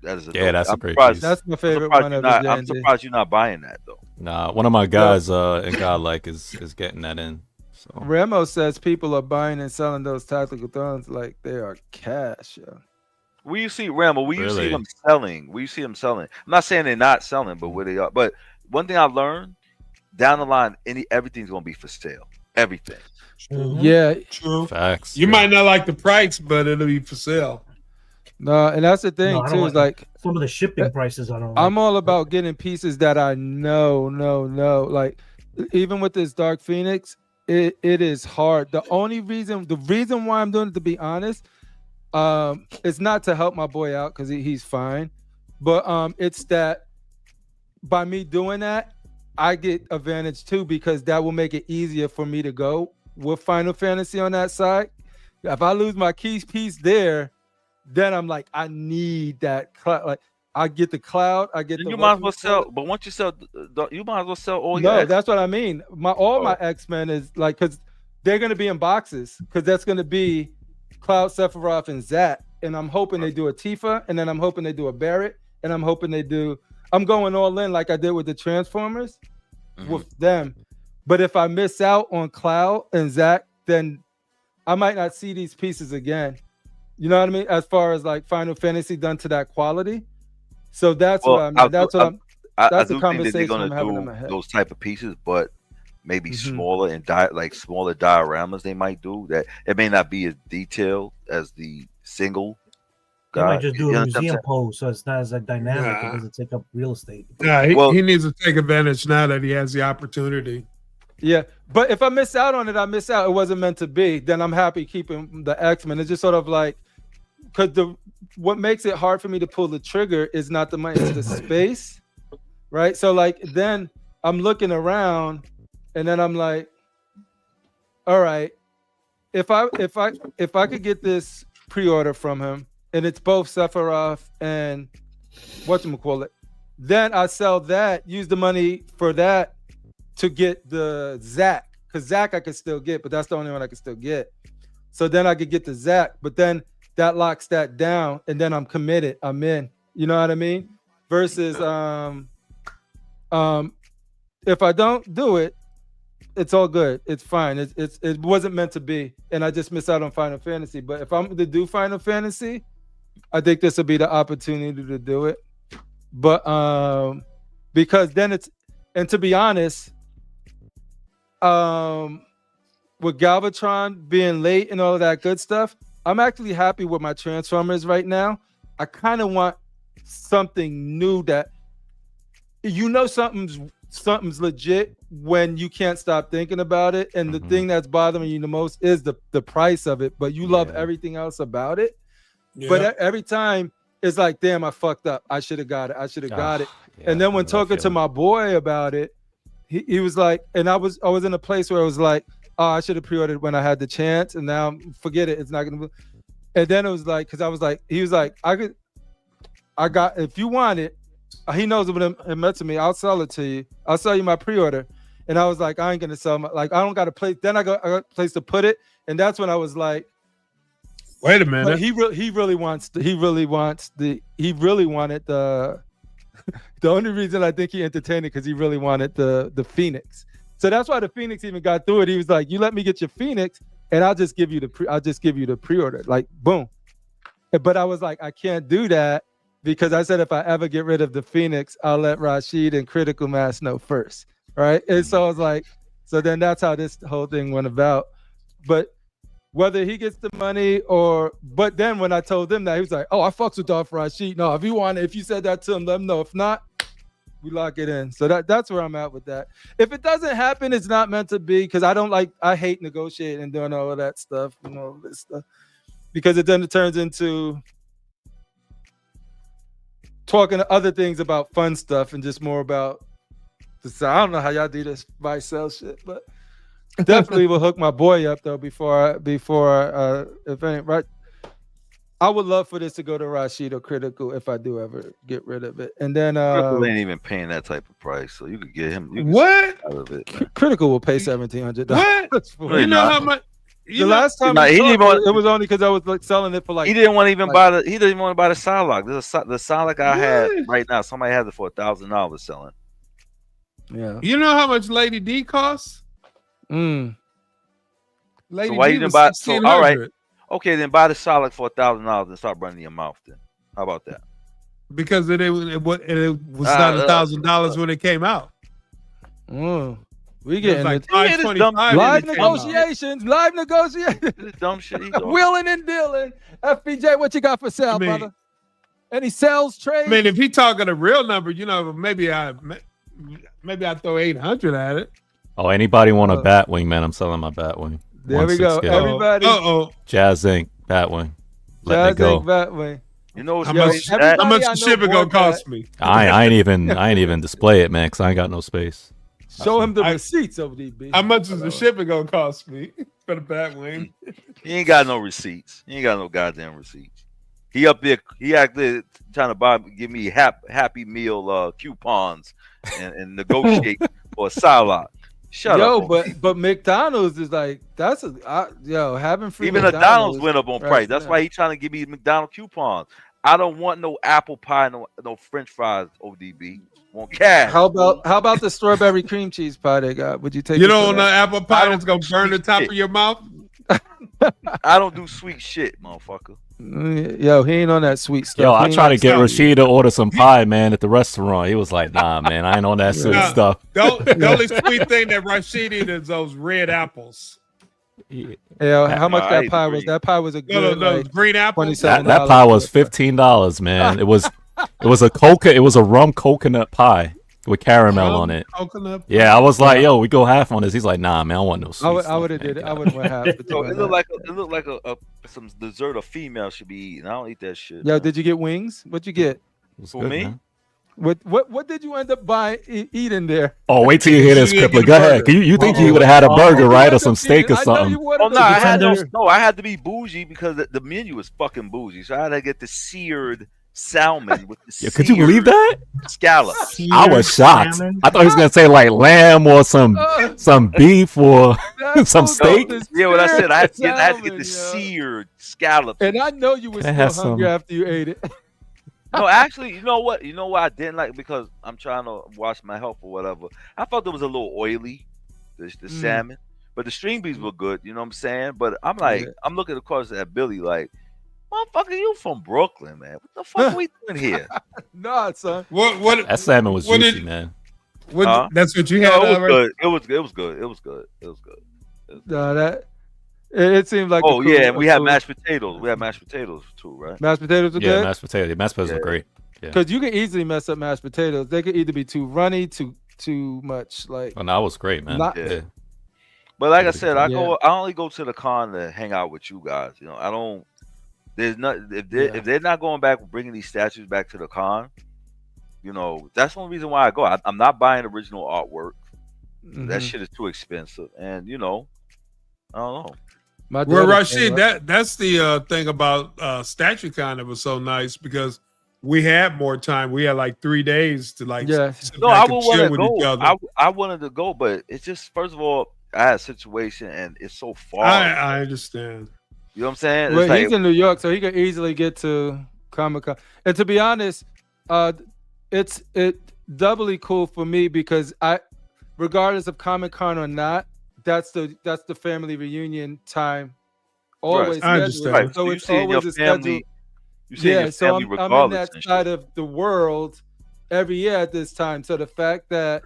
That is that's a great piece. That's my favorite one of the J&D. I'm surprised you're not buying that though. Nah, one of my guys in Godlike is getting that in. So Remo says people are buying and selling those tactical thrones like they are cash. Where you see Remo? Where you see them selling? Where you see them selling? I'm not saying they're not selling, but where they are. But one thing I learned down the line, everything's gonna be for sale. Everything. Yeah, true. Facts. You might not like the price, but it'll be for sale. No, and that's the thing too. Is like some of the shipping prices. I'm all about getting pieces that I know. Like even with this Dark Phoenix, it is hard. The reason why I'm doing it, to be honest, it's not to help my boy out because he's fine, but it's that by me doing that, I get advantage too because that will make it easier for me to go with Final Fantasy on that side. If I lose my key piece there, then I'm like, I need that cloud. Like I get the cloud, I get. You might as well sell, but once you sell, you might as well sell all your. No, that's what I mean. My X-Men is like because they're gonna be in boxes because that's gonna be Cloud, Sephiroth, and Zat, and I'm hoping they do a Tifa, and then I'm hoping they do a Barrett, and I'm hoping they do. I'm going all in like I did with the Transformers, with them. But if I miss out on Cloud and Zach, then I might not see these pieces again. You know what I mean? As far as like Final Fantasy done to that quality. So that's what I mean. That's the conversation I'm having in my head. Those type of pieces, but maybe smaller and smaller dioramas they might do. That it may not be as detailed as the single. They might just do a museum pose, so it's not as dynamic. It doesn't take up real estate. Yeah, he needs to take advantage now that he has the opportunity. Yeah, but if I miss out on it, I miss out. It wasn't meant to be. Then I'm happy keeping the X-Men. It's just sort of like, because what makes it hard for me to pull the trigger is not the money, it's the space, right? So like then I'm looking around, and then I'm like, all right, if I could get this pre-order from him, and it's both Sephiroth and whatchamacallit, then I sell that, use the money for that to get the Zack, because Zack I could still get, but that's the only one I could still get. So then I could get the Zack, but then that locks that down, and then I'm committed. I'm in. You know what I mean? Versus if I don't do it, it's all good. It's fine. It wasn't meant to be, and I just missed out on Final Fantasy. But if I'm to do Final Fantasy, I think this will be the opportunity to do it. But because then it's, and to be honest, with Galvatron being late and all of that good stuff, I'm actually happy with my Transformers right now. I kind of want something new that, something's legit when you can't stop thinking about it. And the thing that's bothering you the most is the price of it, but you love everything else about it. Yeah. But every time it's like, damn, I fucked up. I should have got it. Yeah, and then when talking to my boy about it, he was like, and I was in a place where it was like, oh, I should have pre-ordered when I had the chance, and now forget it. It's not gonna be. And then it was like, because I was like, he was like, I got, if you want it, he knows what it meant to me. I'll sell it to you. I'll sell you my pre-order. And I was like, I ain't gonna sell my, like, I don't got a place. Then I got a place to put it, and that's when I was like, wait a minute. He really wanted the. The only reason I think he entertained it because he really wanted the Phoenix. So that's why the Phoenix even got through it. He was like, "You let me get your Phoenix, and I'll just give you the pre-order." Like, boom. But I was like, I can't do that because I said if I ever get rid of the Phoenix, I'll let Rashid and Critical Mass know first, right? And so I was like, so then that's how this whole thing went about. But whether he gets the money but then when I told him that, he was like, "Oh, I fucks with Darth Rashid. No, if you said that to him, let him know. If not, we lock it in." So that's where I'm at with that. If it doesn't happen, it's not meant to be, because I hate negotiating and doing all of that stuff, this stuff, because it then turns into talking to other things about fun stuff and just more about this. I don't know how y'all do this buy sell shit, but definitely will hook my boy up though before if any, right. I would love for this to go to Rashid or Critical if I do ever get rid of it. And then Critical ain't even paying that type of price, so you could get him. What? Out of it, Critical will pay $1,700. What? You know how much? The last time it was only because I was like selling it for like. He didn't want to even buy the. He didn't want to buy the Psylocke. The Psylocke I had right now. Somebody has it for $1,000 selling. Yeah. You know how much Lady D costs? Lady so why D you didn't buy? So all right. 1,600. Okay, then buy the Psylocke for $1,000 and start running your mouth. Then how about that? Because it was not $1,000 when it came out. We getting like live negotiations. Dumb shit. Wheeling and dealing. FBJ, what you got for sale, brother? Any sales trade? I mean, if he talking a real number, maybe I throw 800 at it. Oh, anybody want a Batwing, man? I'm selling my Batwing. There we go. Everybody. Jazz Inc. Batwing. Let it go. Batwing. You know how much the shipping gonna cost me? I ain't even display it, man, because I ain't got no space. Show him the receipts, ODB. How much is the shipping gonna cost me for the Batwing? He ain't got no receipts. He ain't got no goddamn receipts. He up there. He actually trying to give me Happy Meal coupons and negotiate for a Psylocke. Shut up. But McDonald's is like having free. Even McDonald's went up on price. That's why he's trying to give me McDonald's coupons. I don't want no apple pie, no French fries. ODB want cash. How about the strawberry cream cheese pie they got? Would you take? You don't want no apple pie that's gonna burn the top of your mouth. I don't do sweet shit, motherfucker. Yo, he ain't on that sweet stuff. Yo, I tried to get Rashid to order some pie, man, at the restaurant. He was like, "Nah, man, I ain't on that sweet stuff." The only sweet thing that Rashid eats is those red apples. Yeah, how much that pie was? That pie was a good green apples. That pie was $15, man. It was a rum coconut pie with caramel on it. Yeah, I was like, "Yo, we go half on this." He's like, "Nah, man, I want no sweet." I would have did it. I would have went half. It looked like some dessert a female should be eating. I don't eat that shit. Yo, did you get wings? What'd you get? For me? Man. What did you end up eating there? Oh, wait till you hear this, Crippler. Go ahead. You think you would have had a burger, right, or some steak or something? I had to be bougie because the menu was fucking bougie. So I had to get the seared salmon with the could you believe that? Scallop. I was shocked. Salmon? I thought he was gonna say like lamb or some beef or some steak. Yeah, what I said, I had to get the seared scallop. And I know you were still hungry after you ate it. No, actually, you know what? You know what I didn't like because I'm trying to wash my health or whatever. I thought it was a little oily, the salmon, but the string beans were good. You know what I'm saying? But I'm like, I'm looking across at Billy like, motherfucker, you from Brooklyn, man? What the fuck are we doing here? Nah, son. What? That salmon was juicy, man. That's what you had. No, it was good. It was good. It was good. It was good. It was good. No, that it seemed like. Oh yeah, and we had mashed potatoes. We had mashed potatoes too, right? Mashed potatoes were good. Mashed potatoes. Mashed potatoes were great. Because you can easily mess up mashed potatoes. They could either be too runny, too much like. Oh, no, it was great, man. But like I said, I only go to the con to hang out with you guys. You know, I don't. There's not if they're not going back bringing these statues back to the con. You know, that's the only reason why I go. I'm not buying original artwork. That shit is too expensive, and you know, I don't know. Well, Rashid, that's the thing about statue con that was so nice because we had more time. We had like 3 days to like. Sit No, back I would and chill with want each to other. go. I wanted to go, but it's just first of all, I had a situation, and it's so far. I understand. You know what I'm saying? Well, he's in New York, so he could easily get to Comic-Con. And to be honest, it's doubly cool for me because regardless of Comic-Con or not, that's the family reunion time. Always I understand. Right. So it's always a schedule. Yeah, so I'm in that side of the world every year at this time. So the fact that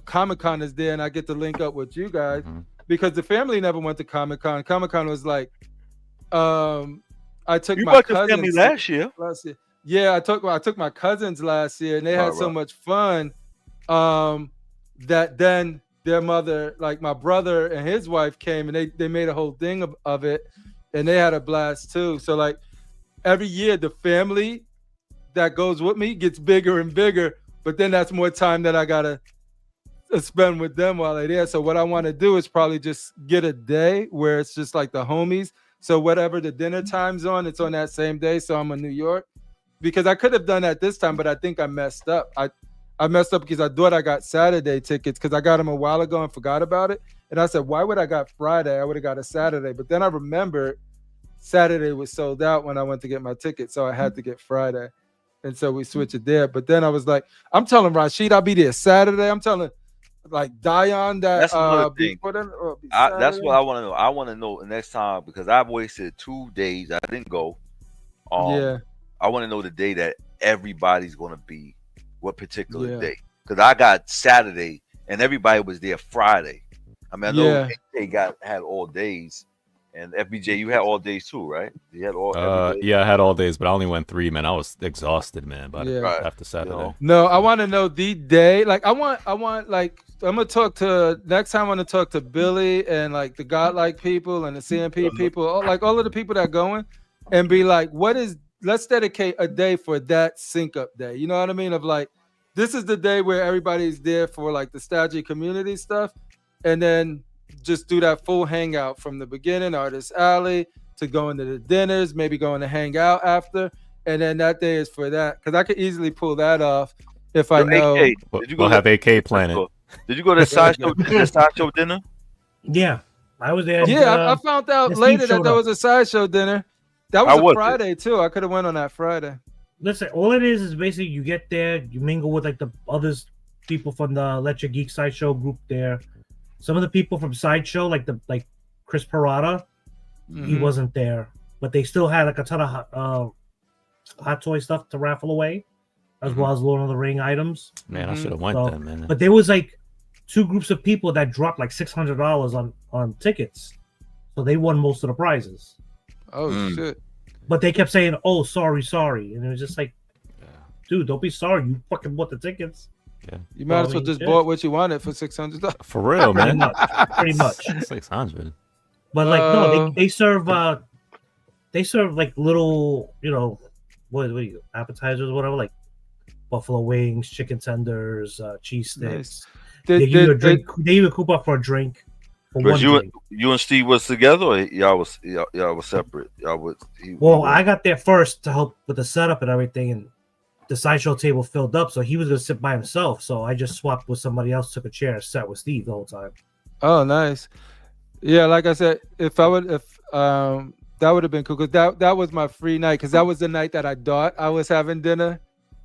Comic-Con is there and I get to link up with you guys because the family never went to Comic-Con. Comic-Con was like, I took my cousins last year. Yeah, I took my cousins last year and they had so much fun that then their mother, like my brother and his wife came and they made a whole thing of it and they had a blast too. So like every year the family that goes with me gets bigger and bigger, but then that's more time that I gotta spend with them while they're there. So what I want to do is probably just get a day where it's just like the homies. So whatever the dinner time's on, it's on that same day. So I'm in New York because I could have done that this time, but I think I messed up. I messed up because I thought I got Saturday tickets because I got them a while ago and forgot about it. And I said, why would I got Friday? I would have got a Saturday. But then I remembered Saturday was sold out when I went to get my ticket. So I had to get Friday. And so we switched it there. But then I was like, I'm telling Rashid I'll be there Saturday. I'm telling like Dion that that's another thing. That's what I want to know. I want to know next time because I've wasted 2 days. I didn't go. I want to know the day that everybody's going to be. What particular day? Because I got Saturday and everybody was there Friday. I mean, I know they had all days, and FBJ, you had all days too, right? You had all. Yeah, I had all days, but I only went 3. Man, I was exhausted, man. But after Saturday, no, I want to know the day. Like, I want like I'm gonna talk to next time. I'm gonna talk to Billy and like the Godlike people and the CMP people, like all of the people that are going, and be like, let's dedicate a day for that sync up day. You know what I mean? Of like, this is the day where everybody's there for like the Statue community stuff. And then just do that full hangout from the beginning, Artist Alley, to going to the dinners, maybe going to hang out after. And then that day is for that. Because I could easily pull that off if I know. AK, we'll have AK planning. Did you go to the sideshow dinner? Yeah. I was there. Yeah, I found out later that there was a sideshow dinner. That was a Friday too. I could have went on that Friday. Listen, all it is basically you get there, you mingle with like the others people from the Let Your Geek Sideshow group there. Some of the people from Sideshow, like Chris Parada, he wasn't there, but they still had like a ton of hot toy stuff to raffle away, as well as Lord of the Ring items. Man, I should have went then, man. But there was like 2 groups of people that dropped like $600 on tickets, so they won most of the prizes. Oh shit! But they kept saying, "Oh, sorry," and it was just like, dude, don't be sorry. You fucking bought the tickets. Yeah, you might as well just bought what you wanted for $600. For real, man. Pretty much. 600. But like, no, they serve like little, what are you, appetizers, whatever, like buffalo wings, chicken tenders, cheese sticks. Nice. They give you a drink. They give you a coupon for a drink. Was you and Steve was together, or y'all was separate? I got there first to help with the setup and everything, and the sideshow table filled up, so he was gonna sit by himself. So I just swapped with somebody else, took a chair, and sat with Steve the whole time. Oh, nice. Yeah, like I said, if That would have been cool because that was my free night because that was the night that I thought I was having dinner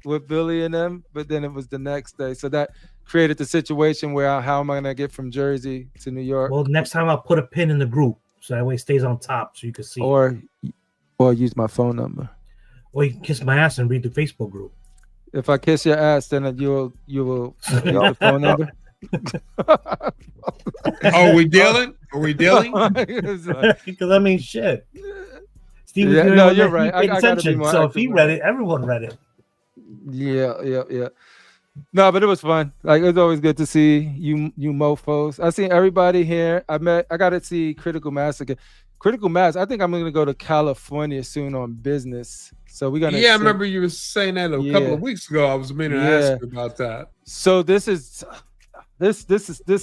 with Billy and them, but then it was the next day. So that created the situation where how am I gonna get from Jersey to New York? Well, next time I'll put a pin in the group so that way it stays on top so you can see. Or use my phone number. Or you can kiss my ass and read the Facebook group. If I kiss your ass, then you will get the phone number. Are we dealing? Are we dealing? Because I mean, shit. Steve, Yeah, no, you're right. I gotta be attention. more So if he active. read it, everyone read it. Yeah. No, but it was fun. Like, it was always good to see you mofos. I seen everybody here. I got to see Critical Mass again. Critical Mass. I think I'm gonna go to California soon on business. So we're gonna. Yeah, I remember you were saying that a couple of weeks ago. I was meaning to ask you about that. So this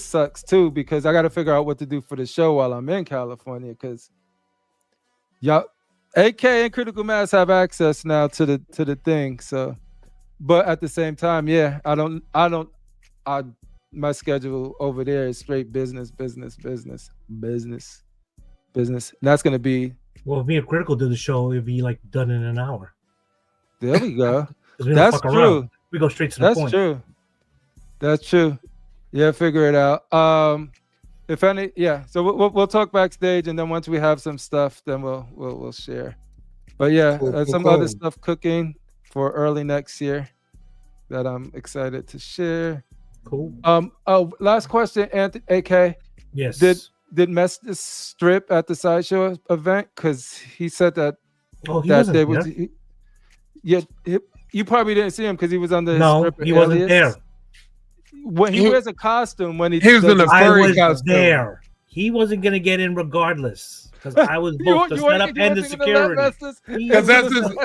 sucks too because I got to figure out what to do for the show while I'm in California because y'all, AK and Critical Mass have access now to the thing. So, but at the same time, yeah, my schedule over there is straight business. That's gonna be. Well, if me and Critical did the show, it'd be like done in an hour. There we go. We That's true. Around. We go straight to the point. That's true. Yeah, figure it out. If any, yeah. So we'll talk backstage, and then once we have some stuff, then we'll share. But yeah, some other stuff cooking for early next year that I'm excited to share. Cool. Oh, last question, Anthony. AK. Yes. Did Mestis strip at the sideshow event? Because he said that. Oh, he that wasn't day there. was. You probably didn't see him because he was on the. No, he wasn't there. When he wears a costume, when he was in a furry costume. There. He wasn't gonna get in regardless because I was both the setup and the security. Because that's his.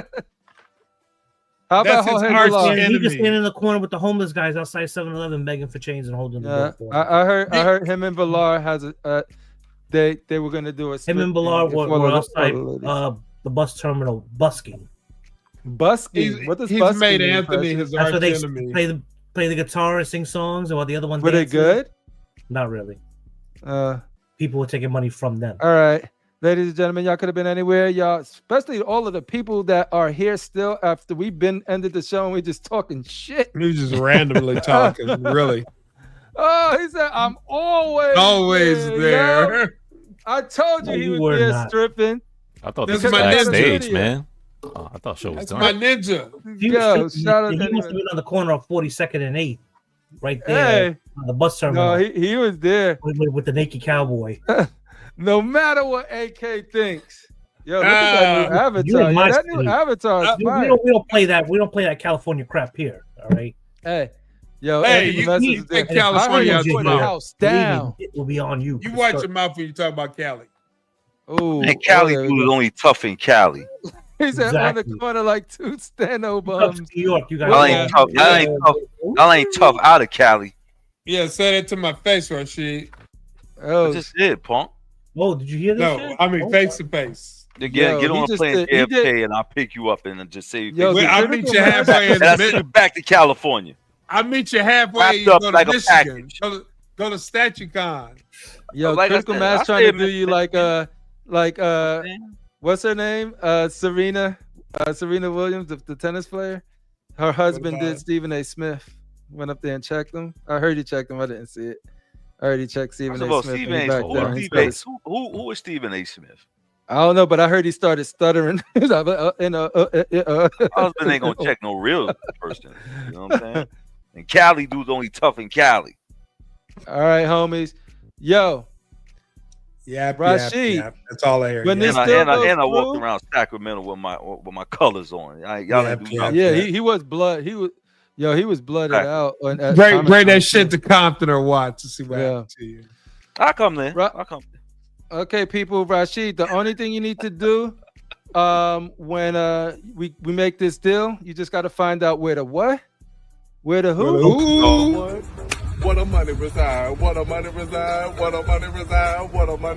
How about his Jorge arch Millar? enemy. He can stand in the corner with the homeless guys outside 7-Eleven begging for change and holding the door for him. I heard him and Villar has a. They were gonna do a. Him and Villar were outside the bus terminal busking. Busking. What does he's busking made mean, Anthony his That's arch where they enemy. play the guitar and sing songs, and while the other one were they dances. good? Not really. All People were taking money from them. right, ladies and gentlemen, y'all could have been anywhere. Y'all, especially all of the people that are here still after we've been ended the show and we just talking shit. He just randomly talking, really. Oh, he said, "I'm always there." Yo. I told you No, he you was were there not. stripping. I thought This this was is my backstage, ninja. man. Oh, I thought show was That's done. my ninja. Yo, shout out He to must have been on the corner of 42nd and 8th, right there Hey. on the bus terminal. No, he was there. with the naked cowboy. No matter what AK thinks. Yo, look at that new you avatar. in Yo, my that new state. avatar is We fire. don't play that. We don't play that California crap here. All right. Hey, yo, Hey, Anthony you Message need is to there. take California I out heard your you put the mouth. house down. It will be on you. You watch your mouth when you talk about Cali. Ooh, And Cali there we dude is go. only tough in Cali. He said on Exactly. the corner like two Steno Come bums. to New York, you guys. I ain't tough. I ain't tough out of Cali. Yeah, say that to my face, Rashid. Oh, I just did, punk. Oh, did you hear this? No, shit? I mean Oh, face to face. Get Yo, on he a just plane did- he JFK did- and I'll pick you up and just say Yo, Well, the I'll critical meet you mass- halfway in and I'll send you back to California. I'll meet you halfway. Wrapped You up go to like a Michigan. package. Go to StatueCon. Yo, Like I Critical said, Mass I trying to said, do you like what's her name? Serena Williams, the tennis player. Her husband about did it? Stephen A. Smith. Went up there and checked him. I heard he checked him. I didn't see it. I heard he checked Stephen First A. of all, Smith. Stephen and he A. back there and he Smith. started- Who is Stephen A. Smith? I don't know, but I heard he started stuttering. He's like, My husband ain't gonna check no real person. You know what I'm saying? And Cali dude's only tough in Cali. All right, homies. Yo, Yap, Rashid, yap. That's all I hear. when Yap. this And still I goes walked through- around Sacramento with my colors on. Y'all ain't do Yeah, nothing. yeah, he was blood. He was blooded Right. out. At Bring Comic-Con, that too. shit to Compton or Watts to see what Yeah. happens to you. I'll come there. Right. I'll come there. Okay, people, Rashid, the only thing you need to do when we make this deal, you just got to find out where the what? Where the who? Ooh. What a money reside, what a money reside, what a money reside, what a money